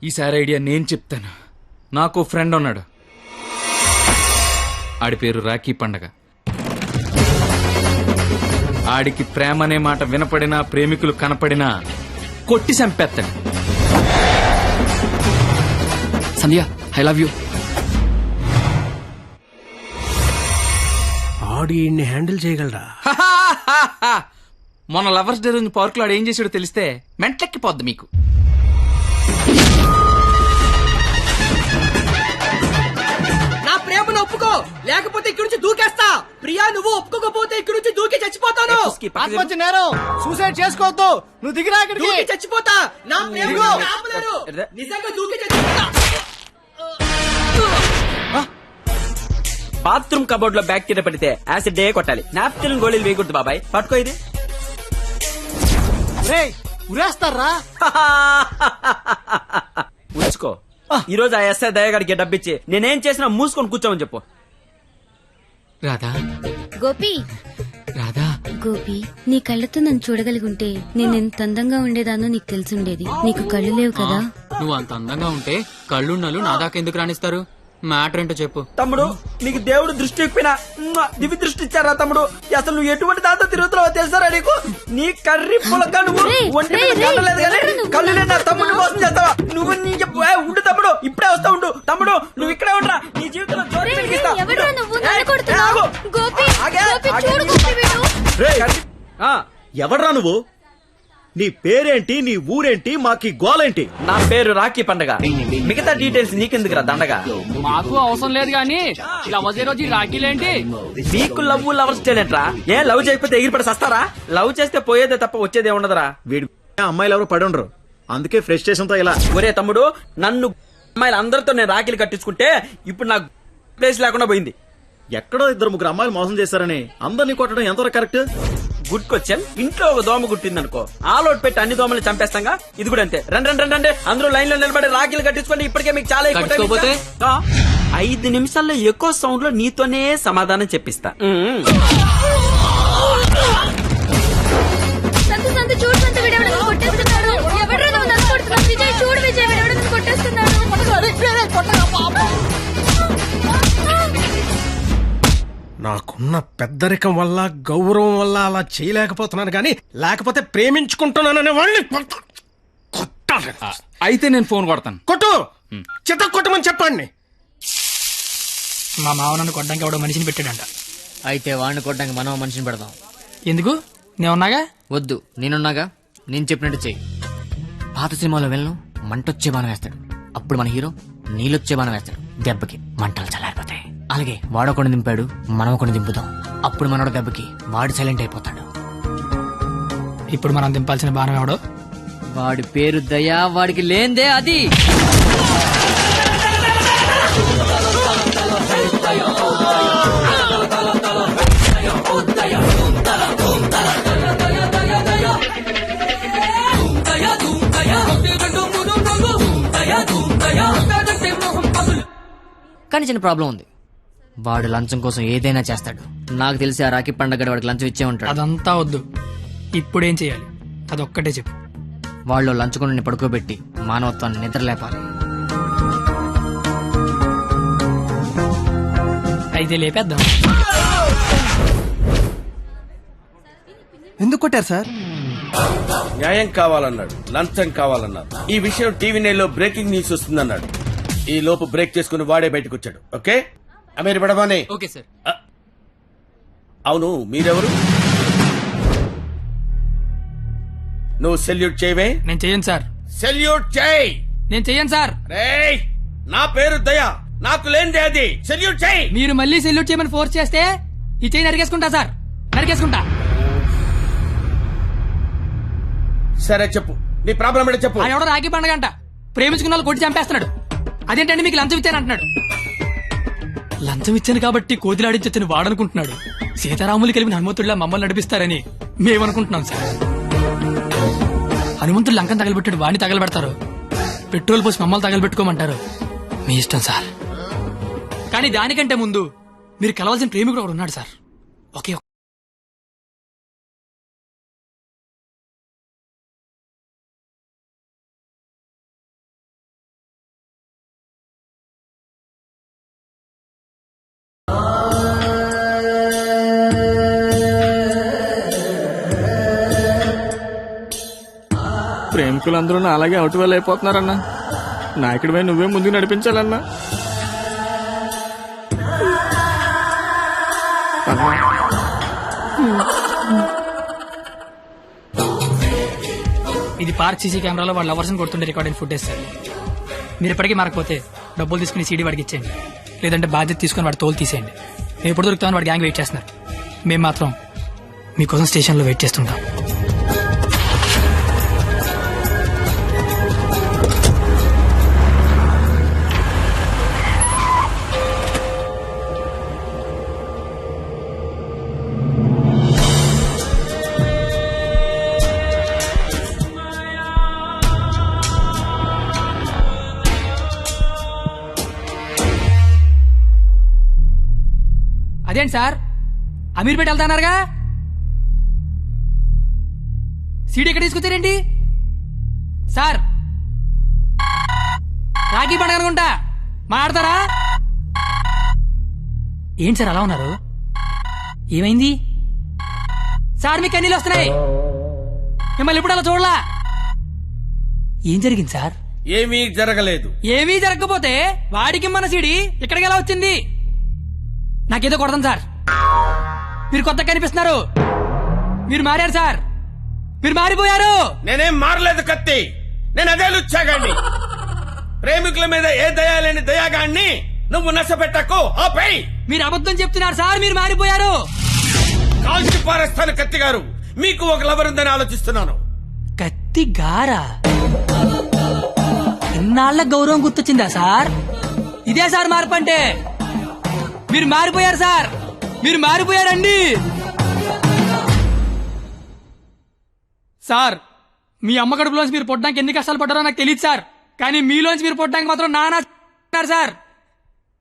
ఈసారి ఐడియా నేను చెప్తాను. నాకు ఫ్రెండ్ ఉన్నాడు, ఆడి పేరు రాఖీ పండగ. ఆడికి ప్రేమ అనే మాట వినపడినా, ప్రేమికులు కనపడినా కొట్టి చంపేస్తాడు. Sandhya I love you. ఆడి హ్యాండిల్ చేయగలరా? మొన్న లవర్స్ డే రోజు పార్క్ లో ఆడు ఏం చేసాడో తెలిస్తే మెంట్లెక్కిపోద్ది మీకు. నా ప్రేమను ఒప్పుకో, లేకపోతే ఇక్కడి నుంచి దూకేస్తా. ప్రియా నువ్వు ఒప్పుకోకపోతే ఇక్కడి నుంచి దూకి చచ్చిపోతాను. ఆత్మహత్య నేరం, సూసైడ్ చేసుకోవద్దు. నువ్వు దిగిరా ఇక్కడికి. దూకి చచ్చిపోతా. నా ప్రేమను ఆపలేరు. నిజంగా దూకి చచ్చిపోతా. బాత్రూమ్ కబోర్డ్ లో బ్యాక్టీరియా పడితే యాసిడ్ డే కొట్టాలి. నాప్కిన్ గోళీలు వేయకూడదు బాబాయ్. పట్టుకో ఇది. ఉరేస్తారా? ఉంచుకో. ఈ రోజు ఆ ఎస్ఐ దయగాడికి డబ్బిచ్చి నేనేం చేసినా మూసుకొని కూర్చోమని చెప్పు. రాధా గోపి, రాధా గోపి, నీ కళ్ళతో నన్ను చూడగలిగుంటే నేను ఎంత అందంగా ఉండేదానో నీకు తెలిసుండేది. నీకు కళ్ళు లేవు కదా. నువ్వు అంత అందంగా ఉంటే కళ్ళున్నలు నా దాకా ఎందుకు రాణిస్తారు? మ్యాటర్ ఏంటో చెప్పు. తమ్ముడు, నీకు దేవుడు దృష్టి ఇప్పినా దివి దృష్టి ఇచ్చారా తమ్ముడు? అసలు నువ్వు ఎటువంటి దాంతో తిరుగుతున్నావో తెలుసారా నీకు? నీ కర్రీ పులక నువ్వు ఒంటి మీద కట్టలేదు కానీ కళ్ళు లేని తమ్ముడు మోసం చేస్తావా నువ్వు? నీ ఉండు తమ్ముడు, ఇప్పుడే వస్తా ఉండు. తమ్ముడు నువ్వు ఇక్కడే ఉండరా, నీ జీవితంలో జ్యోతి వెలిగిస్తా. ఎవడ్రా నువ్వు? నీ పేరేంటి, నీ ఊరేంటి, మాకి గోలేంటి? నా పేరు రాఖీ పండగ. మిగతా డీటెయిల్స్ నీకెందుకురా దండగా? మాకు అవసరం లేదు గానీ లవ్ రోజు రాఖీలేంటి? మీకు లవ్ లవర్స్ టేలేంట్రా? ఏ లవ్ చేయకపోతే ఎగిరిపడి సస్తారా? లవ్ చేస్తే పోయేదే తప్ప వచ్చేదే ఉండదురా. వీడి అమ్మాయిలు ఎవరు పడి ఉండరు, అందుకే ఫ్రస్ట్రేషన్ తో ఇలా. ఒరే తమ్ముడు, నన్ను అమ్మాయిలు అందరితో నేను రాఖీలు కట్టించుకుంటే ఇప్పుడు నాకు ప్లేస్ లేకుండా పోయింది. ఎక్కడో 2-3 అమ్మాయిలు మోసం చేశారని అందరినీ కొట్టడం ఎంతవరకు కరెక్ట్? Good question. ఇంట్లో ఒక దోమ గుట్టిందనుకో, ఆలోట్ పెట్టి అన్ని దోమలు చంపేస్తాంగా. ఇది కూడా అంతే. రండి అందరూ లైన్ లో నిలబడి రాఖీలు కట్టించుకోండి. ఇప్పటికే మీకు చాలా ఎక్కువ. 5 నిమిషాల్లో ఎక్కువ సౌండ్ లో నీతోనే సమాధానం చెప్పిస్తా. నాకున్న పెద్దరికం వల్ల, గౌరవం వల్ల అలా చేయలేకపోతున్నాను కానీ లేకపోతే ప్రేమించుకుంటున్నాననే వాళ్ళని కొట్టాలి. అయితే నేను ఫోన్ కొడతాను. కొట్టు, చిత్త కొట్టమని చెప్పండి. మా మావ నన్ను కొట్టడానికి ఎవడో మనిషిని పెట్టాడంట. అయితే వాడిని కొట్టడానికి మనం మనిషిని పెడదాం. ఎందుకు? నేనున్నాగా. వద్దు, నేనున్నాగా. నేను చెప్పినట్టు చెయ్యి. పాత సినిమాలో వెళ్ళను మంటొచ్చే బాణం వేస్తాడు, అప్పుడు మన హీరో నీళ్ళొచ్చే బాణం వేస్తాడు. దెబ్బకి మంటలు చల్లారిపోతాయి. అలాగే వాడొకడిని దింపాడు, మనం ఒకడిని దింపుదాం. అప్పుడు మనోడు దెబ్బకి వాడు సైలెంట్ అయిపోతాడు. ఇప్పుడు మనం దింపాల్సిన బాణం ఎవడో? వాడి పేరు దయా, వాడికి లేందే అది. కానీ చిన్న ప్రాబ్లం ఉంది. వాడు లంచం కోసం ఏదైనా చేస్తాడు. నాకు తెలిసి ఆ రాఖీ పండగ వాడికి లంచం ఇచ్చే ఉంటాడు. అదంతా వద్దు, ఇప్పుడేం చేయాలి అదొక్కటే చెప్పు. వాళ్ళు లంచుకొని పడుకోబెట్టి మానవత్వాన్ని నిద్రలేపాలి. అయితే లేపేద్దాం. ఎందుకు కొట్టారు సార్? న్యాయం కావాలన్నాడు, లంచం కావాలన్నాడు. ఈ విషయం టీవీ నైన్లో బ్రేకింగ్ న్యూస్ వస్తుందన్నాడు. ఈ లోపు బ్రేక్ చేసుకుని వాడే బయటకు వచ్చాడు. ఓకే అమీర్ బడబానే. Okay sir. అవును, మీరెవరు? నువ్వు సెల్యూట్ చేయవే? నేను చెయ్యను సార్. సెల్యూట్ చేయి. నేను చెయ్యను సార్. రేయ్, నా పేరు దయా, నాకు లేనిదే అది. సెల్యూట్ చేయి. మీరు మళ్ళీ సెల్యూట్ చేయమని ఫోర్స్ చేస్తే ఈ చెయ్యి నరికేసుకుంటా సార్, నరికేసుకుంటా. సరే చెప్పు, నీ ప్రాబ్లం ఏంటో చెప్పు. ఆయన ఎవడో రాఖీ పండగ అంట ప్రేమించుకున్న వాళ్ళు కొట్టి చంపేస్తున్నాడు. అదేంటంటే మీకు లంచం ఇచ్చాను అంటున్నాడు. లంచం ఇచ్చాను కాబట్టి కోతిలాడించని వాడనుకుంటున్నాడు. సీతారాములు కలిపిన హనుమంతుడిలా మమ్మల్ని నడిపిస్తారని మేమనుకుంటున్నాం సార్. హనుమంతుడు లంకం తగలబెట్టాడు, వాడిని తగలబెడతారు. పెట్రోల్ పోసి మమ్మల్ని తగలబెట్టుకోమంటారు. మీ ఇష్టం సార్. కానీ దానికంటే ముందు మీరు కలవాల్సిన ప్రేమికుడు ఒకడు ఉన్నాడు సార్. ఒకే నాయకులందరూ అలాగే అవుట్ వేలు అయిపోతున్నారన్నా. నాయకుడిపై నువ్వే ముందుకు నడిపించాలన్నా. ఇది పార్క్ సీసీ కెమెరాలో వాళ్ళ లవర్స్ కొడుతుండే రికార్డింగ్ ఫుటేజ్ సార్. మీరు ఇప్పటికీ మారకపోతే డబ్బులు తీసుకుని సీడీ వాడికి ఇచ్చేయండి, లేదంటే బాధ్యత తీసుకుని వాడి తోలు తీసేయండి. మేము ఎప్పుడు దొరుకుతామని వాడి గ్యాంగ్ వెయిట్ చేస్తున్నారు. మేము మాత్రం మీకోసం స్టేషన్లో వెయిట్ చేస్తుంటాం. అదేంటి సార్, అమీర్పేట వెళ్తాన్నారుగా, సీడీ ఎక్కడ తీసుకొచ్చారేంటి సార్? రాఖీ పండుగ అనుకుంటా, మాట్లాడతారా? ఏంటి సార్ అలా ఉన్నారు? ఏమైంది సార్? మీకు కన్నీళ్ళు వస్తున్నాయి. మిమ్మల్ని ఇప్పుడు అలా చూడలా. ఏం జరిగింది సార్? ఏమీ జరగలేదు. ఏమీ జరగకపోతే వాడికి మన సీడీ ఇక్కడికి ఎలా వచ్చింది? నాకేదో కొడతాం సార్. మీరు కొత్తగా కనిపిస్తున్నారు. మీరు మారారు సార్, మీరు మారిపోయారు. నేనేం మారలేదు కత్తి, నేను అదే లుచ్చాగాన్ని. ప్రేమికుల మీద ఏ దయాలేని దయాగాన్ని నువ్వు నష్టపెట్టకు. ఆపై మీరు అబద్ధం చెప్తున్నారు సార్, మీరు మారిపోయారు. కాల్చి పారేస్తాను కత్తి గారు. మీకు ఒక లవర్ ఉందని ఆలోచిస్తున్నాను. కత్తి గారా? ఇన్నాళ్ల గౌరవం గుర్తొచ్చిందా సార్? ఇదే సార్ మార్పు అంటే. మీరు మారిపోయారు సార్, మీరు మారిపోయారండి సార్. మీ అమ్మ కడుపులోంచి మీరు పుట్టడానికి ఎన్ని కష్టాలు పడ్డారో నాకు తెలియదు సార్, కానీ మీలోంచి మీరు పుట్టడానికి మాత్రం నానా సార్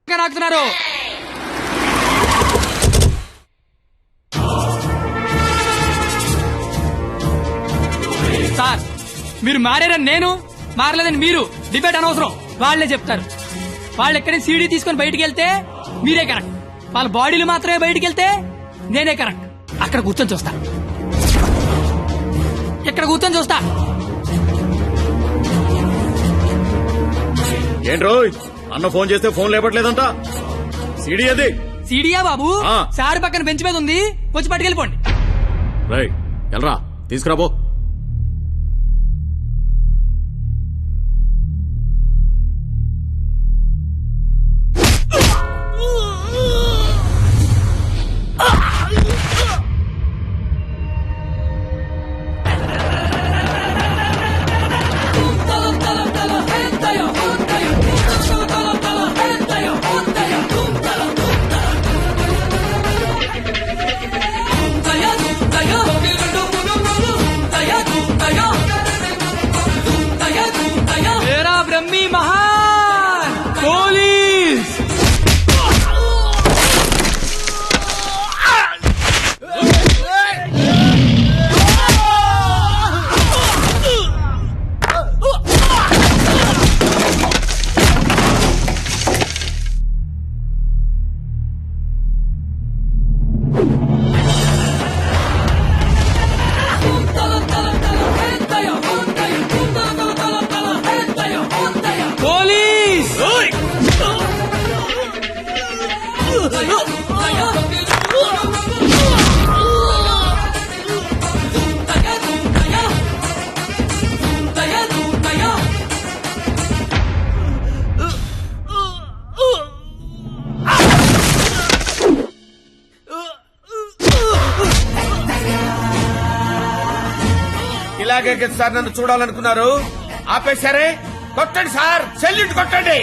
నాకుతున్నారు. సార్ మీరు మారారని నేను, మారలేదని మీరు డిబేట్ అనవసరం. వాళ్లే చెప్తారు. వాళ్ళు ఎక్కడి సీడీ తీసుకొని బయటికి వెళ్తే మీరే కరెక్ట్, వాళ్ళ బాడీలు మాత్రమే బయటికి వెళ్తే నేనే కరెక్ట్. అక్కడ కూర్చొని చూస్తా, ఇక్కడ కూర్చొని చూస్తా. ఏంట్రో అన్న ఫోన్ చేస్తే ఫోన్ లేపట్లేదంట. సీడీ అది. సీడీయా బాబు? సార్ పక్కన బెంచ్ మీద ఉంది, వచ్చి పట్టుకెళ్ళిపోండి. రైట్ ఎల్రా, తీసుకురాబో. ఇలాగే సార్ నన్ను చూడాలనుకున్నారు, ఆపేశారే. కొట్టండి సార్, సెల్యూట్ కొట్టండి.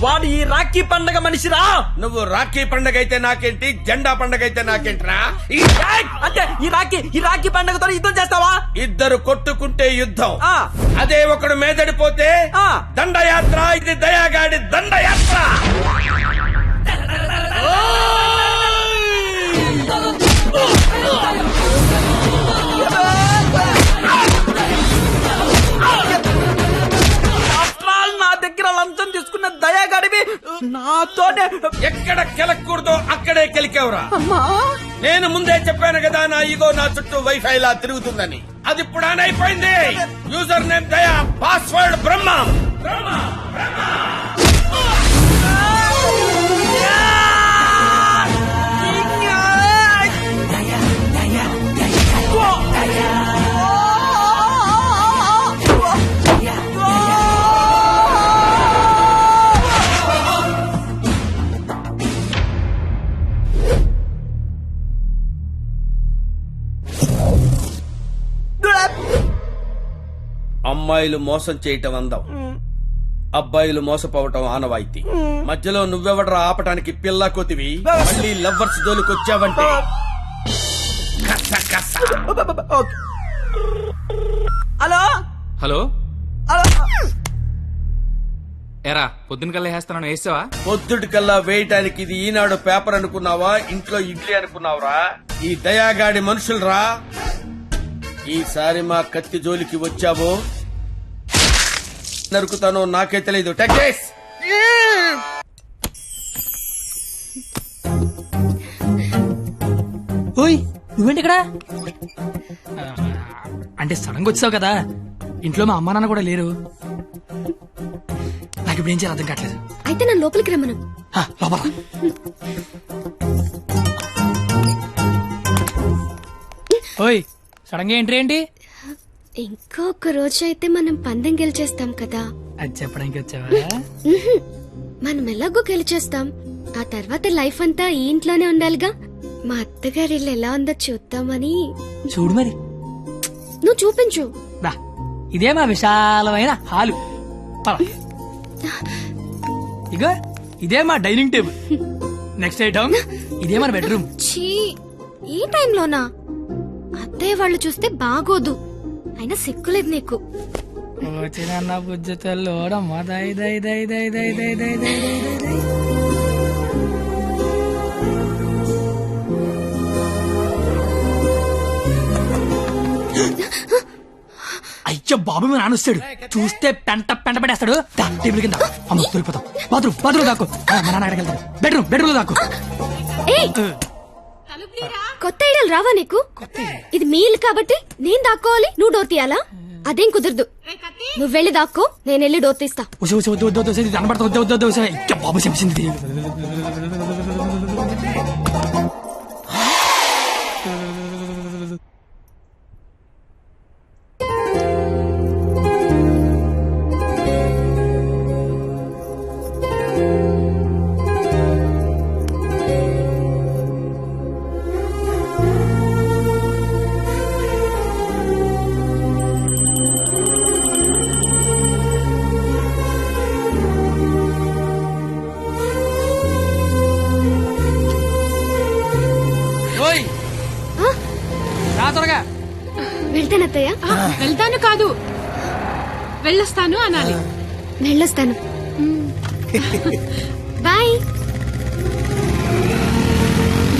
వాడు ఈ రాఖీ పండగ మనిషిరా. నువ్వు రాఖీ పండగ అయితే నాకేంటి, జెండా పండగ అయితే నాకేంట్రా? అంటే ఈ రాఖీ పండగతో యుద్ధం చేస్తావా? ఇద్దరు కొట్టుకుంటే యుద్ధం, అదే ఒకడు మేదడిపోతే దండయాత్ర. ఇది దయాగాడి దండయాత్ర. నా దగ్గర లంచం తీసుకున్న దయాగాడివి నాతోనే ఎక్కడ కెలకూడదో అక్కడే కెలికేవరా. నేను ముందే చెప్పాను కదా నా ఈగో నా చుట్టూ వైఫై లా తిరుగుతుందని. అది ఇప్పుడు ఆన్ అయిపోయింది. యూజర్ నేమ్ దయా, పాస్వర్డ్ బ్రహ్మ. అమ్మాయిలు మోసం చేయటం అందం, అబ్బాయిలు మోసపోవటం ఆనవాయితీ. మధ్యలో నువ్వెవడరా ఆపటానికి పిల్ల కొతివి? మళ్ళీ లవ్వర్స్ దోలుకొచ్చావంటే హలో హలో ఎరా పొద్దున కల్లా వేస్తాను వేసావా? పొద్దుటికల్లా వేయటానికి ఇది ఈనాడు పేపర్ అనుకున్నావా? ఇంట్లో ఇడ్లీ అనుకున్నావురా? ఈ దయాగాడి మనుషులరా. ఈసారి మా కత్తి జోలికి వచ్చావో నరుకుతానో నాకే తెలీదు. టెక్స్ ఓయ్ నువ్వేంటి ఇక్కడ? అంటే సడన్ గా వచ్చావు కదా, ఇంట్లో మా అమ్మా నాన్న కూడా లేరు. నాకు ఇప్పుడు ఏం చేయాలి అర్థం కావట్లేదు. అయితే నా లోపలికి రమ్మను. లోపల ఓయ్ సడన్ గా ఎంట్రీ ఏంటి? ఇంకొక రోజు అయితే మనం పందెం గెలిచేస్తాం కదా. అది చెప్పడానికి వచ్చావా? మనం ఎలాగో గెలిచేస్తాం. ఆ తర్వాత లైఫ్ అంతా ఈ ఇంట్లోనే ఉండాలిగా. మా అత్తగారి ఇల్లు ఎలా ఉందో చూద్దామని. చూడు మరి. నువ్వు చూపించు. ఇదే మా విశాలమైన హాలు. ఇగో ఇదే మా డైనింగ్ టేబుల్. నెక్స్ట్ ఐటమ్ ఇదే మన బెడ్రూమ్. ఛీ, ఈ టైంలోనా? అత్తయ్య వాళ్ళు చూస్తే బాగోదు. అయినా సిక్కులేదు నీకు. వచ్చిన బుజ్జ తల్లోడమ్మా. దై దై దై దై దై దై దై దై దై దై. అయ్యో బాబు మీ నాన్న వస్తాడు. చూస్తే పెంట పడేస్తాడు. టేబుల్ కింద అమ్మ దొరికిపోతాం. బాత్రూమ్ దాకు. మా నాన్న అక్కడికి వెళ్తాడు. బెడ్రూమ్ దాకు. కొత్త ఐడియాలు రావా నీకు? ఇది మీ ఇల్లు కాబట్టి నేను దాక్కోవాలి, నువ్వు డోర్ తీయాలా? అదేం కుదరదు. నువ్వు వెళ్ళి దాక్కో, నేను వెళ్ళి డోర్ తీస్తా. బాబు చెప్పింది. వెళ్తానత్తయ్య. వెళ్తాను కాదు, వెళ్ళొస్తాను అనాలి. వెళ్ళొస్తాను. బాయ్.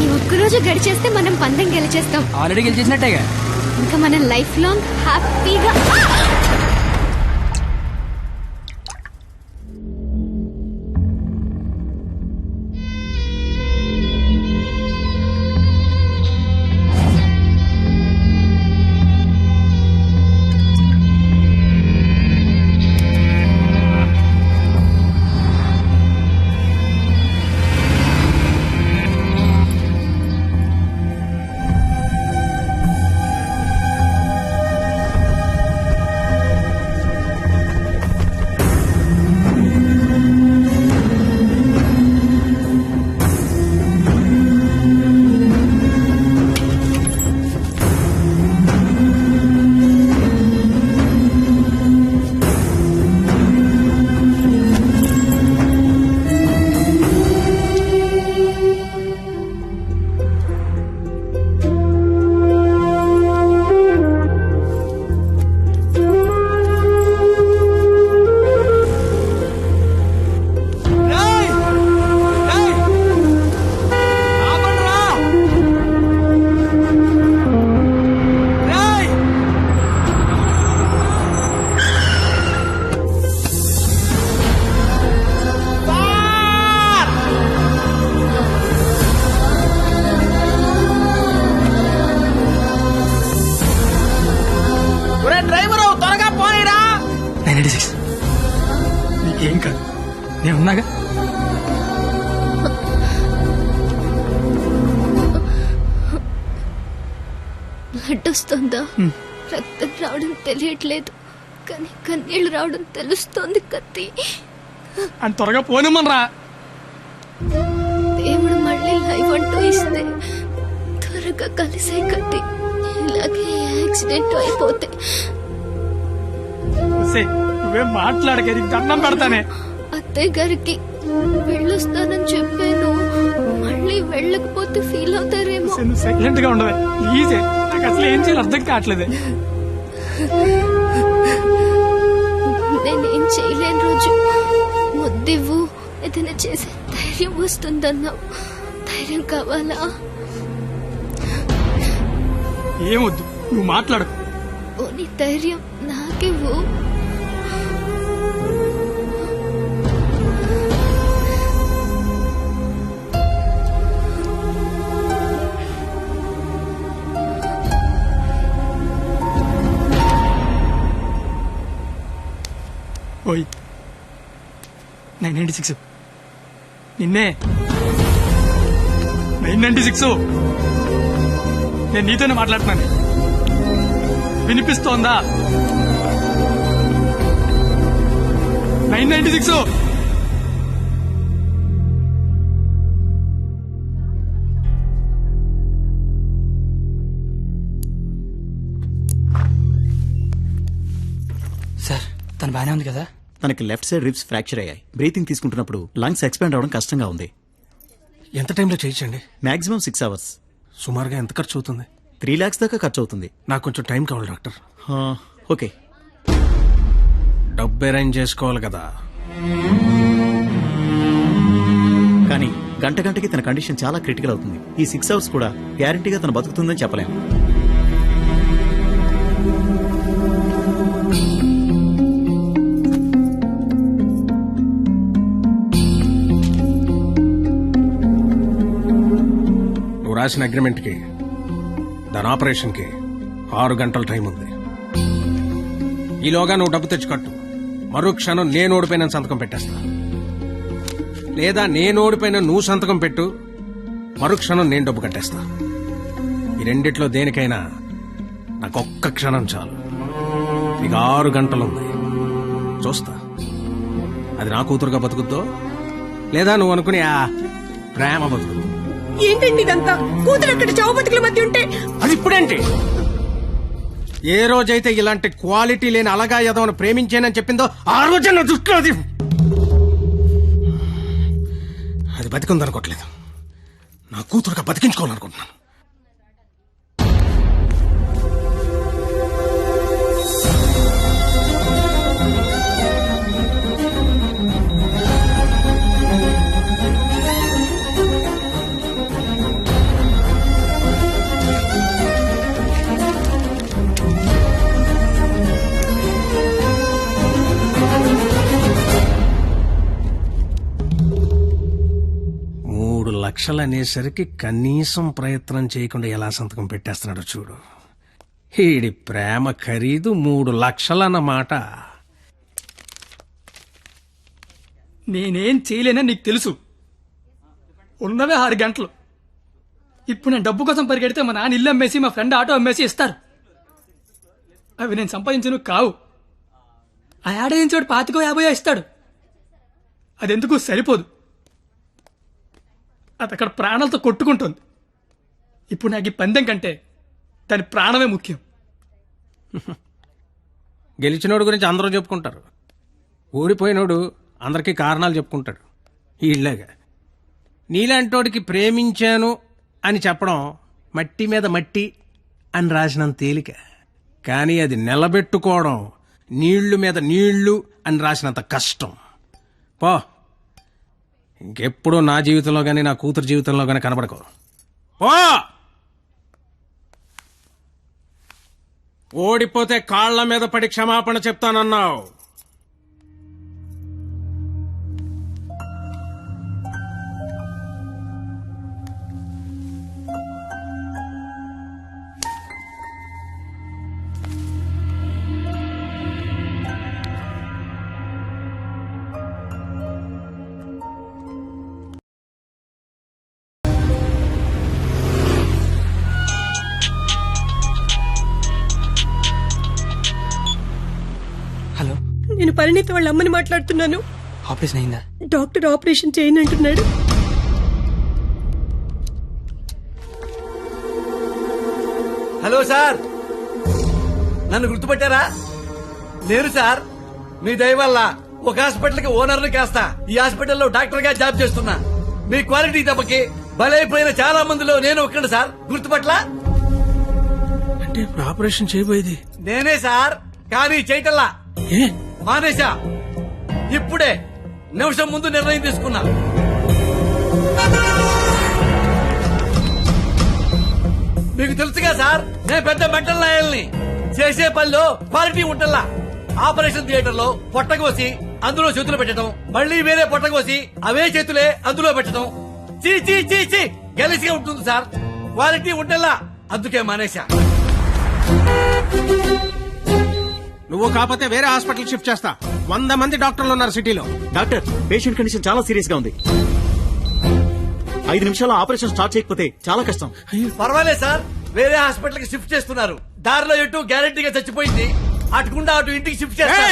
ఈ ఒక్కరోజు గడిచేస్తే మనం పందెం గెలిచేస్తాం. ఆల్రెడీ గెలిచేసినట్టేగా. ఇంకా మనం లైఫ్ లాంగ్ హ్యాపీగా. అన్నాగా. బ్లడ్ వస్తుందా? రక్తం రావడం తెలియట్లేదు, కానీ కన్నీళ్లు రావడం తెలుస్తోంది. కత్తి అని త్వరగా పోనిమ్మనరా. దేవుడు మళ్ళీ లైవ్ అంటూ ఇస్తే త్వరగా కలిసే కత్తి. ఇలాగే యాక్సిడెంట్ అయిపోతే నువ్వేం మాట్లాడక దండం పెడతానే. అత్తయ్య గారికి వెళ్ళొస్తానని చెప్పాను, మళ్ళీ వెళ్ళకపోతే ఫీల్ అవుతారేమో. సైలెంట్ గా ఉండవే ప్లీజ్. నాకు అసలు ఏం చేయాలి అర్థం కావట్లేదే. నేనేం చేయలేని రోజు ముద్దివ్వు, ఏదైనా చేసే ధైర్యం వస్తుందన్నావు. ధైర్యం కావాలా? ఏమొద్దు, నువ్వు మాట్లాడు. పోనీ ధైర్యం నాకివ్వు. ఓయ్ 996 నిన్నే. 996 నేను నీతోనే మాట్లాడుతున్నాను. వినిపిస్తోందా? 996 సార్, తను బానే ఉంది కదా? తనకి లెఫ్ట్ సైడ్ రిబ్స్ ఫ్రాక్చర్ అయ్యాయి. బ్రీతింగ్ తీసుకుంటున్నప్పుడు లంగ్స్ ఎక్స్పాండ్ అవడం కష్టంగా ఉంది. ఎంత టైంలో చేయించండి? Maximum 6 hours. సుమారుగా ఎంత ఖర్చు అవుతుంది? 3 lakhs దాకా ఖర్చు అవుతుంది. నాకు కొంచెం టైం కావాలి డాక్టర్. ఓకే, డబ్బు అరేంజ్ చేసుకోవాలి కదా. కానీ గంటకి తన కండిషన్ చాలా క్రిటికల్ అవుతుంది. ఈ 6 hours కూడా గ్యారంటీగా తను బతుకుతుందని చెప్పలేము. నువ్వు రాసిన అగ్రిమెంట్కి, దాని ఆపరేషన్కి 6 గంటల టైం ఉంది. ఈలోగా నువ్వు డబ్బు తెచ్చుకట్టు. మరో క్షణం నేను ఓడిపోయిన సంతకం పెట్టేస్తా. లేదా నేను ఓడిపోయిన నువ్వు సంతకం పెట్టు, మరో క్షణం నేను డబ్బు కట్టేస్తా. ఈ రెండిట్లో దేనికైనా నాకు ఒక్క క్షణం చాలు. నీకు 6 గంటలుంది. చూస్తా అది నా కూతురుగా బతుకుద్దో, లేదా నువ్వు అనుకుని ఆ ప్రేమ బతుకు. ఏంటండి ఇదంతా? కూతురు అక్కడ చావు బతుకుల మధ్య ఉంటే అది ఇప్పుడేంటి? ఏ రోజైతే ఇలాంటి క్వాలిటీ లేని అలగా యదవను ప్రేమించానని చెప్పిందో ఆ రోజే నా దృష్టిలో అది బతికుందనుకోవట్లేదు. నా కూతురుగా బతికించుకోవాలనుకుంటున్నాను. లక్షలు అనేసరికి కనీసం ప్రయత్నం చేయకుండా ఎలా సంతకం పెట్టేస్తున్నాడు చూడు. ఈడి ప్రేమ ఖరీదు 3 లక్షలన్నమాట. నేనేం చేయలేనని నీకు తెలుసు. ఉన్నవే 6 గంటలు. ఇప్పుడు నేను డబ్బు కోసం పరిగెడితే మా నాన్న ఇల్లు అమ్మేసి, మా ఫ్రెండ్ ఆటో అమ్మేసి ఇస్తారు. అవి నేను సంపాదించను కావు. ఆ ఏడాది చోటు 25-50 ఇస్తాడు. అదెందుకు సరిపోదు. అది అక్కడ ప్రాణాలతో కొట్టుకుంటుంది. ఇప్పుడు నాకు ఈ పందెం కంటే దాని ప్రాణమే ముఖ్యం. గెలిచినోడు గురించి అందరూ చెప్పుకుంటారు, ఓడిపోయినోడు అందరికీ కారణాలు చెప్పుకుంటాడు. ఇళ్ళగా నీలాంటోడికి ప్రేమించాను అని చెప్పడం మట్టి మీద మట్టి అని రాసినంత తేలిక. కానీ అది నిలబెట్టుకోవడం నీళ్లు మీద నీళ్లు అని రాసినంత కష్టం. పో, ఇంకెప్పుడు నా జీవితంలో కానీ నా కూతురు జీవితంలో కానీ కనబడకు. పో. ఓడిపోతే కాళ్ల మీద పడి క్షమాపణ చెప్తానన్నావు. నేను పరిణీత వాళ్ళ అమ్మని మాట్లాడుతున్నాను. ఆపరేషన్ అయిందా? డాక్టర్ ఆపరేషన్ చేయను అంటున్నాడు. హలో సార్, నన్ను గుర్తుపట్టారా? నేను సార్, మీ దయ వల్ల ఒక హాస్పిటల్ కి ఓనర్ ని కాస్త ఈ హాస్పిటల్లో డాక్టర్ గా జాబ్ చేస్తున్నా. మీ క్వాలిటీ దెబ్బకి బలైపోయిన చాలా మందిలో నేను ఒక్కడు సార్. గుర్తుపట్ల అంటే ఇప్పుడు ఆపరేషన్ చేయబోయేది నేనే సార్, కానీ చేయటల్లా మానేశా. ఇప్పుడే నిమిషం ముందు నిర్ణయం తీసుకున్నా. మీకు తెలుసుగా సార్, నేను పెద్ద మెంటల్ లాయల్ని. చేసే పనిలో క్వాలిటీ ఉంటల్లా. ఆపరేషన్ థియేటర్ లో పొట్టకోసి అందులో చేతులు పెట్టడం, మళ్ళీ వేరే పొట్టకోసి అవే చేతులే అందులో పెట్టడం చీ చీ చీ చీ గెలిసిగా ఉంటుంది సార్. క్వాలిటీ ఉంటల్లా, అందుకే మానేశా. నువ్వు కాకపోతే వేరే హాస్పిటల్ షిఫ్ట్ చేస్తా. 100 మంది డాక్టర్లు ఉన్నారు సిటీలో. డాక్టర్, పేషెంట్ కండిషన్ చాలా సీరియస్ గా ఉంది. 5 నిమిషాల్లో ఆపరేషన్ స్టార్ట్ చేయకపోతే చాలా కష్టం. పర్వాలేదు సార్, వేరే హాస్పిటల్ కి షిఫ్ట్ చేస్తున్నారు. దారిలో ఎటు గ్యారెంటీగా చచ్చిపోయింది, అటుకుండా అటు ఇంటికి షిఫ్ట్ చేస్తా.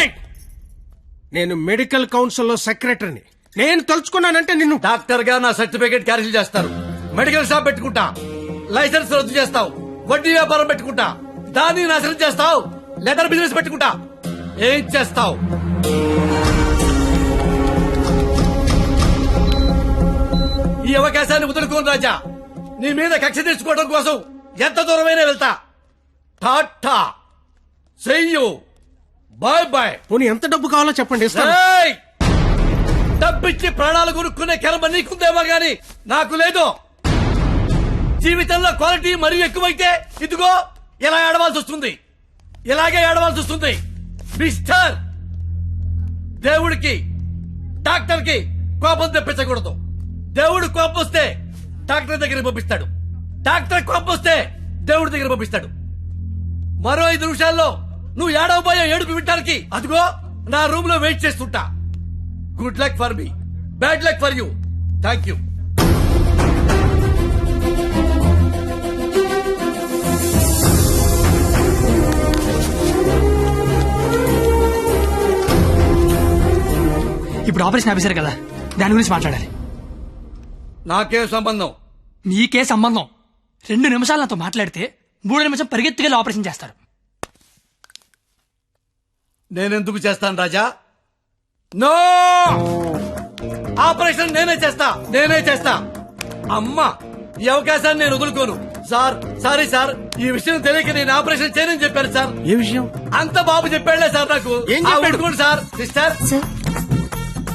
నేను మెడికల్ కౌన్సిల్ లో సెక్రటరీని. నేను తలుచుకున్నానంటే నిన్ను డాక్టర్ గా నా సర్టిఫికేట్ క్యాన్సిల్ చేస్తారు. మెడికల్ షాప్ పెట్టుకుంటా, లైసెన్స్ రద్దు చేస్తావు. వడ్డీ వ్యాపారం పెట్టుకుంటా, దాన్ని నాశనం చేస్తావు. లెదర్ బిజినెస్ పెట్టుకుంటా, ఏం చేస్తావు? ఈ అవకాశాన్ని వదులుకోను రాజా. నీ మీద కక్ష తీర్చుకోవడం కోసం ఎంత దూరమైనా వెళ్తా. టాటా, చెయ్యు, బాయ్ బాయ్. పోనీ ఎంత డబ్బు కావాలో చెప్పండి, ఇస్తాను. ఏయ్! డబ్బిచ్చి ప్రాణాలు కొనుక్కునే కర్మ నీకుందేమో గాని నాకు లేదు. జీవితంలో క్వాలిటీ మరీ ఎక్కువైతే ఇదిగో ఇలా ఏడవాల్సి వస్తుంది, ఇలాగే ఏడవాల్సి వస్తుంది. మిస్టర్, దేవుడికి డాక్టర్ కి కోపం తెప్పించకూడదు. దేవుడు కోపం వస్తే డాక్టర్ దగ్గర పంపిస్తాడు, డాక్టర్ కోపం వస్తే దేవుడి దగ్గర పంపిస్తాడు. మరో 5 నిమిషాల్లో నువ్వు ఏడవబోయే ఏడుపు వినడానికి అదిగో నా రూమ్ లో వెయిట్ చేస్తుంటా. Good luck for me, bad luck for you. Thank you. ఇప్పుడు ఆపరేషన్ ఆఫీసర్ కదా, దాని గురించి మాట్లాడాలి. నాకే సంబంధం? నీకే సంబంధం. 2 నిమిషాలు నాతో మాట్లాడితే 3 నిమిషం పరిగెత్తుకెళ్ళి ఆపరేషన్ చేస్తారు. నేనెందుకు చేస్తాను రాజా? నో, ఆపరేషన్ నేనే చేస్తా, నేనే చేస్తా. అమ్మా, ఈ అవకాశాన్ని నేను వదులుకోను. సార్, సారీ సార్, ఈ విషయం తెలియక నేను ఆపరేషన్ చేయనని చెప్పాను సార్. ఏ విషయం? అంత బాబు చెప్పాడులే సార్ నాకు. ఏం చెప్పాడు? సార్, సిస్టర్,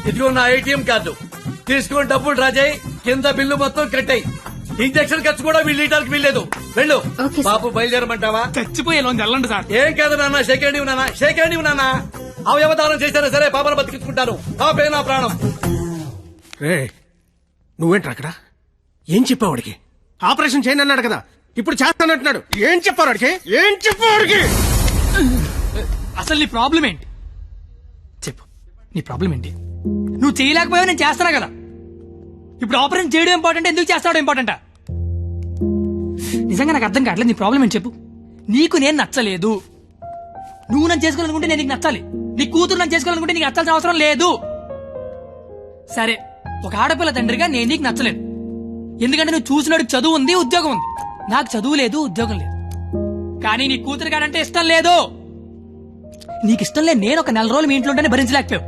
ఇదిగో నా ATM కార్డు తీసుకుని డబ్బులు రాజాయి. కింద బిల్లు మొత్తం కట్టాయి. ఇంజక్షన్ ఖర్చు కూడా వీళ్ళు ఇవ్వడానికి వీల్లేదు. వెళ్ళు. బాబు బయలుదేరమంటావా? చచ్చిపోయే వెళ్ళండి సార్. ఏం కాదు నాన్న, షేక్ హ్యాండ్ ఇవ్వు నాన్న, షేక్ హ్యాండ్ ఇవ్వు నాన్న. అవయవదానం చేశారా సరే, పాపను బతికించుకుంటాను. పాపే నా ప్రాణం. రే, నువ్వేంట్రా అక్కడ? ఏం చెప్పావు వాడికి? ఆపరేషన్ చేయను అన్నాడు కదా, ఇప్పుడు చేస్తానంటున్నాడు. ఏం చెప్పారు వాడికి? ఏం చెప్పావు వాడికి? అసలు నీ ప్రాబ్లం ఏంటి చెప్పు. నీ ప్రాబ్లం ఏంటి? నువ్వు చేయలేకపోయావు, నేను చేస్తానా కదా. ఇప్పుడు ఆపరేషన్ చేయడం ఇంపార్టెంట్, ఎందుకు చేస్తాడు ఇంపార్టెంటా? నిజంగా నాకు అర్థం కావట్లేదు. నీ ప్రాబ్లం ఏంటి చెప్పు. నీకు నేను నచ్చలేదు. నువ్వు నన్ను చేసుకోవాలనుకుంటే నేను నీకు నచ్చాలి. నీ కూతురు నన్ను చేసుకోవాలనుకుంటే నీకు నచ్చాల్సిన అవసరం లేదు. సరే, ఒక ఆడపిల్ల తండ్రిగా నేను నీకు నచ్చలేదు. ఎందుకంటే నువ్వు చూసినాడు చదువు ఉంది, ఉద్యోగం ఉంది. నాకు చదువు లేదు, ఉద్యోగం లేదు. కానీ నీ కూతురు కాడంటే ఇష్టం లేదు. నీకు ఇష్టం లేదు, నేను ఒక 4 రోజులు మీ ఇంట్లో ఉంటేనే భరించలేకపోయావు.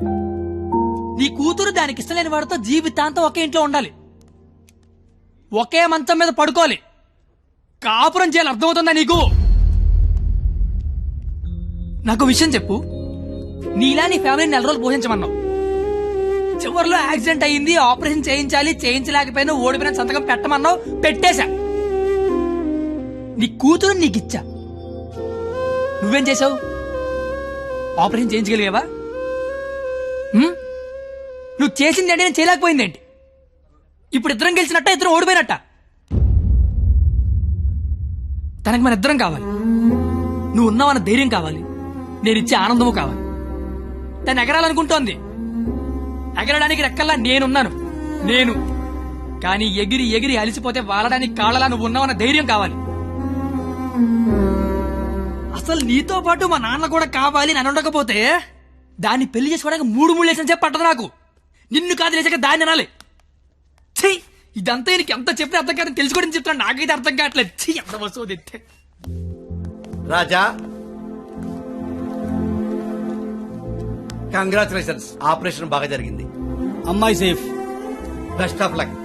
నీ కూతురు దానికి ఇష్టం లేని వాడితో జీవితాంతం ఒకే ఇంట్లో ఉండాలి, ఒకే మంచం మీద పడుకోవాలి, కాపురం చేయాలి. అర్థమవుతుందా నీకు? నాకు విషయం చెప్పు. నీలా నీ ఫ్యామిలీని 4 రోజులు పోషించమన్నావు. చివరిలో యాక్సిడెంట్ అయ్యింది, ఆపరేషన్ చేయించాలి, చేయించలేకపోయినా ఓడిపోయిన సంతకం పెట్టమన్నావు, పెట్టేశా. నీ కూతురు నీకిచ్చా. నువ్వేం చేసావు? ఆపరేషన్ చేయించగలిగావా? నువ్వు చేసింది అంటే నేను చేయలేకపోయిందేంటి? ఇప్పుడు ఇద్దరం గెలిచినట్ట, ఇద్దరం ఓడిపోయినట్ట? తనకు మన ఇద్దరం కావాలి. నువ్వు ఉన్నావన్న ధైర్యం కావాలి, నేను ఇచ్చే ఆనందము కావాలి. తను ఎగరాలనుకుంటోంది, ఎగరడానికి రెక్కల్లా నేనున్నాను. కానీ ఎగిరి ఎగిరి అలిసిపోతే వాలడానికి కాళ్ళలా నువ్వు ఉన్నావన్న ధైర్యం కావాలి. అసలు నీతో పాటు మా నాన్న కూడా కావాలి. నన్ను ఉండకపోతే దాన్ని పెళ్లి చేసుకోవడానికి 3 లేసిన చెప్పి పట్టదు నాకు. నిన్ను కాదు లేచాక దాన్ని అనాలి. ఛీ, ఇదంతా నీకు ఎంత చెప్పినా అర్థం కాదని తెలుసుకోవడం చెప్తాను. నాకైతే అర్థం కావట్లేదు. ఛీ, ఎంత వస్తువు తెస్తే. రాజా కంగ్రాచులేషన్స్, ఆపరేషన్ బాగా జరిగింది. అమ్మాయి safe. Best of luck.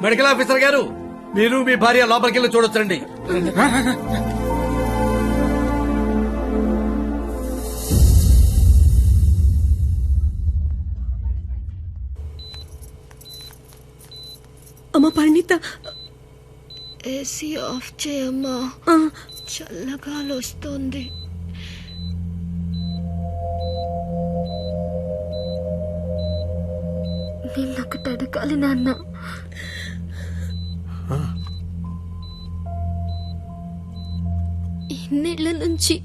Medical officer గారు, మీరు మీ భార్య లోపలికి వెళ్ళి చూడొచ్చండి. అమ్మ పరిణిత, ఏసీ ఆఫ్ చేయమ్మా, చల్లగాలి వస్తుంది. నిన్నొకటి అడగాలి నాన్న. ఇన్నేళ్ల నుంచి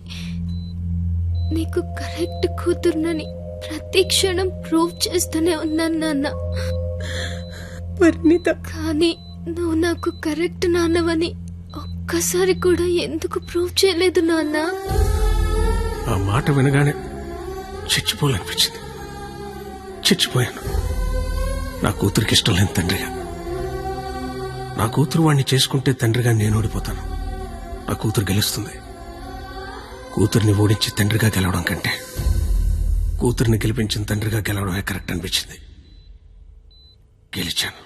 నీకు కరెక్ట్ కూతురునని ప్రతి క్షణం ప్రూవ్ చేస్తూనే ఉన్నాను నాన్న. పరిణిత, కానీ నువ్వు నాకు కరెక్ట్ నాన్నవని ఒక్కసారి కూడా ఎందుకు ప్రూవ్ చేయలేదు నాన్న? ఆ మాట వినగానే చచ్చిపోవాలనిపించింది. చచ్చిపోయాను. నా కూతురికి ఇష్టం లేని తండ్రిగా. నా కూతురు వాడిని చేసుకుంటే తండ్రిగా నేను ఓడిపోతాను. నా కూతురు గెలుస్తుంది. కూతుర్ని ఓడించి తండ్రిగా గెలవడం కంటే కూతుర్ని గెలిపించిన తండ్రిగా గెలవడమే కరెక్ట్ అనిపించింది. గెలిచాను.